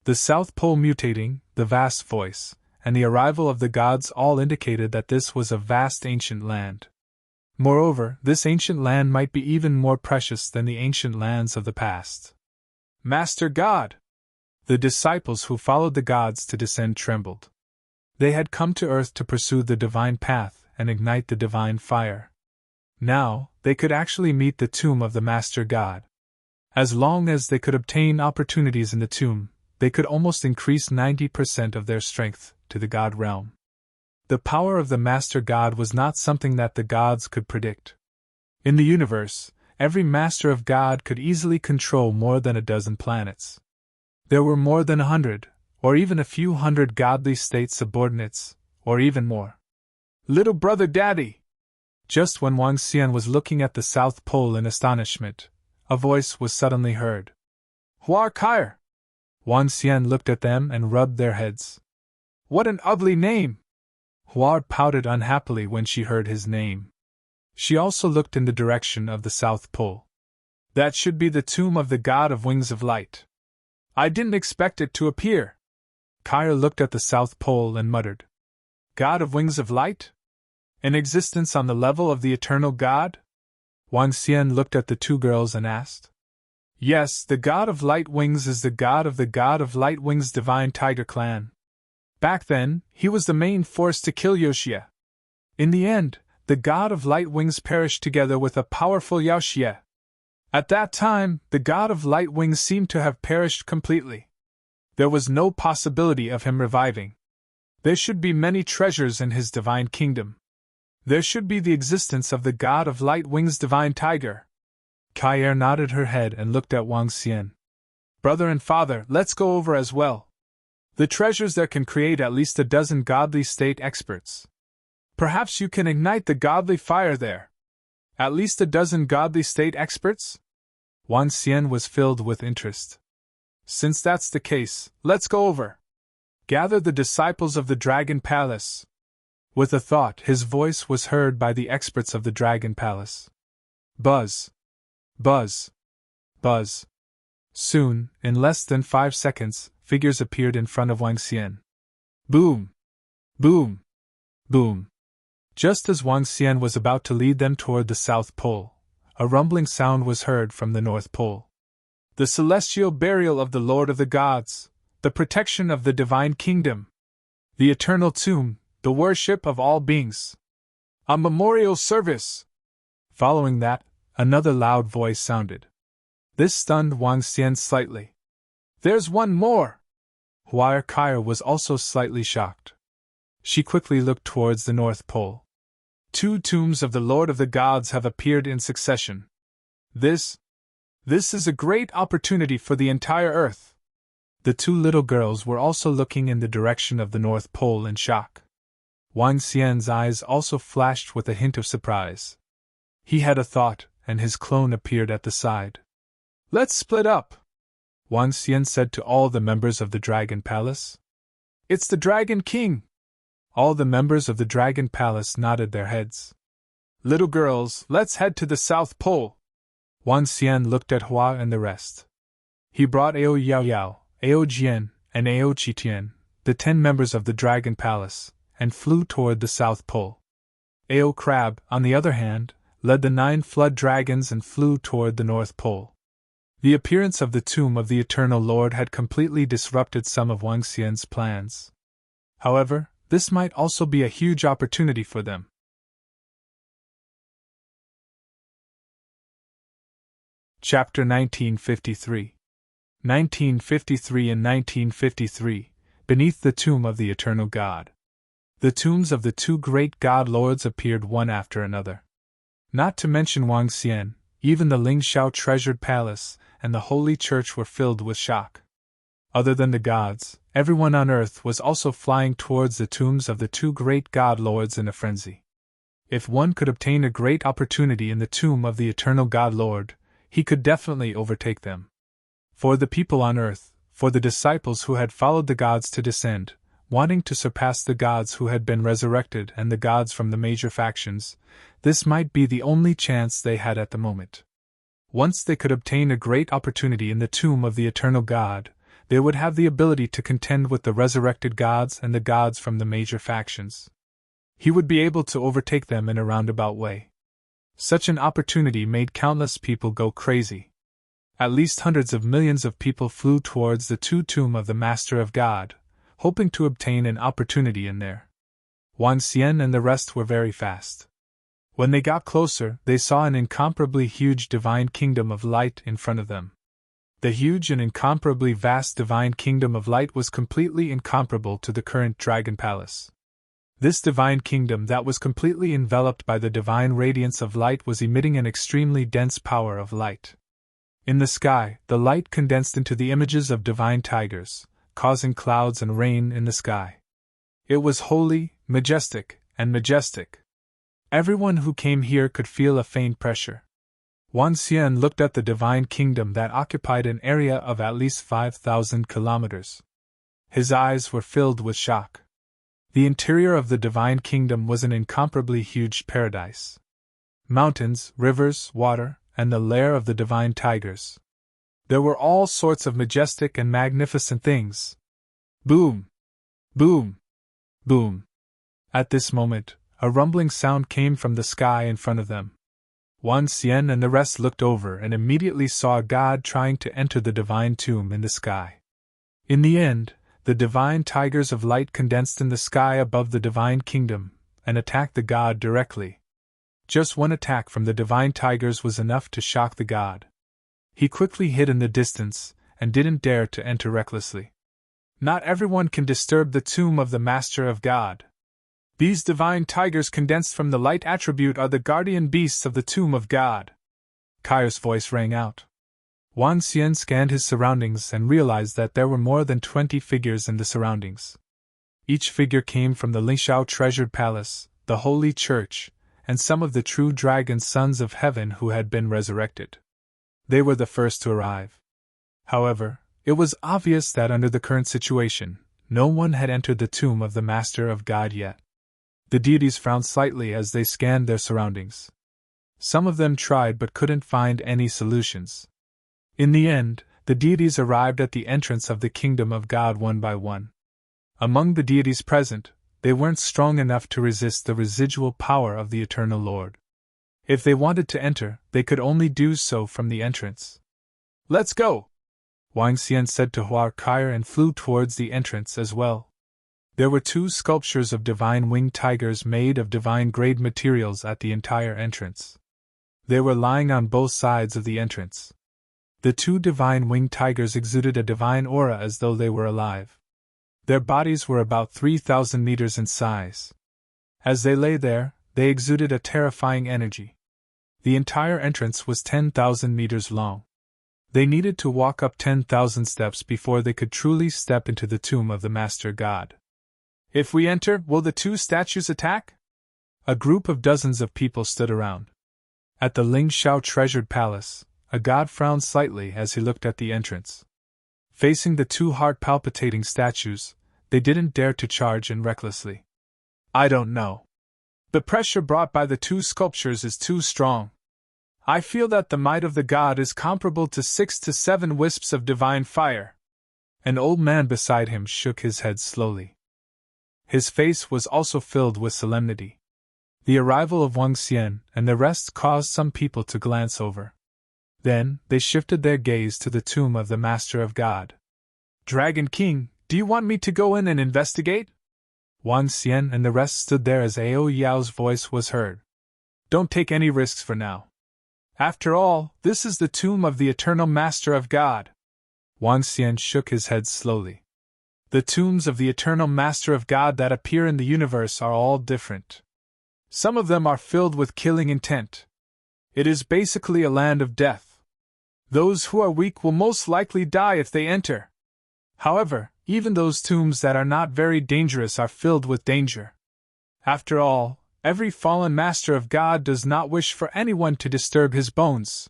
The South Pole mutating, the vast voice, and the arrival of the gods all indicated that this was a vast ancient land. Moreover, this ancient land might be even more precious than the ancient lands of the past. Master God! The disciples who followed the gods to descend trembled. They had come to earth to pursue the divine path and ignite the divine fire. Now, they could actually meet the tomb of the Master God. As long as they could obtain opportunities in the tomb, they could almost increase 90% of their strength to the God realm. The power of the Master God was not something that the gods could predict. In the universe, every Master of God could easily control more than a dozen planets. There were more than 100, or even a few hundred godly state subordinates, or even more. Little brother daddy! Just when Wang Xian was looking at the South Pole in astonishment, a voice was suddenly heard. Huar Kair! Wang Xian looked at them and rubbed their heads. What an ugly name! Huar pouted unhappily when she heard his name. She also looked in the direction of the South Pole. That should be the tomb of the god of wings of light. I didn't expect it to appear. Kair looked at the South Pole and muttered. God of wings of light? In existence on the level of the eternal god? Wang Xian looked at the two girls and asked. Yes, the god of light wings is the god of light wings divine tiger clan. Back then, he was the main force to kill Yoxie. In the end, the god of light wings perished together with a powerful Yaoxie. At that time, the god of light wings seemed to have perished completely. There was no possibility of him reviving. There should be many treasures in his divine kingdom. There should be the existence of the god of light wings divine tiger. Kair nodded her head and looked at Wang Xian. Brother and father, let's go over as well. The treasures there can create at least a dozen godly state experts. Perhaps you can ignite the godly fire there. At least a dozen godly state experts? Wang Xian was filled with interest. Since that's the case, let's go over. Gather the disciples of the Dragon Palace. With a thought, his voice was heard by the experts of the Dragon Palace. Buzz. Buzz. Buzz. Soon, in less than 5 seconds, figures appeared in front of Wang Xian. Boom! Boom! Boom! Just as Wang Xian was about to lead them toward the South Pole, a rumbling sound was heard from the North Pole. The celestial burial of the Lord of the Gods, the protection of the divine kingdom, the eternal tomb, the worship of all beings. A memorial service! Following that, another loud voice sounded. This stunned Wang Xian slightly. There's one more! Huayr Kair was also slightly shocked. She quickly looked towards the North Pole. 2 tombs of the Lord of the Gods have appeared in succession. This is a great opportunity for the entire Earth. The 2 little girls were also looking in the direction of the North Pole in shock. Wang Xian's eyes also flashed with a hint of surprise. He had a thought, and his clone appeared at the side. Let's split up, Wang Xian said to all the members of the Dragon Palace. It's the Dragon King! All the members of the Dragon Palace nodded their heads. Little girls, let's head to the South Pole. Wang Xian looked at Hua and the rest. He brought Ao Yao Yao, Ao Jian, and Ao Qitian, the 10 members of the Dragon Palace, and flew toward the South Pole. Ao Crab, on the other hand, led the 9 flood dragons and flew toward the North Pole. The appearance of the tomb of the Eternal Lord had completely disrupted some of Wang Xian's plans. However, this might also be a huge opportunity for them. Chapter 1953. 1953 and 1953, beneath the tomb of the Eternal God. The tombs of the 2 great God Lords appeared one after another. Not to mention Wang Xian, even the Ling Shao treasured palace and the Holy Church were filled with shock. Other than the gods, everyone on earth was also flying towards the tombs of the 2 great God Lords in a frenzy. If one could obtain a great opportunity in the tomb of the Eternal God Lord, he could definitely overtake them. For the people on earth, for the disciples who had followed the gods to descend, wanting to surpass the gods who had been resurrected and the gods from the major factions, this might be the only chance they had at the moment. Once they could obtain a great opportunity in the tomb of the Eternal God, they would have the ability to contend with the resurrected gods and the gods from the major factions. He would be able to overtake them in a roundabout way. Such an opportunity made countless people go crazy. At least hundreds of millions of people flew towards the tomb of the Master of God, hoping to obtain an opportunity in there. Wang Xian and the rest were very fast. When they got closer, they saw an incomparably huge divine kingdom of light in front of them. The huge and incomparably vast divine kingdom of light was completely incomparable to the current Dragon Palace. This divine kingdom that was completely enveloped by the divine radiance of light was emitting an extremely dense power of light. In the sky, the light condensed into the images of divine tigers, causing clouds and rain in the sky. It was holy, majestic, and majestic. Everyone who came here could feel a faint pressure. Wang Xian looked at the divine kingdom that occupied an area of at least 5,000 kilometers. His eyes were filled with shock. The interior of the divine kingdom was an incomparably huge paradise. Mountains, rivers, water, and the lair of the divine tigers. There were all sorts of majestic and magnificent things. Boom! Boom! Boom! At this moment, a rumbling sound came from the sky in front of them. Wang Xian and the rest looked over and immediately saw a god trying to enter the divine tomb in the sky. In the end, the divine tigers of light condensed in the sky above the divine kingdom and attacked the god directly. Just one attack from the divine tigers was enough to shock the god. He quickly hid in the distance and didn't dare to enter recklessly. Not everyone can disturb the tomb of the Master of God. These divine tigers condensed from the light attribute are the guardian beasts of the tomb of God. Kai's voice rang out. Wang Xian scanned his surroundings and realized that there were more than 20 figures in the surroundings. Each figure came from the Lingxiao treasured palace, the holy church, and some of the true dragon sons of heaven who had been resurrected. They were the first to arrive. However, it was obvious that under the current situation, no one had entered the tomb of the Master of God yet. The deities frowned slightly as they scanned their surroundings. Some of them tried but couldn't find any solutions. In the end, the deities arrived at the entrance of the kingdom of God one by one. Among the deities present, they weren't strong enough to resist the residual power of the Eternal Lord. If they wanted to enter, they could only do so from the entrance. "Let's go!" Wang Xian said to Hua Kai and flew towards the entrance as well. There were 2 sculptures of divine winged tigers made of divine grade materials at the entire entrance. They were lying on both sides of the entrance. The 2 divine winged tigers exuded a divine aura as though they were alive. Their bodies were about 3,000 meters in size. As they lay there, they exuded a terrifying energy. The entire entrance was 10,000 meters long. They needed to walk up 10,000 steps before they could truly step into the tomb of the Master God. "If we enter, will the 2 statues attack?" A group of dozens of people stood around. At the Lingxiao treasured palace, a god frowned slightly as he looked at the entrance. Facing the 2 heart-palpitating statues, they didn't dare to charge in recklessly. "I don't know. The pressure brought by the 2 sculptures is too strong. I feel that the might of the god is comparable to 6 to 7 wisps of divine fire." An old man beside him shook his head slowly. His face was also filled with solemnity. The arrival of Wang Xian and the rest caused some people to glance over. Then, they shifted their gaze to the tomb of the Master of God. "Dragon King, do you want me to go in and investigate?" Wang Xian and the rest stood there as Ao Yao's voice was heard. "Don't take any risks for now. After all, this is the tomb of the eternal Master of God." Wang Xian shook his head slowly. "The tombs of the eternal Master of God that appear in the universe are all different. Some of them are filled with killing intent. It is basically a land of death. Those who are weak will most likely die if they enter. However, even those tombs that are not very dangerous are filled with danger. After all, every fallen Master of God does not wish for anyone to disturb his bones.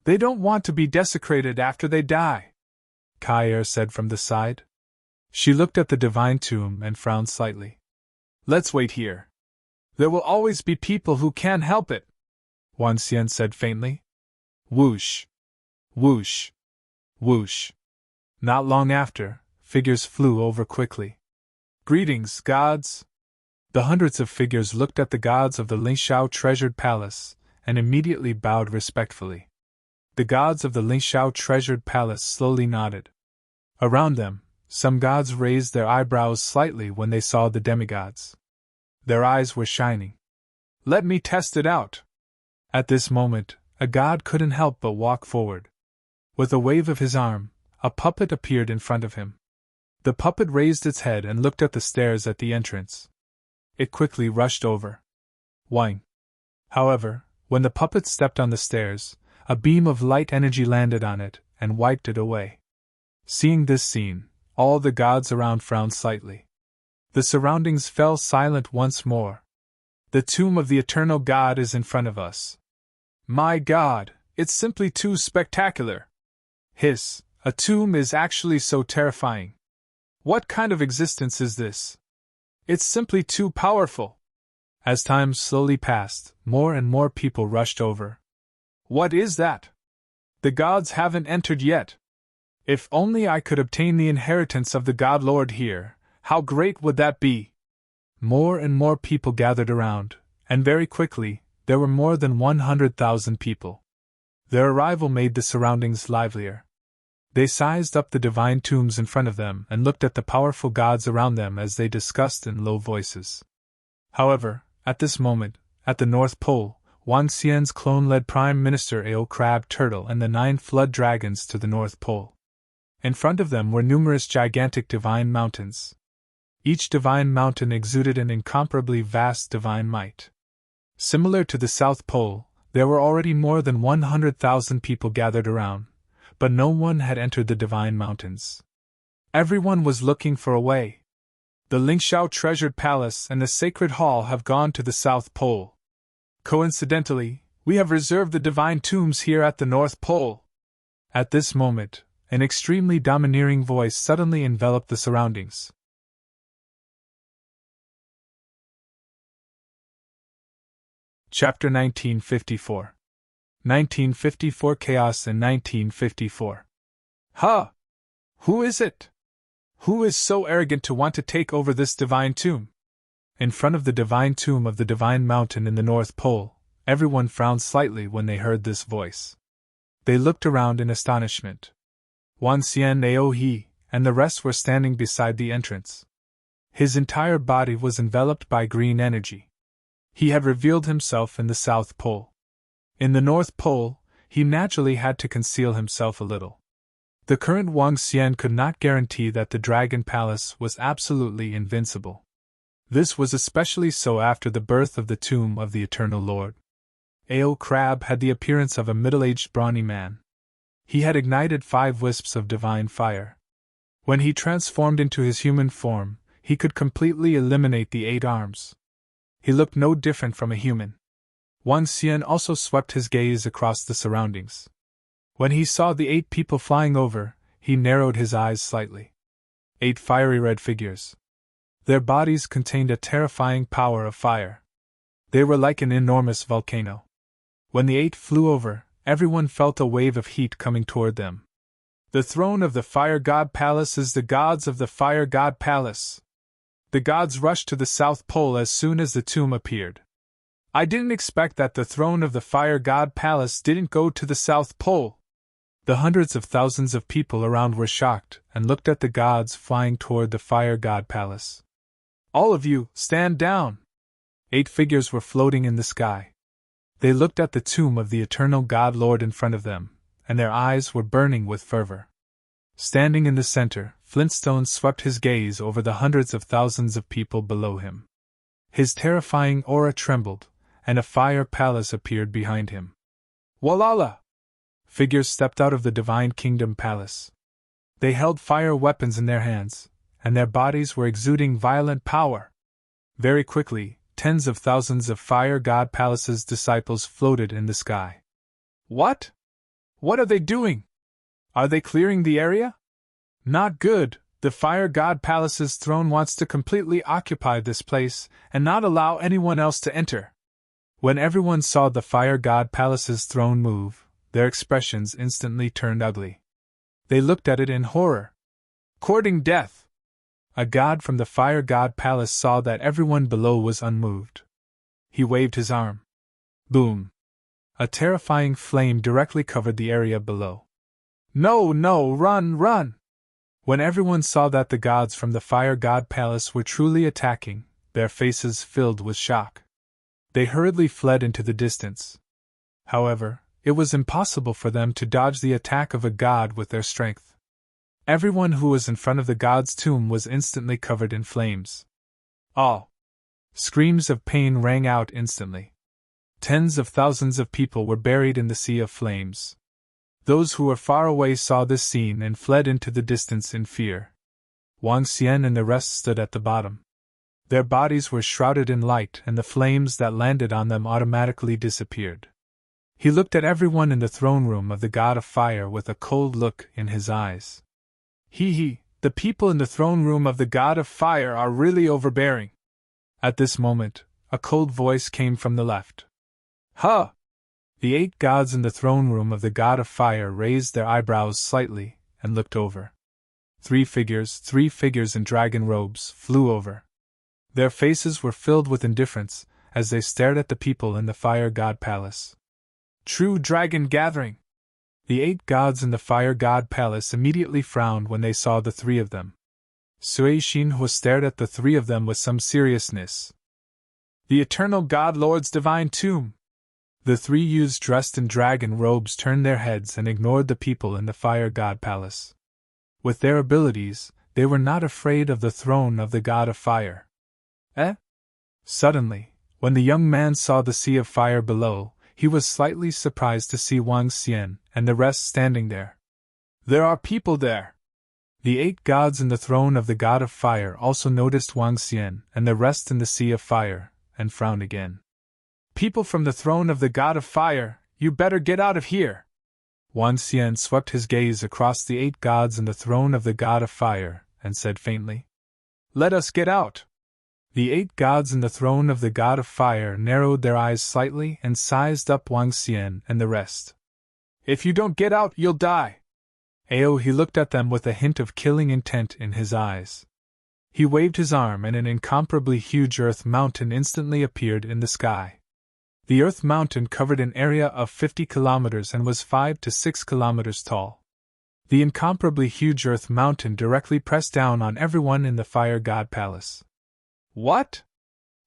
They don't want to be desecrated after they die," Kai said from the side. She looked at the divine tomb and frowned slightly. "Let's wait here. There will always be people who can't help it," Wang Xian said faintly. Whoosh! Whoosh! Whoosh! Not long after, figures flew over quickly. "Greetings, gods!" The hundreds of figures looked at the gods of the Lingxiao treasured palace and immediately bowed respectfully. The gods of the Lingxiao treasured palace slowly nodded. Around them, some gods raised their eyebrows slightly when they saw the demigods. Their eyes were shining. "Let me test it out." At this moment, a god couldn't help but walk forward. With a wave of his arm, a puppet appeared in front of him. The puppet raised its head and looked at the stairs at the entrance. It quickly rushed over. Wang. However, when the puppet stepped on the stairs, a beam of light energy landed on it and wiped it away. Seeing this scene, all the gods around frowned slightly. The surroundings fell silent once more. The tomb of the eternal God is in front of us. My God, it's simply too spectacular. Hiss, a tomb is actually so terrifying. What kind of existence is this? It's simply too powerful. As time slowly passed, more and more people rushed over. What is that? The gods haven't entered yet. If only I could obtain the inheritance of the God Lord here, how great would that be? More and more people gathered around, and very quickly, there were more than 100,000 people. Their arrival made the surroundings livelier. They sized up the divine tombs in front of them and looked at the powerful gods around them as they discussed in low voices. However, at this moment, at the North Pole, Wang Xian's clone led Prime Minister Ao Crab Turtle and the 9 flood dragons to the North Pole. In front of them were numerous gigantic divine mountains. Each divine mountain exuded an incomparably vast divine might. Similar to the South Pole, there were already more than 100,000 people gathered around, but no one had entered the divine mountains. Everyone was looking for a way. The Lingxiao Treasured Palace and the Sacred Hall have gone to the South Pole. Coincidentally, we have reserved the divine tombs here at the North Pole. At this moment, an extremely domineering voice suddenly enveloped the surroundings. Chapter 1954. 1954 Chaos in 1954. Huh! Who is it? Who is so arrogant to want to take over this divine tomb? In front of the divine tomb of the divine mountain in the North Pole, everyone frowned slightly when they heard this voice. They looked around in astonishment. Wan Xian Ao He and the rest were standing beside the entrance. His entire body was enveloped by green energy. He had revealed himself in the South Pole. In the North Pole, he naturally had to conceal himself a little. The current Wang Xian could not guarantee that the Dragon Palace was absolutely invincible. This was especially so after the birth of the tomb of the Eternal Lord. Ao Crab had the appearance of a middle-aged brawny man. He had ignited 5 wisps of divine fire. When he transformed into his human form, he could completely eliminate the 8 arms. He looked no different from a human. Wang Xian also swept his gaze across the surroundings. When he saw the 8 people flying over, he narrowed his eyes slightly. 8 fiery red figures. Their bodies contained a terrifying power of fire. They were like an enormous volcano. When the 8 flew over, everyone felt a wave of heat coming toward them. The throne of the Fire God Palace is the gods of the Fire God Palace. The gods rushed to the South Pole as soon as the tomb appeared. I didn't expect that the throne of the Fire God Palace didn't go to the South Pole. The hundreds of thousands of people around were shocked and looked at the gods flying toward the Fire God Palace. All of you, stand down! 8 figures were floating in the sky. They looked at the tomb of the Eternal God Lord in front of them, and their eyes were burning with fervor. Standing in the center, Flintstone swept his gaze over the hundreds of thousands of people below him. His terrifying aura trembled, and a fire palace appeared behind him. Walala! Figures stepped out of the Divine Kingdom Palace. They held fire weapons in their hands, and their bodies were exuding violent power. Very quickly, tens of thousands of Fire God Palace's disciples floated in the sky. What? What are they doing? Are they clearing the area? Not good. The Fire God Palace's throne wants to completely occupy this place and not allow anyone else to enter. When everyone saw the Fire God Palace's throne move, their expressions instantly turned ugly. They looked at it in horror. Courting death! A god from the Fire God Palace saw that everyone below was unmoved. He waved his arm. Boom! A terrifying flame directly covered the area below. No, no, run, run! When everyone saw that the gods from the Fire God Palace were truly attacking, their faces filled with shock. They hurriedly fled into the distance. However, it was impossible for them to dodge the attack of a god with their strength. Everyone who was in front of the god's tomb was instantly covered in flames. All! Screams of pain rang out instantly. Tens of thousands of people were buried in the sea of flames. Those who were far away saw this scene and fled into the distance in fear. Wang Xian and the rest stood at the bottom. Their bodies were shrouded in light and the flames that landed on them automatically disappeared. He looked at everyone in the throne room of the God of Fire with a cold look in his eyes. The people in the throne room of the God of Fire are really overbearing. At this moment, a cold voice came from the left. Huh! The 8 gods in the throne room of the god of fire raised their eyebrows slightly and looked over. 3 figures in dragon robes, flew over. Their faces were filled with indifference as they stared at the people in the fire god palace. True dragon gathering! The 8 gods in the fire god palace immediately frowned when they saw the 3 of them. Suishin stared at the 3 of them with some seriousness. The eternal god lord's divine tomb! The 3 youths dressed in dragon robes turned their heads and ignored the people in the fire god palace. With their abilities, they were not afraid of the throne of the god of fire. Suddenly, when the young man saw the sea of fire below, he was slightly surprised to see Wang Xian and the rest standing there. There are people there! The 8 gods in the throne of the god of fire also noticed Wang Xian and the rest in the sea of fire, and frowned again. People from the throne of the god of fire, you better get out of here! Wang Xian swept his gaze across the 8 gods in the throne of the god of fire, and said faintly, Let us get out! The 8 gods in the throne of the god of fire narrowed their eyes slightly and sized up Wang Xian and the rest. If you don't get out, you'll die! He looked at them with a hint of killing intent in his eyes. He waved his arm and an incomparably huge earth mountain instantly appeared in the sky. The Earth Mountain covered an area of 50 kilometers and was 5 to 6 kilometers tall. The incomparably huge Earth Mountain directly pressed down on everyone in the Fire God Palace. What?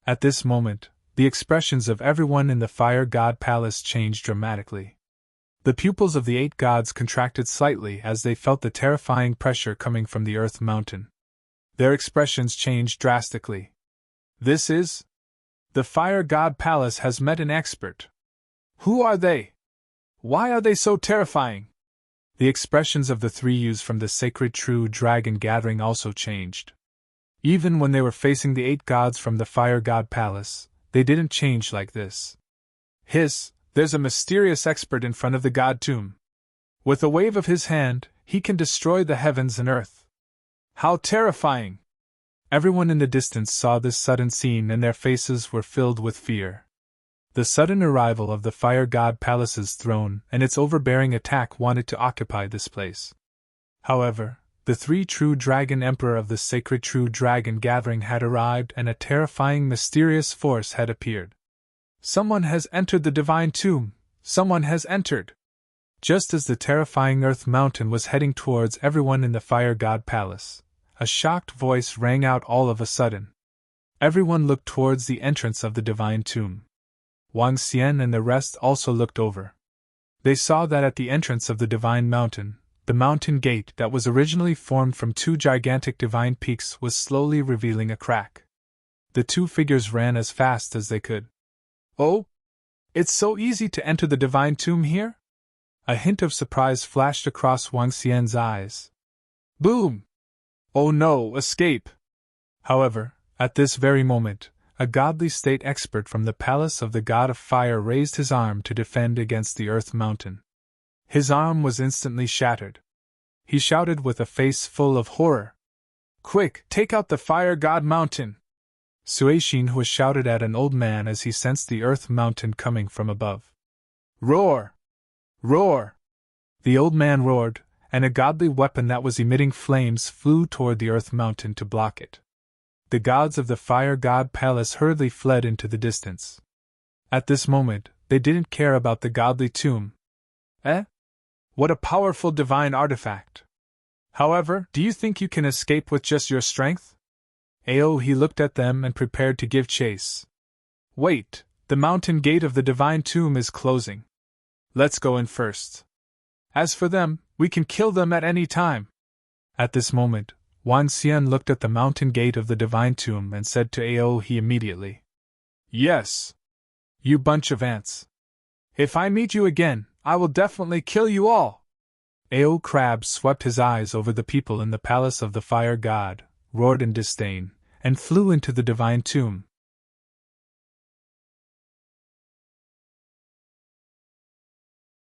At this moment, the expressions of everyone in the Fire God Palace changed dramatically. The pupils of the 8 gods contracted slightly as they felt the terrifying pressure coming from the Earth Mountain. Their expressions changed drastically. This is... The Fire God Palace has met an expert. Who are they? Why are they so terrifying? The expressions of the 3 youths from the sacred true dragon gathering also changed. Even when they were facing the 8 gods from the Fire God Palace, they didn't change like this. There's a mysterious expert in front of the god tomb. With a wave of his hand, he can destroy the heavens and earth. How terrifying! Everyone in the distance saw this sudden scene and their faces were filled with fear. The sudden arrival of the Fire God Palace's throne and its overbearing attack wanted to occupy this place. However, the 3 true dragon emperor of the sacred true dragon gathering had arrived and a terrifying mysterious force had appeared. Someone has entered the divine tomb! Someone has entered! Just as the terrifying Earth Mountain was heading towards everyone in the Fire God Palace, a shocked voice rang out all of a sudden. Everyone looked towards the entrance of the divine tomb. Wang Xian and the rest also looked over. They saw that at the entrance of the divine mountain, the mountain gate that was originally formed from 2 gigantic divine peaks was slowly revealing a crack. The 2 figures ran as fast as they could. Oh? It's so easy to enter the divine tomb here? A hint of surprise flashed across Wang Xian's eyes. Boom! Oh no, escape! However, at this very moment, a godly state expert from the palace of the god of fire raised his arm to defend against the Earth Mountain. His arm was instantly shattered. He shouted with a face full of horror. Quick, take out the Fire God Mountain! Suishin was shouted at an old man as he sensed the Earth Mountain coming from above. Roar! Roar! The old man roared, and a godly weapon that was emitting flames flew toward the Earth Mountain to block it. The gods of the Fire God Palace hurriedly fled into the distance. At this moment, they didn't care about the godly tomb. What a powerful divine artifact! However, do you think you can escape with just your strength? He looked at them and prepared to give chase. Wait, the mountain gate of the divine tomb is closing. Let's go in first. As for them, we can kill them at any time. At this moment, Wang Xian looked at the mountain gate of the divine tomb and said to Aohe immediately. Yes. You bunch of ants. If I meet you again, I will definitely kill you all. Crab swept his eyes over the people in the palace of the fire god, roared in disdain, and flew into the divine tomb.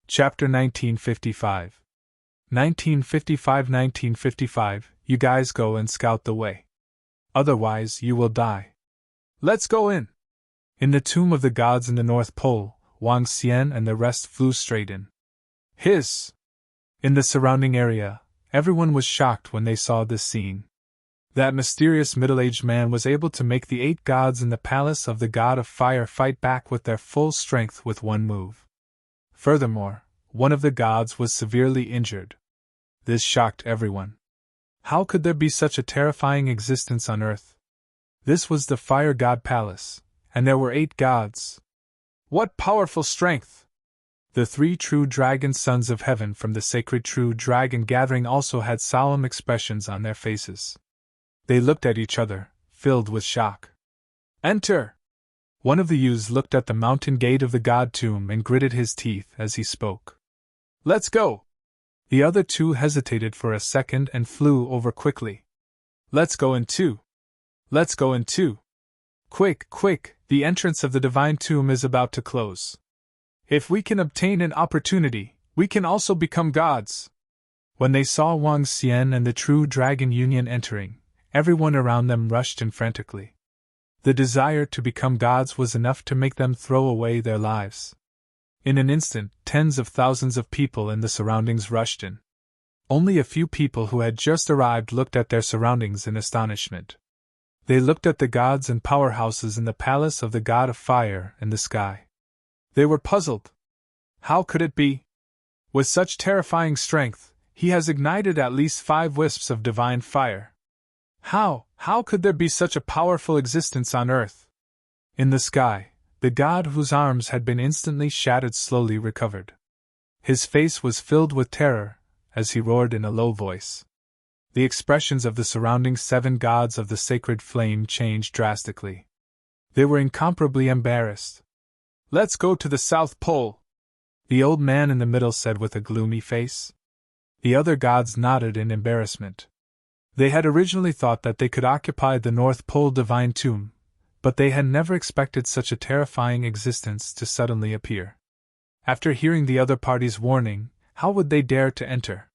Chapter 1955. 1955, you guys go and scout the way. Otherwise, you will die. Let's go in! In the tomb of the gods in the North Pole, Wang Xian and the rest flew straight in. Hiss! In the surrounding area, everyone was shocked when they saw this scene. That mysterious middle-aged man was able to make the 8 gods in the palace of the god of fire fight back with their full strength with one move. Furthermore, one of the gods was severely injured. This shocked everyone. How could there be such a terrifying existence on Earth? This was the Fire God Palace, and there were 8 gods. What powerful strength! The 3 true dragon sons of heaven from the sacred true dragon gathering also had solemn expressions on their faces. They looked at each other, filled with shock. Enter! One of the youths looked at the mountain gate of the god tomb and gritted his teeth as he spoke. Let's go! The other 2 hesitated for a second and flew over quickly. Let's go in too! Let's go in too! Quick, quick, the entrance of the divine tomb is about to close. If we can obtain an opportunity, we can also become gods. When they saw Wang Xian and the true dragon union entering, everyone around them rushed in frantically. The desire to become gods was enough to make them throw away their lives. In an instant, tens of thousands of people in the surroundings rushed in. Only a few people who had just arrived looked at their surroundings in astonishment. They looked at the gods and powerhouses in the palace of the god of fire in the sky. They were puzzled. How could it be? With such terrifying strength, he has ignited at least 5 wisps of divine fire. How could there be such a powerful existence on Earth? In the sky, the god whose arms had been instantly shattered slowly recovered. His face was filled with terror, as he roared in a low voice. The expressions of the surrounding 7 gods of the sacred flame changed drastically. They were incomparably embarrassed. Let's go to the South Pole, the old man in the middle said with a gloomy face. The other gods nodded in embarrassment. They had originally thought that they could occupy the North Pole divine tomb, but they had never expected such a terrifying existence to suddenly appear. After hearing the other party's warning, how would they dare to enter?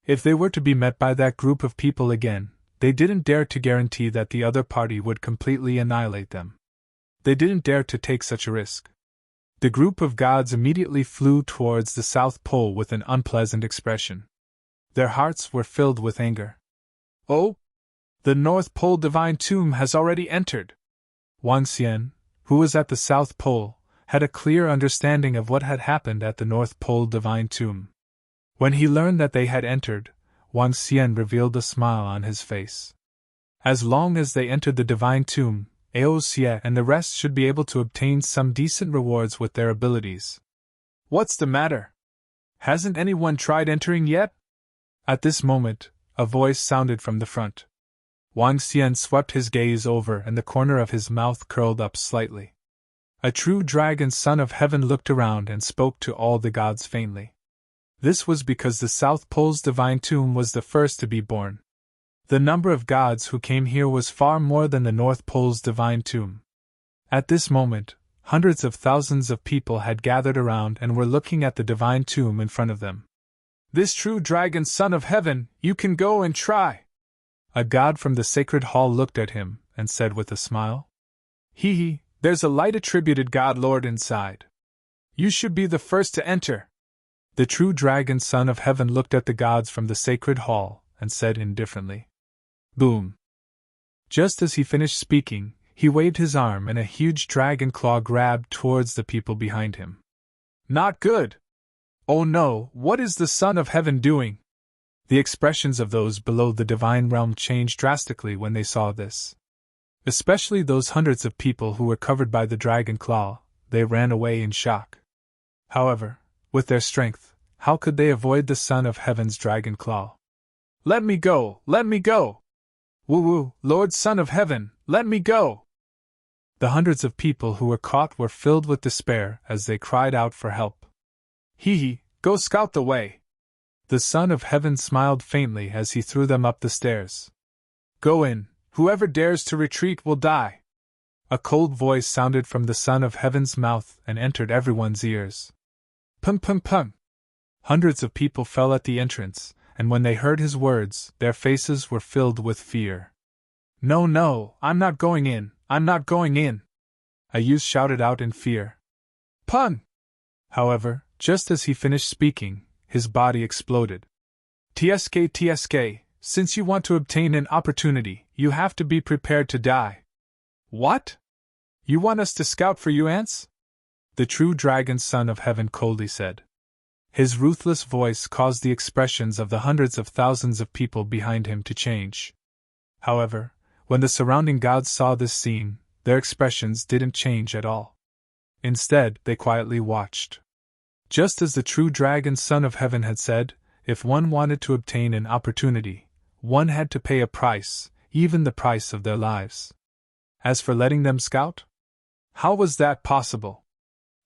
If they were to be met by that group of people again, they didn't dare to guarantee that the other party would completely annihilate them. They didn't dare to take such a risk. The group of gods immediately flew towards the South Pole with an unpleasant expression. Their hearts were filled with anger. Oh! The North Pole divine tomb has already entered! Wang Xian, who was at the South Pole, had a clear understanding of what had happened at the North Pole divine tomb. When he learned that they had entered, Wang Xian revealed a smile on his face. As long as they entered the divine tomb, Aoxie and the rest should be able to obtain some decent rewards with their abilities. What's the matter? Hasn't anyone tried entering yet? At this moment, a voice sounded from the front. Wang Xian swept his gaze over and the corner of his mouth curled up slightly. A true dragon son of heaven looked around and spoke to all the gods faintly. This was because the South Pole's divine tomb was the first to be born. The number of gods who came here was far more than the North Pole's divine tomb. At this moment, hundreds of thousands of people had gathered around and were looking at the divine tomb in front of them. This true dragon son of heaven, you can go and try. A god from the sacred hall looked at him and said with a smile, Hee, there's a light attributed god lord inside. You should be the first to enter. The true dragon son of heaven looked at the gods from the sacred hall and said indifferently, Boom. Just as he finished speaking, he waved his arm and a huge dragon claw grabbed towards the people behind him. Not good! Oh no, what is the Son of Heaven doing? The expressions of those below the divine realm changed drastically when they saw this. Especially those hundreds of people who were covered by the dragon claw, they ran away in shock. However, with their strength, how could they avoid the Son of Heaven's dragon claw? Let me go! Let me go! Woo-woo, Lord Son of Heaven, let me go! The hundreds of people who were caught were filled with despair as they cried out for help. Hee, go scout the way! The Son of Heaven smiled faintly as he threw them up the stairs. Go in, whoever dares to retreat will die. A cold voice sounded from the Son of Heaven's mouth and entered everyone's ears. Pum pum pum! Hundreds of people fell at the entrance, and when they heard his words, their faces were filled with fear. No, no, I'm not going in, I'm not going in! A youth shouted out in fear. Pun! However, just as he finished speaking, his body exploded. TSK, since you want to obtain an opportunity, you have to be prepared to die. What? You want us to scout for you ants? The true dragon son of heaven coldly said. His ruthless voice caused the expressions of the hundreds of thousands of people behind him to change. However, when the surrounding gods saw this scene, their expressions didn't change at all. Instead, they quietly watched. Just as the true dragon son of heaven had said, if one wanted to obtain an opportunity, one had to pay a price, even the price of their lives. As for letting them scout? How was that possible?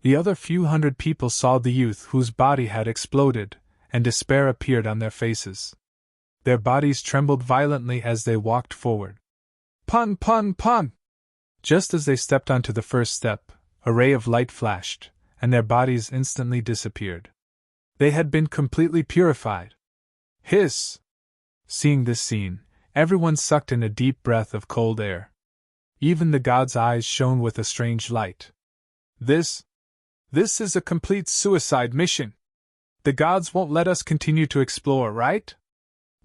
The other few hundred people saw the youth whose body had exploded, and despair appeared on their faces. Their bodies trembled violently as they walked forward. Pun! Just as they stepped onto the first step, a ray of light flashed, and their bodies instantly disappeared. They had been completely purified. Hiss! Seeing this scene, everyone sucked in a deep breath of cold air. Even the gods' eyes shone with a strange light. This is a complete suicide mission. The gods won't let us continue to explore, right?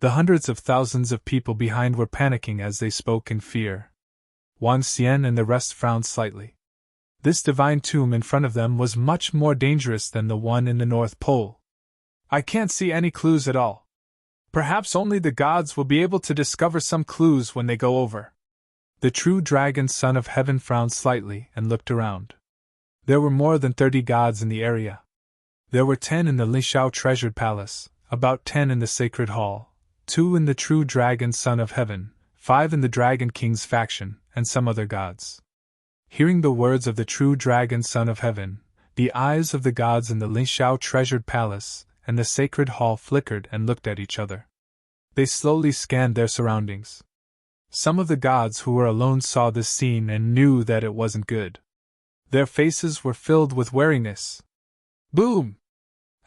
The hundreds of thousands of people behind were panicking as they spoke in fear. Wang Xian and the rest frowned slightly. This divine tomb in front of them was much more dangerous than the one in the North Pole. I can't see any clues at all. Perhaps only the gods will be able to discover some clues when they go over. The true dragon son of heaven frowned slightly and looked around. There were more than 30 gods in the area. There were 10 in the Lishao treasured palace, about 10 in the sacred hall, 2 in the true dragon son of heaven, 5 in the dragon king's faction, and some other gods. Hearing the words of the true dragon son of heaven, the eyes of the gods in the Lishao treasured palace and the sacred hall flickered and looked at each other. They slowly scanned their surroundings. Some of the gods who were alone saw this scene and knew that it wasn't good. Their faces were filled with wariness. Boom!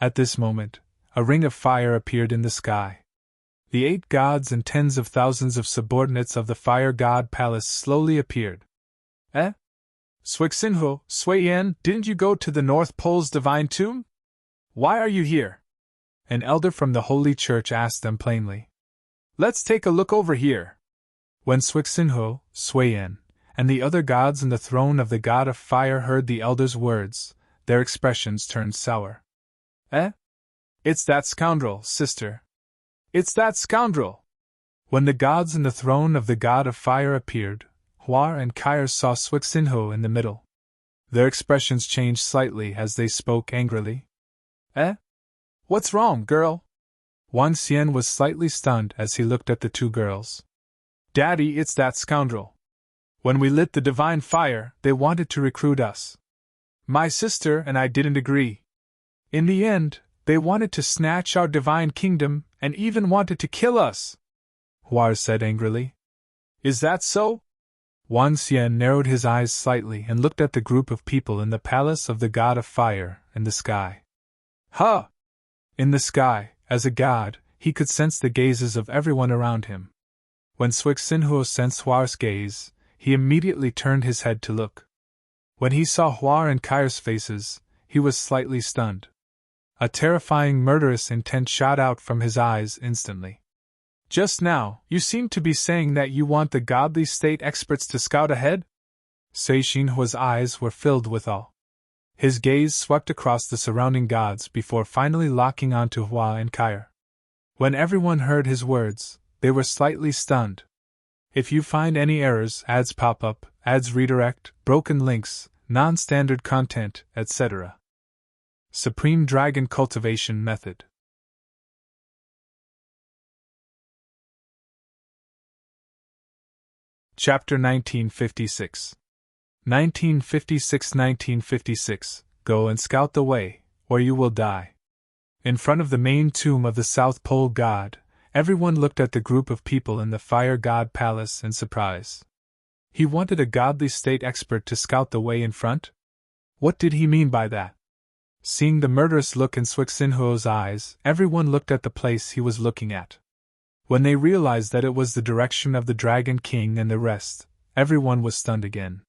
At this moment, a ring of fire appeared in the sky. The 8 gods and tens of thousands of subordinates of the fire god palace slowly appeared. Swixinho, Suiyan, didn't you go to the North Pole's divine tomb? Why are you here? An elder from the Holy Church asked them plainly. Let's take a look over here. When Swixinho, Suiyan, and the other gods in the throne of the god of fire heard the elder's words, their expressions turned sour. It's that scoundrel, sister. It's that scoundrel! When the gods in the throne of the god of fire appeared, Hua and Kair saw Swixinho in the middle. Their expressions changed slightly as they spoke angrily. What's wrong, girl? Wang Xian was slightly stunned as he looked at the 2 girls. Daddy, it's that scoundrel. When we lit the divine fire, they wanted to recruit us. My sister and I didn't agree. In the end, they wanted to snatch our divine kingdom and even wanted to kill us, Hua said angrily. Is that so? Wang Xian narrowed his eyes slightly and looked at the group of people in the palace of the god of fire in the sky. Huh! In the sky, as a god, he could sense the gazes of everyone around him. When Swixinho sensed Hua's gaze, he immediately turned his head to look. When he saw Hua and Kair's faces, he was slightly stunned. A terrifying murderous intent shot out from his eyes instantly. Just now, you seem to be saying that you want the godly state experts to scout ahead? Seishinhua's eyes were filled with awe. His gaze swept across the surrounding gods before finally locking onto Hua and Kair. When everyone heard his words, they were slightly stunned. If you find any errors, ads pop up, ads redirect, broken links, non-standard content, etc. Supreme Dragon Cultivation Method. Chapter 1956. 1956. Go and scout the way, or you will die. In front of the main tomb of the South Pole god, everyone looked at the group of people in the Fire God Palace in surprise. He wanted a godly state expert to scout the way in front? What did he mean by that? Seeing the murderous look in Swixinho's eyes, everyone looked at the place he was looking at. When they realized that it was the direction of the Dragon King and the rest, everyone was stunned again.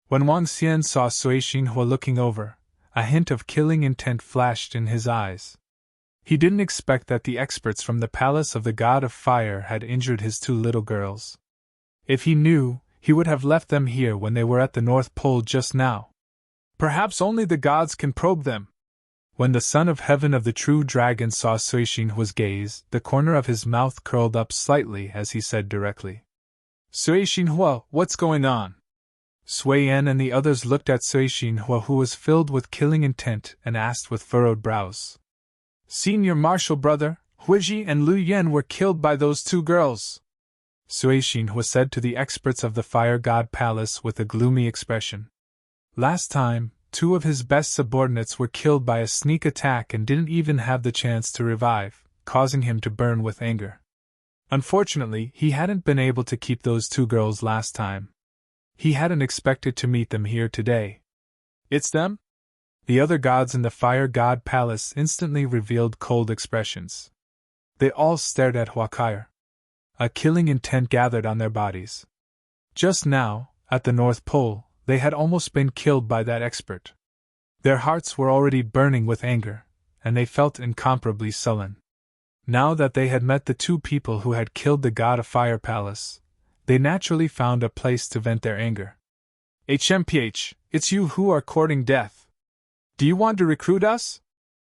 When Wang Xian saw Suixinhua looking over, a hint of killing intent flashed in his eyes. He didn't expect that the experts from the palace of the god of fire had injured his two little girls. If he knew, he would have left them here when they were at the North Pole just now. Perhaps only the gods can probe them. When the son of heaven of the true dragon saw Suishinhua's gaze, the corner of his mouth curled up slightly as he said directly, "Suishinhua, what's going on?" Sui Yan and the others looked at Suishinhua, who was filled with killing intent, and asked with furrowed brows, "Senior Marshal Brother, Huiji and Lu Yen were killed by those two girls," Suishinhua said to the experts of the Fire God Palace with a gloomy expression. "Last time, two of his best subordinates were killed by a sneak attack and didn't even have the chance to revive, causing him to burn with anger. Unfortunately, he hadn't been able to keep those two girls last time. He hadn't expected to meet them here today." "It's them?" The other gods in the Fire God Palace instantly revealed cold expressions. They all stared at Huakair. A killing intent gathered on their bodies. Just now, at the North Pole, they had almost been killed by that expert. Their hearts were already burning with anger, and they felt incomparably sullen. Now that they had met the two people who had killed the God of Fire Palace, they naturally found a place to vent their anger. "HMPH, it's you who are courting death. Do you want to recruit us?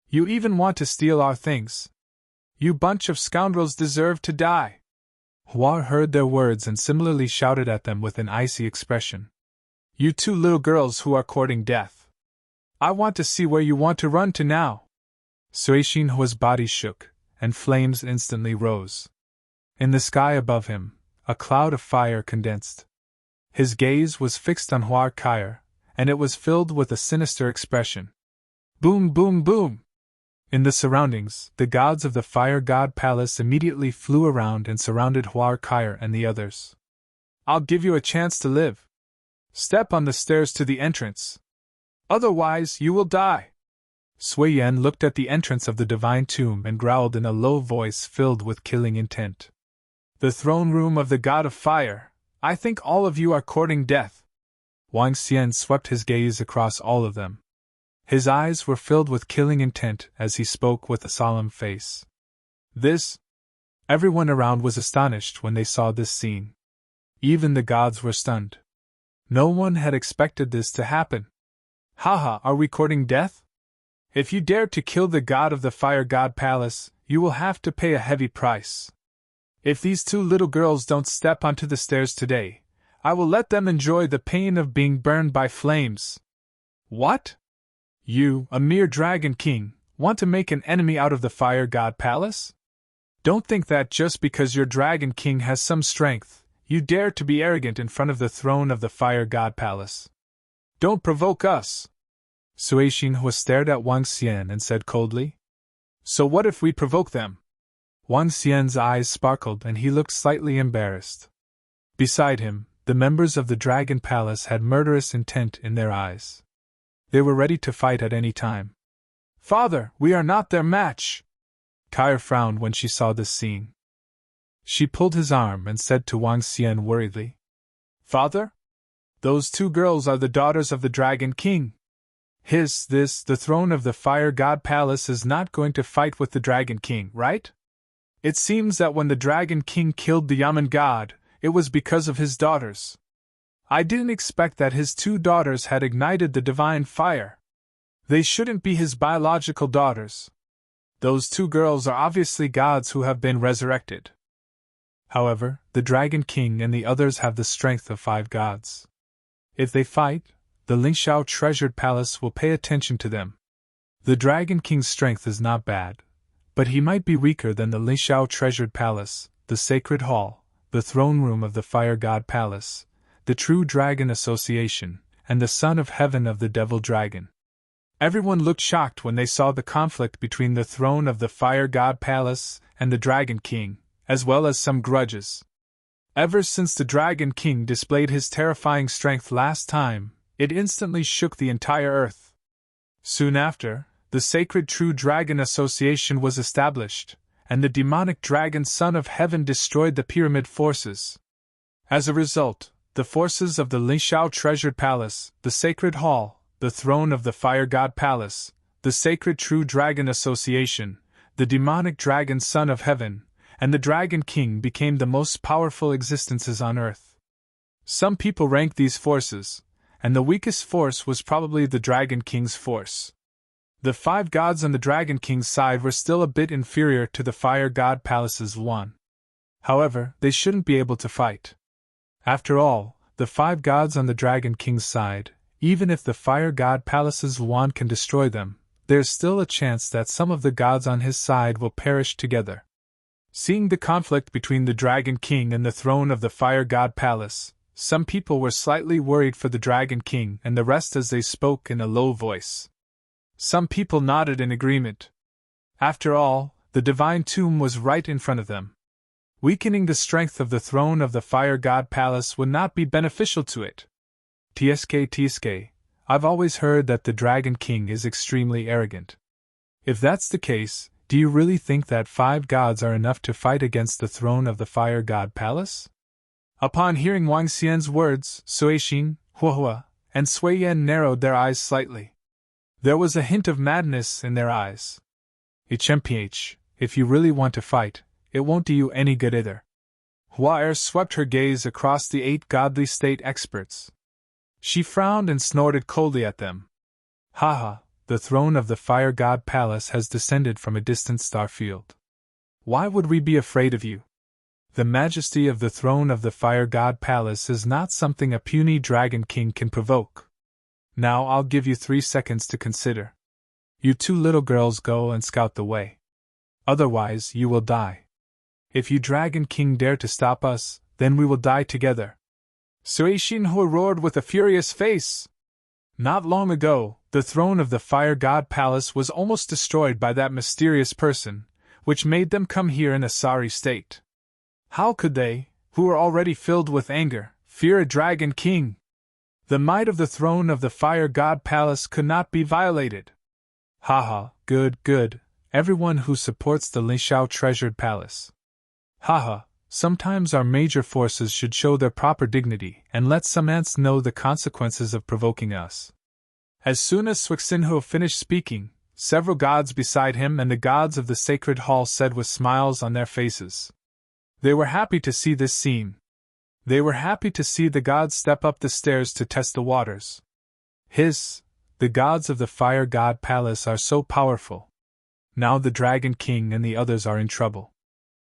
You even want to steal our things. You bunch of scoundrels deserve to die." Hua heard their words and similarly shouted at them with an icy expression. "You two little girls who are courting death. I want to see where you want to run to now." Suishinhua's body shook, and flames instantly rose. In the sky above him, a cloud of fire condensed. His gaze was fixed on Huakair, and it was filled with a sinister expression. Boom, boom, boom! In the surroundings, the gods of the Fire God Palace immediately flew around and surrounded Huakair and the others. "I'll give you a chance to live. Step on the stairs to the entrance. Otherwise, you will die." Sui Yan looked at the entrance of the divine tomb and growled in a low voice filled with killing intent. "The throne room of the God of Fire, I think all of you are courting death." Wang Xian swept his gaze across all of them. His eyes were filled with killing intent as he spoke with a solemn face. "This?" Everyone around was astonished when they saw this scene. Even the gods were stunned. No one had expected this to happen. "Haha, are we courting death? If you dare to kill the god of the Fire God Palace, you will have to pay a heavy price. If these two little girls don't step onto the stairs today, I will let them enjoy the pain of being burned by flames." "What? You, a mere dragon king, want to make an enemy out of the Fire God Palace? Don't think that just because your dragon king has some strength, you dare to be arrogant in front of the throne of the Fire God Palace. Don't provoke us." Suishinhua stared at Wang Xian and said coldly, "So what if we provoke them?" Wang Xian's eyes sparkled and he looked slightly embarrassed. Beside him, the members of the Dragon Palace had murderous intent in their eyes. They were ready to fight at any time. "Father, we are not their match." Kair frowned when she saw this scene. She pulled his arm and said to Wang Xian worriedly, "Father? Those two girls are the daughters of the Dragon King. The throne of the Fire God Palace is not going to fight with the Dragon King, right? It seems that when the Dragon King killed the Yaman God, it was because of his daughters. I didn't expect that his two daughters had ignited the divine fire. They shouldn't be his biological daughters. Those two girls are obviously gods who have been resurrected. However, the Dragon King and the others have the strength of 5 gods. If they fight, the Lingxiao Treasured Palace will pay attention to them. The Dragon King's strength is not bad, but he might be weaker than the Lingxiao Treasured Palace, the Sacred Hall, the Throne Room of the Fire God Palace, the True Dragon Association, and the Son of Heaven of the Devil Dragon." Everyone looked shocked when they saw the conflict between the throne of the Fire God Palace and the Dragon King, as well as some grudges. Ever since the Dragon King displayed his terrifying strength last time, it instantly shook the entire earth. Soon after, the Sacred True Dragon Association was established, and the demonic dragon Son of Heaven destroyed the pyramid forces. As a result, the forces of the Lingxiao Treasured Palace, the Sacred Hall, the throne of the Fire God Palace, the sacred True Dragon Association, the demonic dragon Son of Heaven, and the Dragon King became the most powerful existences on Earth. Some people ranked these forces, and the weakest force was probably the Dragon King's force. The 5 gods on the Dragon King's side were still a bit inferior to the Fire God Palace's one. However, they shouldn't be able to fight. After all, the 5 gods on the Dragon King's side, even if the Fire God Palace's wand can destroy them, there's still a chance that some of the gods on his side will perish together. Seeing the conflict between the Dragon King and the throne of the Fire God Palace, some people were slightly worried for the Dragon King and the rest as they spoke in a low voice. Some people nodded in agreement. After all, the divine tomb was right in front of them. Weakening the strength of the throne of the Fire God Palace would not be beneficial to it. TSK, I've always heard that the Dragon King is extremely arrogant. If that's the case, do you really think that 5 gods are enough to fight against the throne of the Fire God Palace? Upon hearing Wang Xian's words, Suixin, Huahua, and Sui Yan narrowed their eyes slightly. There was a hint of madness in their eyes. HMPH, if you really want to fight, it won't do you any good either. Hua swept her gaze across the 8 godly state experts. She frowned and snorted coldly at them. Haha, the throne of the Fire God Palace has descended from a distant star field. Why would we be afraid of you? The majesty of the throne of the Fire God Palace is not something a puny Dragon King can provoke. Now I'll give you 3 seconds to consider. You 2 little girls go and scout the way. Otherwise you will die. If you Dragon King dare to stop us, then we will die together. Sui Xinhua roared with a furious face. Not long ago, the throne of the Fire God Palace was almost destroyed by that mysterious person, which made them come here in a sorry state. How could they, who were already filled with anger, fear a Dragon King? The might of the throne of the Fire God Palace could not be violated. Haha, good, everyone who supports the Lishao treasured palace. Haha, sometimes our major forces should show their proper dignity and let some ants know the consequences of provoking us. As soon as Suixinho finished speaking, several gods beside him and the gods of the sacred hall said with smiles on their faces. They were happy to see this scene. They were happy to see the gods step up the stairs to test the waters. The gods of the Fire God Palace are so powerful. Now the Dragon King and the others are in trouble.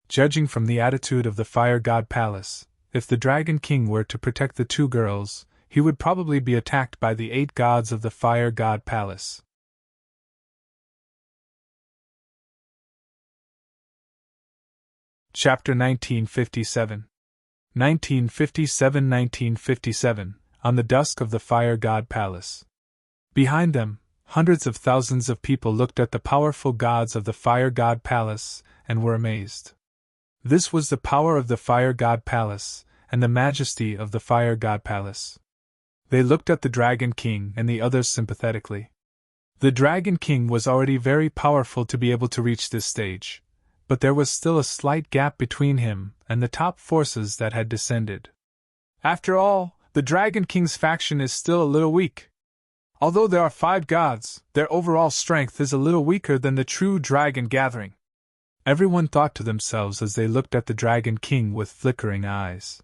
Judging from the attitude of the Fire God Palace, if the Dragon King were to protect the 2 girls, he would probably be attacked by the 8 gods of the Fire God Palace. Chapter 1957. 1957, on the dusk of the Fire God Palace. Behind them, hundreds of thousands of people looked at the powerful gods of the Fire God Palace and were amazed. This was the power of the Fire God Palace and the majesty of the Fire God Palace. They looked at the Dragon King and the others sympathetically. The Dragon King was already very powerful to be able to reach this stage, but there was still a slight gap between him and the top forces that had descended. After all, the Dragon King's faction is still a little weak. Although there are 5 gods, their overall strength is a little weaker than the true dragon gathering. Everyone thought to themselves as they looked at the Dragon King with flickering eyes.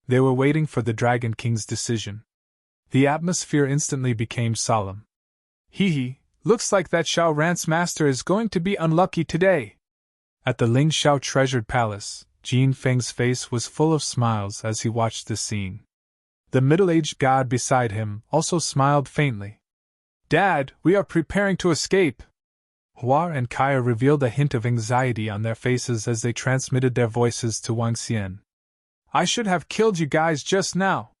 They were waiting for the Dragon King's decision. The atmosphere instantly became solemn. Looks like that Xiao Ran's master is going to be unlucky today. At the Ling Xiao treasured palace, Jin Feng's face was full of smiles as he watched the scene. The middle-aged god beside him also smiled faintly. Dad, we are preparing to escape. Hua and Kaya revealed a hint of anxiety on their faces as they transmitted their voices to Wang Xian. I should have killed you guys just now.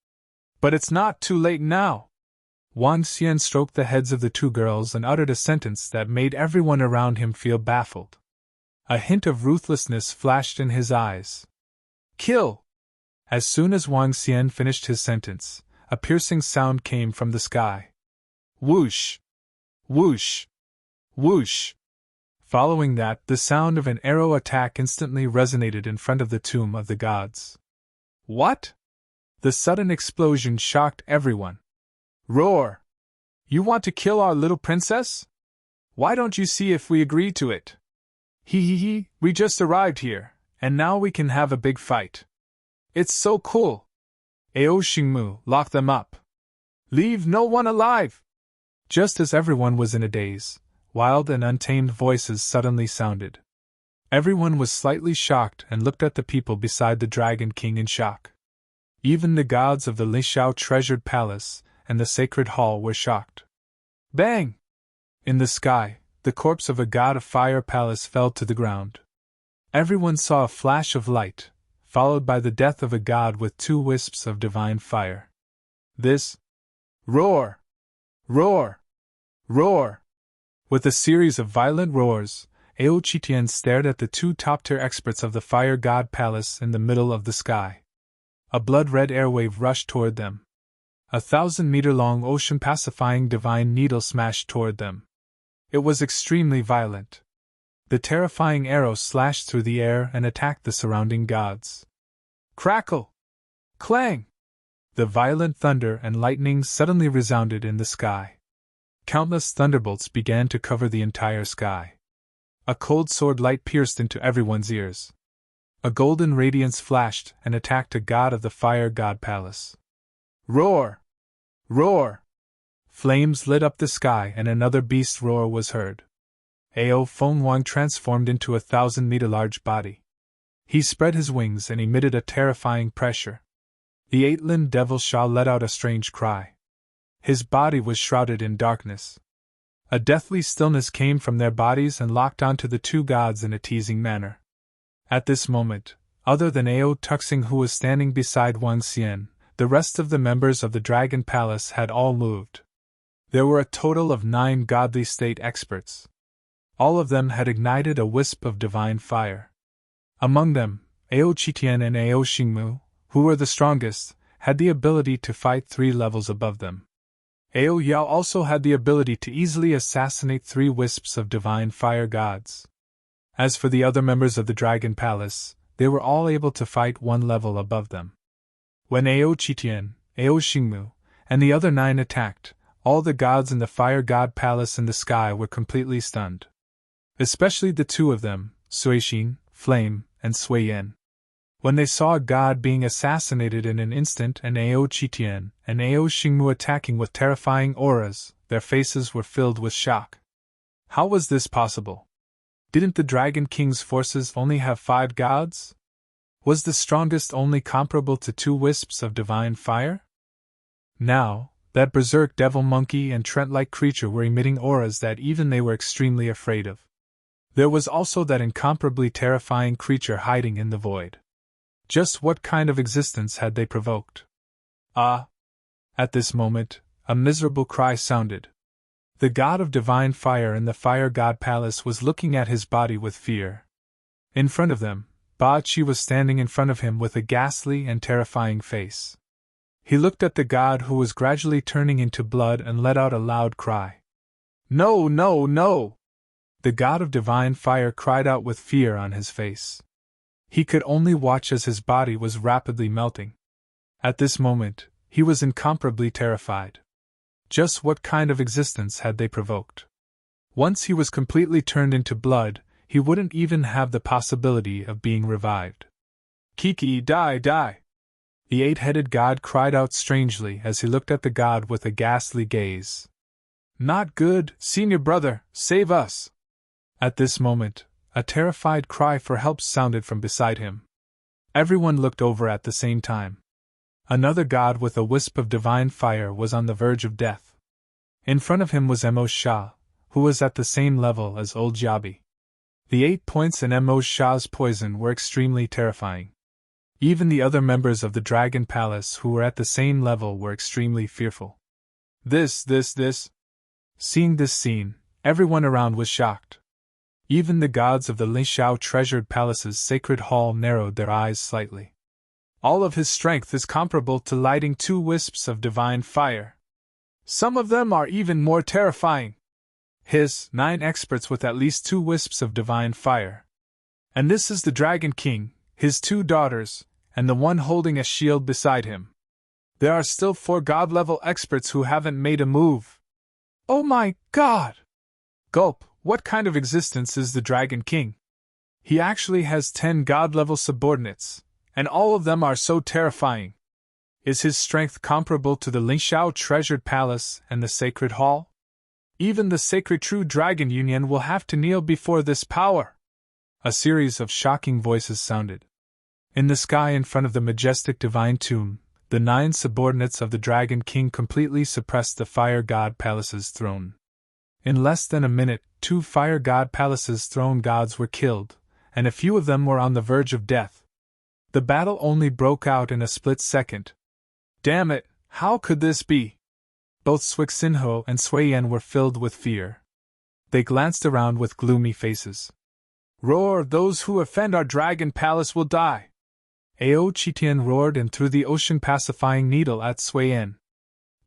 But it's not too late now. Wang Xian stroked the heads of the 2 girls and uttered a sentence that made everyone around him feel baffled. A hint of ruthlessness flashed in his eyes. Kill! As soon as Wang Xian finished his sentence, a piercing sound came from the sky. Whoosh! Whoosh! Whoosh! Following that, the sound of an arrow attack instantly resonated in front of the tomb of the gods. What? The sudden explosion shocked everyone. Roar! You want to kill our little princess? Why don't you see if we agree to it? He, we just arrived here, and now we can have a big fight. It's so cool. Ao Xingmu, lock them up. Leave no one alive! Just as everyone was in a daze, wild and untamed voices suddenly sounded. Everyone was slightly shocked and looked at the people beside the Dragon King in shock. Even the gods of the Lishao treasured palace and the sacred hall were shocked. Bang! In the sky, the corpse of a god of fire palace fell to the ground. Everyone saw a flash of light, followed by the death of a god with 2 wisps of divine fire. This. Roar! Roar! Roar! With a series of violent roars, Ao Qitian stared at the 2 top-tier experts of the fire god palace in the middle of the sky. A blood-red airwave rushed toward them. 1,000-meter-long ocean-pacifying divine needle smashed toward them. It was extremely violent. The terrifying arrow slashed through the air and attacked the surrounding gods. Crackle! Clang! The violent thunder and lightning suddenly resounded in the sky. Countless thunderbolts began to cover the entire sky. A cold sword light pierced into everyone's ears. A golden radiance flashed and attacked a god of the fire god palace. Roar! Roar! Flames lit up the sky and another beast roar was heard. Ao Fenghuang transformed into a 1,000-meter-large body. He spread his wings and emitted a terrifying pressure. The 8-limbed devil Sha let out a strange cry. His body was shrouded in darkness. A deathly stillness came from their bodies and locked onto the 2 gods in a teasing manner. At this moment, other than Ao Tuxing who was standing beside Wang Xian, the rest of the members of the Dragon Palace had all moved. There were a total of 9 godly state experts. All of them had ignited a wisp of divine fire. Among them, Ao Qitian and Ao Xingmu, who were the strongest, had the ability to fight 3 levels above them. Ao Yao also had the ability to easily assassinate 3 wisps of divine fire gods. As for the other members of the Dragon Palace, they were all able to fight 1 level above them. When Ao Qitian, Ao Xingmu, and the other 9 attacked, all the gods in the fire god palace in the sky were completely stunned. Especially the 2 of them, Suixin, Flame, and Suiyan. When they saw a god being assassinated in an instant and Ao Qitian and Ao Xingmu attacking with terrifying auras, their faces were filled with shock. How was this possible? Didn't the Dragon King's forces only have 5 gods? Was the strongest only comparable to 2 wisps of divine fire? Now, that berserk devil monkey and Trent-like creature were emitting auras that even they were extremely afraid of. There was also that incomparably terrifying creature hiding in the void. Just what kind of existence had they provoked? Ah! At this moment, a miserable cry sounded. The god of divine fire in the fire god palace was looking at his body with fear. In front of them, Ba Qi was standing in front of him with a ghastly and terrifying face. He looked at the god who was gradually turning into blood and let out a loud cry. No, no, no! The god of divine fire cried out with fear on his face. He could only watch as his body was rapidly melting. At this moment, he was incomparably terrified. Just what kind of existence had they provoked? Once he was completely turned into blood, he wouldn't even have the possibility of being revived. Kiki, die, die! The 8-headed god cried out strangely as he looked at the god with a ghastly gaze. Not good, senior brother, save us! At this moment, a terrified cry for help sounded from beside him. Everyone looked over at the same time. Another god with a wisp of divine fire was on the verge of death. In front of him was Mo Sha, who was at the same level as old Jiabi. The 8 points in Mo Sha's poison were extremely terrifying. Even the other members of the Dragon Palace who were at the same level were extremely fearful. This. Seeing this scene, everyone around was shocked. Even the gods of the Lishao treasured palace's sacred hall narrowed their eyes slightly. All of his strength is comparable to lighting 2 wisps of divine fire. Some of them are even more terrifying. His 9 experts with at least 2 wisps of divine fire. And this is the Dragon King, his 2 daughters, and the one holding a shield beside him. There are still 4 god-level experts who haven't made a move. Oh my God! Gulp, what kind of existence is the Dragon King? He actually has 10 god-level subordinates, and all of them are so terrifying. Is his strength comparable to the Lingxiao treasured palace and the sacred hall? Even the sacred true Dragon Union will have to kneel before this power. A series of shocking voices sounded. In the sky in front of the majestic divine tomb, the 9 subordinates of the Dragon King completely suppressed the Fire God Palace's throne. In less than a minute, 2 Fire God Palace's throne gods were killed, and a few of them were on the verge of death. The battle only broke out in a split second. Damn it, how could this be? Both Cixinho and Suiyan were filled with fear. They glanced around with gloomy faces. Roar, those who offend our dragon palace will die! Ao Qitian roared and threw the ocean-pacifying needle at Suiyan.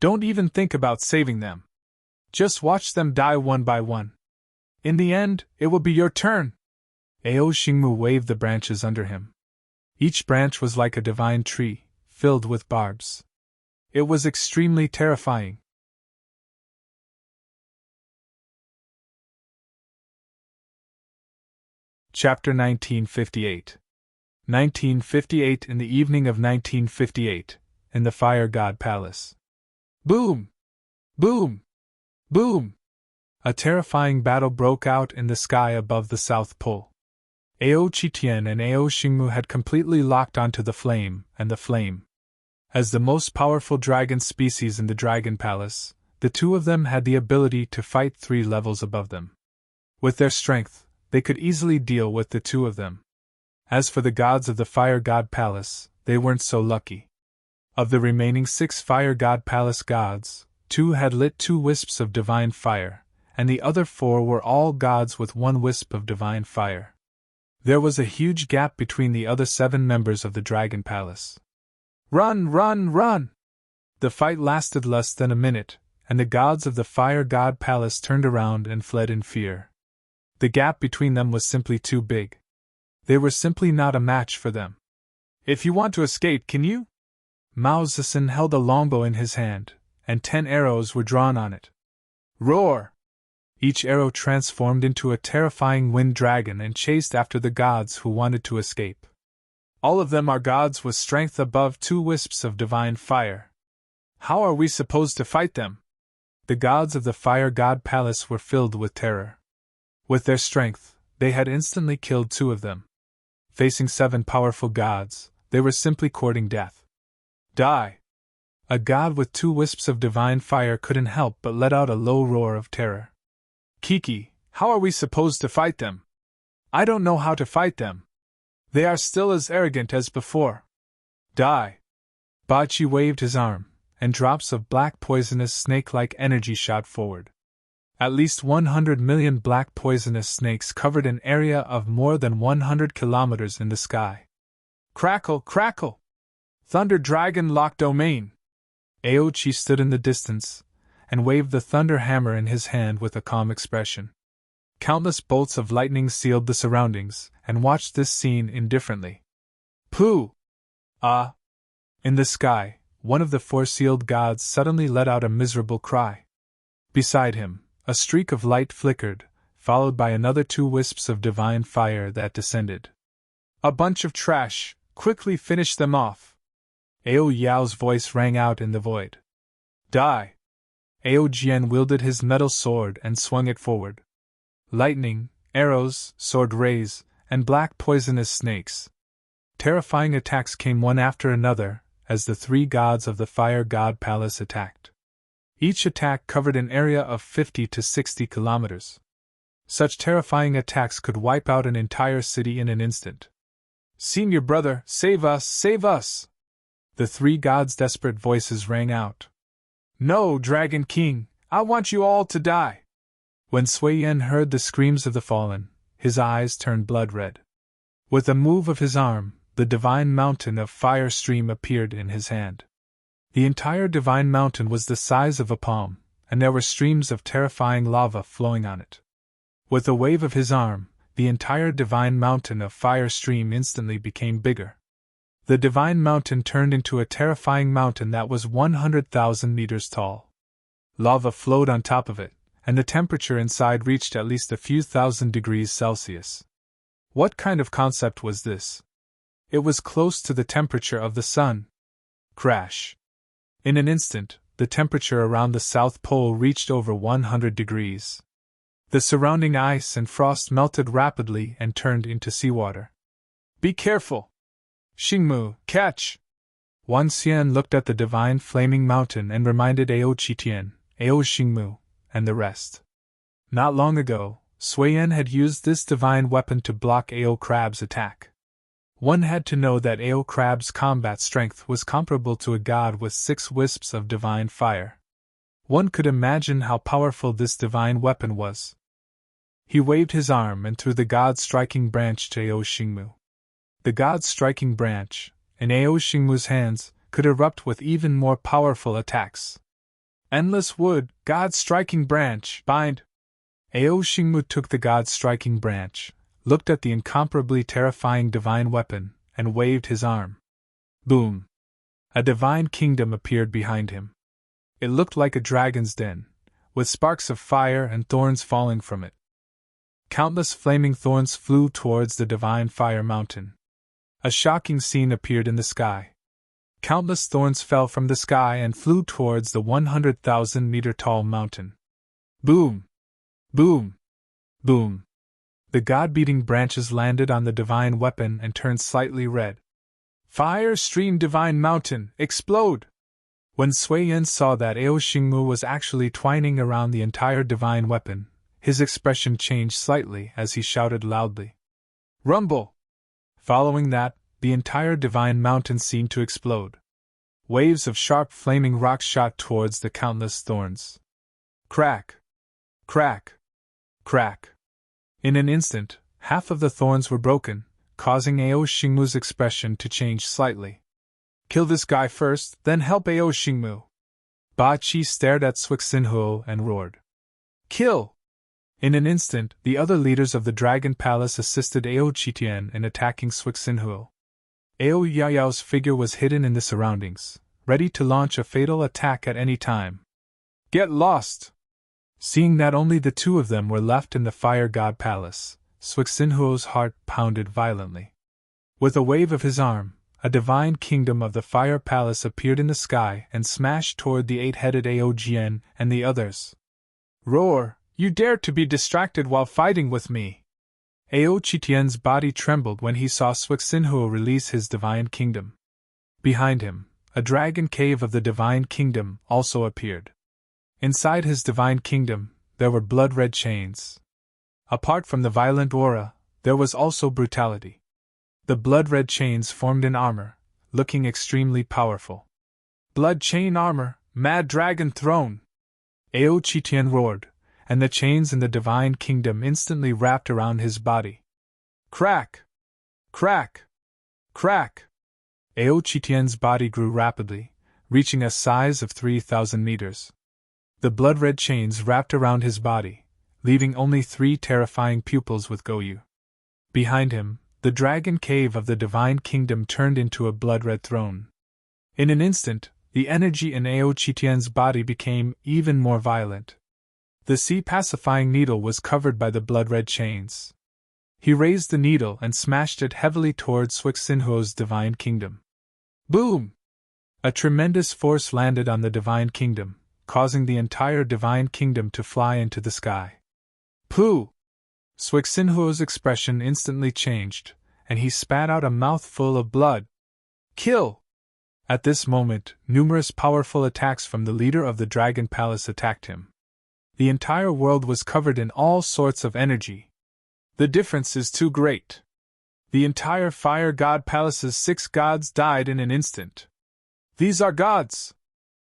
Don't even think about saving them. Just watch them die one by one. In the end, it will be your turn. Ao Xingmu waved the branches under him. Each branch was like a divine tree, filled with barbs. It was extremely terrifying. Chapter 1958. 1958. In the evening of 1958, in the Fire God Palace. Boom! Boom! Boom! A terrifying battle broke out in the sky above the South Pole. Ao Qitian and Ao Xingmu had completely locked onto the flame, and the flame. As the most powerful dragon species in the Dragon Palace, the two of them had the ability to fight 3 levels above them. With their strength, they could easily deal with the 2 of them. As for the gods of the Fire God Palace, they weren't so lucky. Of the remaining 6 Fire God Palace gods, 2 had lit 2 wisps of divine fire, and the other 4 were all gods with 1 wisp of divine fire. There was a huge gap between the other 7 members of the Dragon Palace. Run, run, run! The fight lasted less than a minute, and the gods of the Fire God Palace turned around and fled in fear. The gap between them was simply too big. They were simply not a match for them. If you want to escape, can you? Mao Zedong held a longbow in his hand, and 10 arrows were drawn on it. Roar! Each arrow transformed into a terrifying wind dragon and chased after the gods who wanted to escape. All of them are gods with strength above 2 wisps of divine fire. How are we supposed to fight them? The gods of the Fire God Palace were filled with terror. With their strength, they had instantly killed 2 of them. Facing 7 powerful gods, they were simply courting death. Die! A god with 2 wisps of divine fire couldn't help but let out a low roar of terror. Kiki, how are we supposed to fight them? I don't know how to fight them. They are still as arrogant as before. Die! Bachi waved his arm, and drops of black poisonous snake-like energy shot forward. At least 100 million black poisonous snakes covered an area of more than 100 kilometers in the sky. Crackle, crackle! Thunder Dragon Lock Domain! Aochi stood in the distance, and waved the thunder hammer in his hand with a calm expression. Countless bolts of lightning sealed the surroundings, and watched this scene indifferently. Pooh! Ah! In the sky, one of the 4 sealed gods suddenly let out a miserable cry. Beside him, a streak of light flickered, followed by another 2 wisps of divine fire that descended. A bunch of trash, quickly finish them off! Ao Yao's voice rang out in the void. Die! Ao Jian wielded his metal sword and swung it forward. Lightning, arrows, sword rays, and black poisonous snakes. Terrifying attacks came one after another, as the 3 gods of the Fire God Palace attacked. Each attack covered an area of 50 to 60 kilometers. Such terrifying attacks could wipe out an entire city in an instant. Senior brother, save us, save us! The 3 gods' desperate voices rang out. No, Dragon King, I want you all to die! When Suiyan heard the screams of the fallen, his eyes turned blood red. With a move of his arm, the divine mountain of fire stream appeared in his hand. The entire divine mountain was the size of a palm, and there were streams of terrifying lava flowing on it. With a wave of his arm, the entire divine mountain of fire stream instantly became bigger. The divine mountain turned into a terrifying mountain that was 100,000 meters tall. Lava flowed on top of it, and the temperature inside reached at least a few thousand degrees Celsius. What kind of concept was this? It was close to the temperature of the sun. Crash! In an instant, the temperature around the South Pole reached over 100 degrees. The surrounding ice and frost melted rapidly and turned into seawater. Be careful! Xingmu, catch! Wan Xian looked at the divine flaming mountain and reminded Ao Qitian, Ao Xingmu, and the rest. Not long ago, Suiyan had used this divine weapon to block Ao Crab's attack. One had to know that Ao Crab's combat strength was comparable to a god with 6 wisps of divine fire. One could imagine how powerful this divine weapon was. He waved his arm and threw the god's striking branch to Ao Xingmu. The god's striking branch, in Ao Xingmu's hands, could erupt with even more powerful attacks. Endless wood, god's striking branch, bind! Ao Xingmu took the god's striking branch, looked at the incomparably terrifying divine weapon, and waved his arm. Boom! A divine kingdom appeared behind him. It looked like a dragon's den, with sparks of fire and thorns falling from it. Countless flaming thorns flew towards the divine fire mountain. A shocking scene appeared in the sky. Countless thorns fell from the sky and flew towards the 100,000-meter-tall mountain. Boom! Boom! Boom! The god-beating branches landed on the divine weapon and turned slightly red. Fire stream divine mountain, explode! When Suiyan saw that Ao Xingmu was actually twining around the entire divine weapon, his expression changed slightly as he shouted loudly. Rumble! Following that, the entire divine mountain seemed to explode. Waves of sharp flaming rocks shot towards the countless thorns. Crack! Crack! Crack! In an instant, half of the thorns were broken, causing Ao Xingmu's expression to change slightly. Kill this guy first, then help Ao Xingmu. Ba Qi stared at Suixinhuo and roared. Kill! In an instant, the other leaders of the Dragon Palace assisted Ao Qitian in attacking Suixinhuo. Ao Yaoyao's figure was hidden in the surroundings, ready to launch a fatal attack at any time. Get lost! Seeing that only the two of them were left in the Fire God Palace, Suixinhuo's heart pounded violently. With a wave of his arm, a divine kingdom of the Fire Palace appeared in the sky and smashed toward the 8-headed Ao Jian and the others. Roar! You dare to be distracted while fighting with me! Ao Qitian's body trembled when he saw Suixinhuo release his divine kingdom. Behind him, a dragon cave of the divine kingdom also appeared. Inside his divine kingdom, there were blood-red chains. Apart from the violent aura, there was also brutality. The blood-red chains formed an armor, looking extremely powerful. Blood chain armor, mad dragon throne! Ao Qitian roared, and the chains in the divine kingdom instantly wrapped around his body. Crack! Crack! Crack! Ao Qitian's body grew rapidly, reaching a size of 3,000 meters. The blood-red chains wrapped around his body, leaving only 3 terrifying pupils with Goyu. Behind him, the dragon cave of the divine kingdom turned into a blood-red throne. In an instant, the energy in Ao Qitian's body became even more violent. The sea-pacifying needle was covered by the blood-red chains. He raised the needle and smashed it heavily towards Suixinhuo's divine kingdom. Boom! A tremendous force landed on the divine kingdom, causing the entire divine kingdom to fly into the sky. Pooh! Suixinhuo's expression instantly changed, and he spat out a mouthful of blood. Kill! At this moment, numerous powerful attacks from the leader of the Dragon Palace attacked him. The entire world was covered in all sorts of energy. The difference is too great. The entire Fire God Palace's 6 gods died in an instant. These are gods!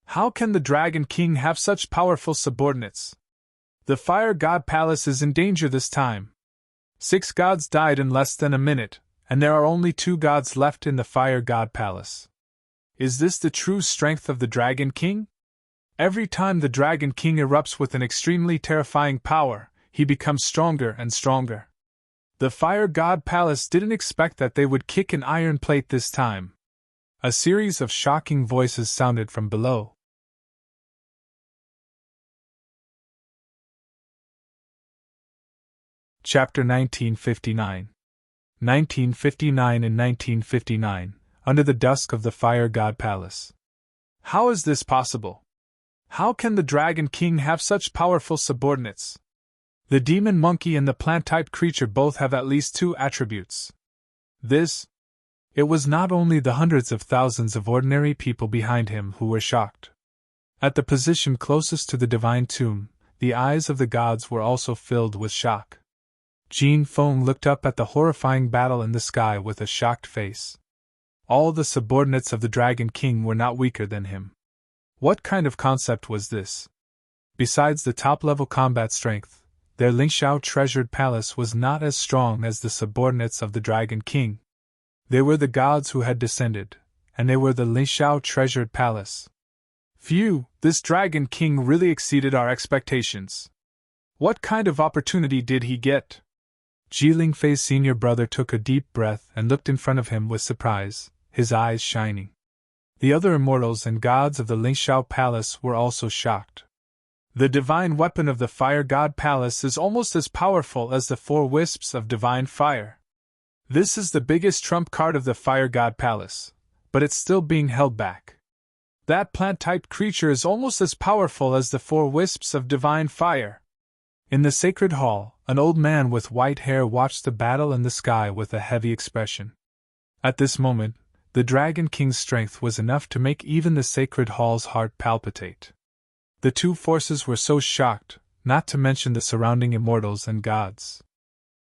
How can the Dragon King have such powerful subordinates? The Fire God Palace is in danger this time. 6 gods died in less than a minute, and there are only 2 gods left in the Fire God Palace. Is this the true strength of the Dragon King? Every time the Dragon King erupts with an extremely terrifying power, he becomes stronger and stronger. The Fire God Palace didn't expect that they would kick an iron plate this time. A series of shocking voices sounded from below. Chapter 1959. 1959 and 1959, under the dusk of the Fire God Palace. How is this possible? How can the Dragon King have such powerful subordinates? The demon monkey and the plant-type creature both have at least two attributes. It was not only the hundreds of thousands of ordinary people behind him who were shocked. At the position closest to the divine tomb, the eyes of the gods were also filled with shock. Jean Feng looked up at the horrifying battle in the sky with a shocked face. All the subordinates of the Dragon King were not weaker than him. What kind of concept was this? Besides the top-level combat strength, their Lingxiao treasured palace was not as strong as the subordinates of the Dragon King. They were the gods who had descended, and they were the Lingxiao treasured palace. Phew, this Dragon King really exceeded our expectations. What kind of opportunity did he get? Ji Lingfei's senior brother took a deep breath and looked in front of him with surprise, his eyes shining. The other immortals and gods of the Lingxiao Palace were also shocked. The divine weapon of the Fire God Palace is almost as powerful as the 4 wisps of divine fire. This is the biggest trump card of the Fire God Palace, but it's still being held back. That plant-type creature is almost as powerful as the 4 wisps of divine fire. In the sacred hall, an old man with white hair watched the battle in the sky with a heavy expression. At this moment, the Dragon King's strength was enough to make even the sacred hall's heart palpitate. The two forces were so shocked, not to mention the surrounding immortals and gods.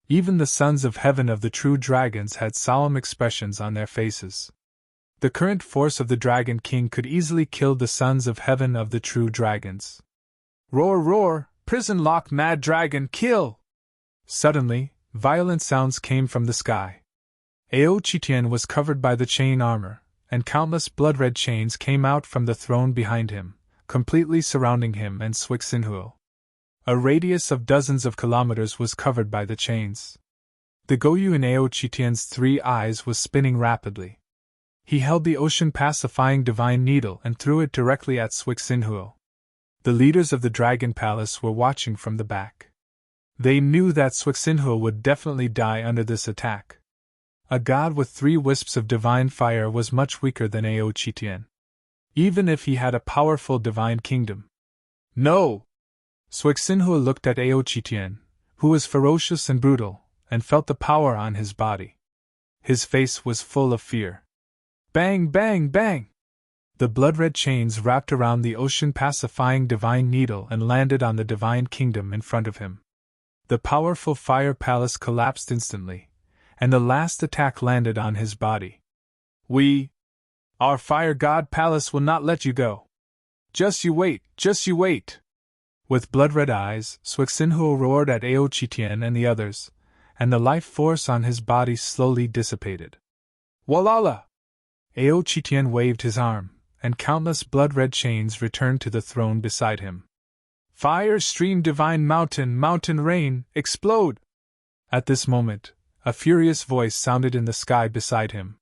Even the sons of heaven of the true dragons had solemn expressions on their faces. The current force of the Dragon King could easily kill the sons of heaven of the true dragons. Roar, roar, prison lock, mad dragon, kill! Suddenly, violent sounds came from the sky. Ao Qitian was covered by the chain armor, and countless blood-red chains came out from the throne behind him, completely surrounding him and Cixinhuo. A radius of dozens of kilometers was covered by the chains. The Goyu in Ao Qitian's 3 eyes was spinning rapidly. He held the ocean-pacifying divine needle and threw it directly at Cixinhuo. The leaders of the Dragon Palace were watching from the back. They knew that Cixinhuo would definitely die under this attack. A god with 3 wisps of divine fire was much weaker than Ao Qitian, even if he had a powerful divine kingdom. No! Cixinhuo looked at Ao Qitian, who was ferocious and brutal, and felt the power on his body. His face was full of fear. Bang, bang, bang! The blood-red chains wrapped around the ocean-pacifying divine needle and landed on the divine kingdom in front of him. The powerful fire palace collapsed instantly, and the last attack landed on his body. Our Fire God Palace will not let you go. Just you wait, just you wait! With blood-red eyes, Cixinhuo roared at Ao Qitian and the others, and the life force on his body slowly dissipated. Walala! Ao Qitian waved his arm, and countless blood-red chains returned to the throne beside him. Fire stream divine mountain, mountain rain, explode! At this moment, a furious voice sounded in the sky beside him.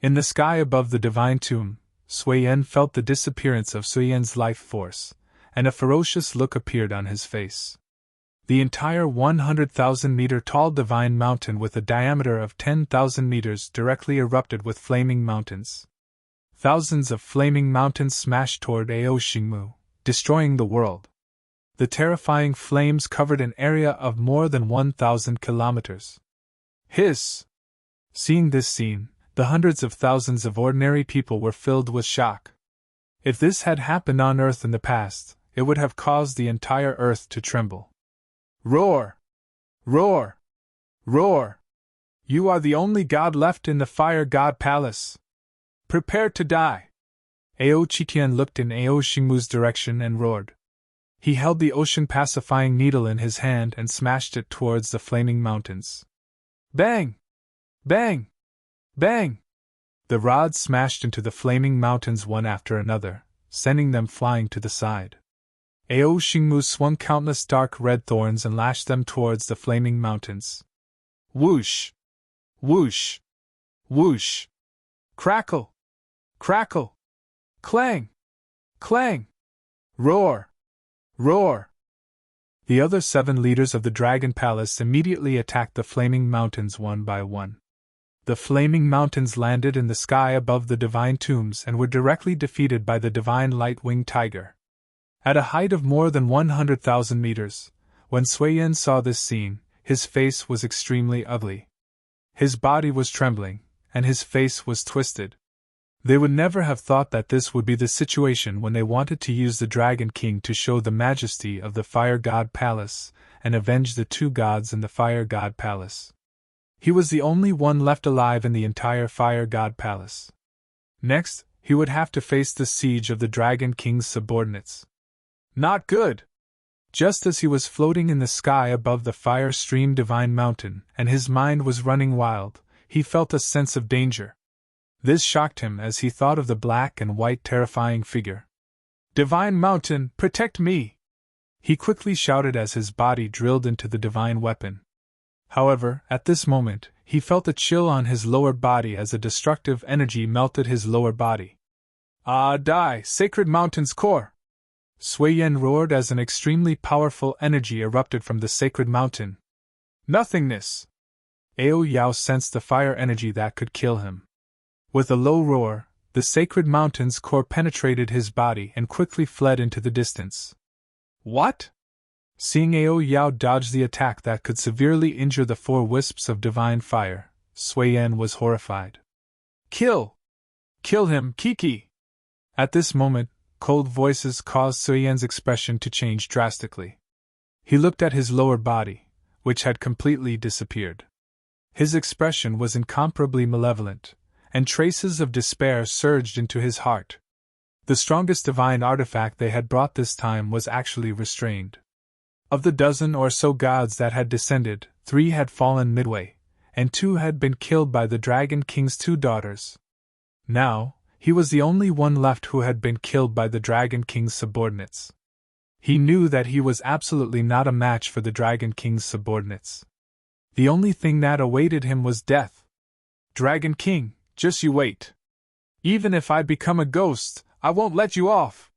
In the sky above the divine tomb, Sui Yen felt the disappearance of Sui Yen's life force, and a ferocious look appeared on his face. The entire 100,000-meter tall divine mountain with a diameter of 10,000 meters directly erupted with flaming mountains. Thousands of flaming mountains smashed toward Ao Xingmu, destroying the world. The terrifying flames covered an area of more than 1,000 kilometers. Hiss! Seeing this scene, the hundreds of thousands of ordinary people were filled with shock. If this had happened on Earth in the past, it would have caused the entire Earth to tremble. Roar! Roar! Roar! You are the only god left in the Fire God Palace. Prepare to die! Ao Qitian looked in Ao Xingmu's direction and roared. He held the ocean-pacifying needle in his hand and smashed it towards the flaming mountains. Bang! Bang! Bang! The rods smashed into the flaming mountains one after another, sending them flying to the side. Ao Xingmu swung countless dark red thorns and lashed them towards the flaming mountains. Whoosh! Whoosh! Whoosh! Crackle! Crackle! Clang! Clang! Roar! Roar! The other 7 leaders of the Dragon Palace immediately attacked the flaming mountains one by one. The flaming mountains landed in the sky above the divine tombs and were directly defeated by the divine light-winged tiger. At a height of more than 100,000 meters, when Sui Yin saw this scene, his face was extremely ugly. His body was trembling, and his face was twisted. They would never have thought that this would be the situation when they wanted to use the Dragon King to show the majesty of the Fire God Palace and avenge the 2 gods in the Fire God Palace. He was the only one left alive in the entire Fire God Palace. Next, he would have to face the siege of the Dragon King's subordinates. Not good! Just as he was floating in the sky above the fire stream divine mountain and his mind was running wild, he felt a sense of danger. This shocked him as he thought of the black and white terrifying figure. "Divine Mountain, protect me!" he quickly shouted as his body drilled into the divine weapon. However, at this moment, he felt a chill on his lower body as a destructive energy melted his lower body. "Ah, die, Sacred Mountain's core!" Sui Yin roared as an extremely powerful energy erupted from the Sacred Mountain. "Nothingness!" Ao Yao sensed the fire energy that could kill him. With a low roar, the Sacred Mountain's core penetrated his body and quickly fled into the distance. "What?" Seeing Ao Yao dodge the attack that could severely injure the 4 wisps of divine fire, Sui Yin was horrified. "Kill! Kill him, Kiki!" At this moment, cold voices caused Sui Yin's expression to change drastically. He looked at his lower body, which had completely disappeared. His expression was incomparably malevolent, and traces of despair surged into his heart. The strongest divine artifact they had brought this time was actually restrained. Of the dozen or so gods that had descended, 3 had fallen midway, and 2 had been killed by the Dragon King's 2 daughters. Now, he was the only one left who had been killed by the Dragon King's subordinates. He knew that he was absolutely not a match for the Dragon King's subordinates. The only thing that awaited him was death. "Dragon King, just you wait. Even if I become a ghost, I won't let you off.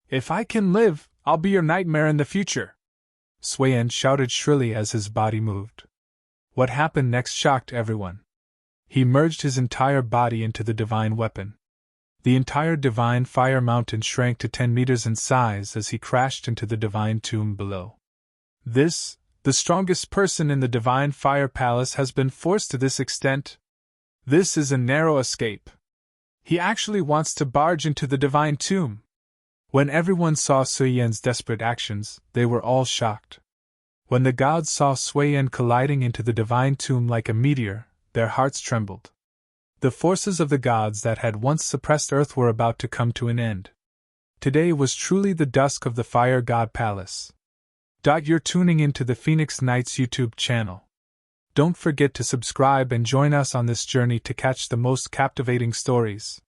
If I can live, I'll be your nightmare in the future." Sui Yin shouted shrilly as his body moved. What happened next shocked everyone. He merged his entire body into the divine weapon. The entire divine fire mountain shrank to 10 meters in size as he crashed into the divine tomb below. "This, the strongest person in the divine fire palace, has been forced to this extent? This is a narrow escape. He actually wants to barge into the divine tomb." When everyone saw Sui Yin's desperate actions, they were all shocked. When the gods saw Sui Yin colliding into the divine tomb like a meteor, their hearts trembled. The forces of the gods that had once suppressed Earth were about to come to an end. Today was truly the dusk of the Fire God Palace. You're tuning into the Phoenix Nights YouTube channel. Don't forget to subscribe and join us on this journey to catch the most captivating stories.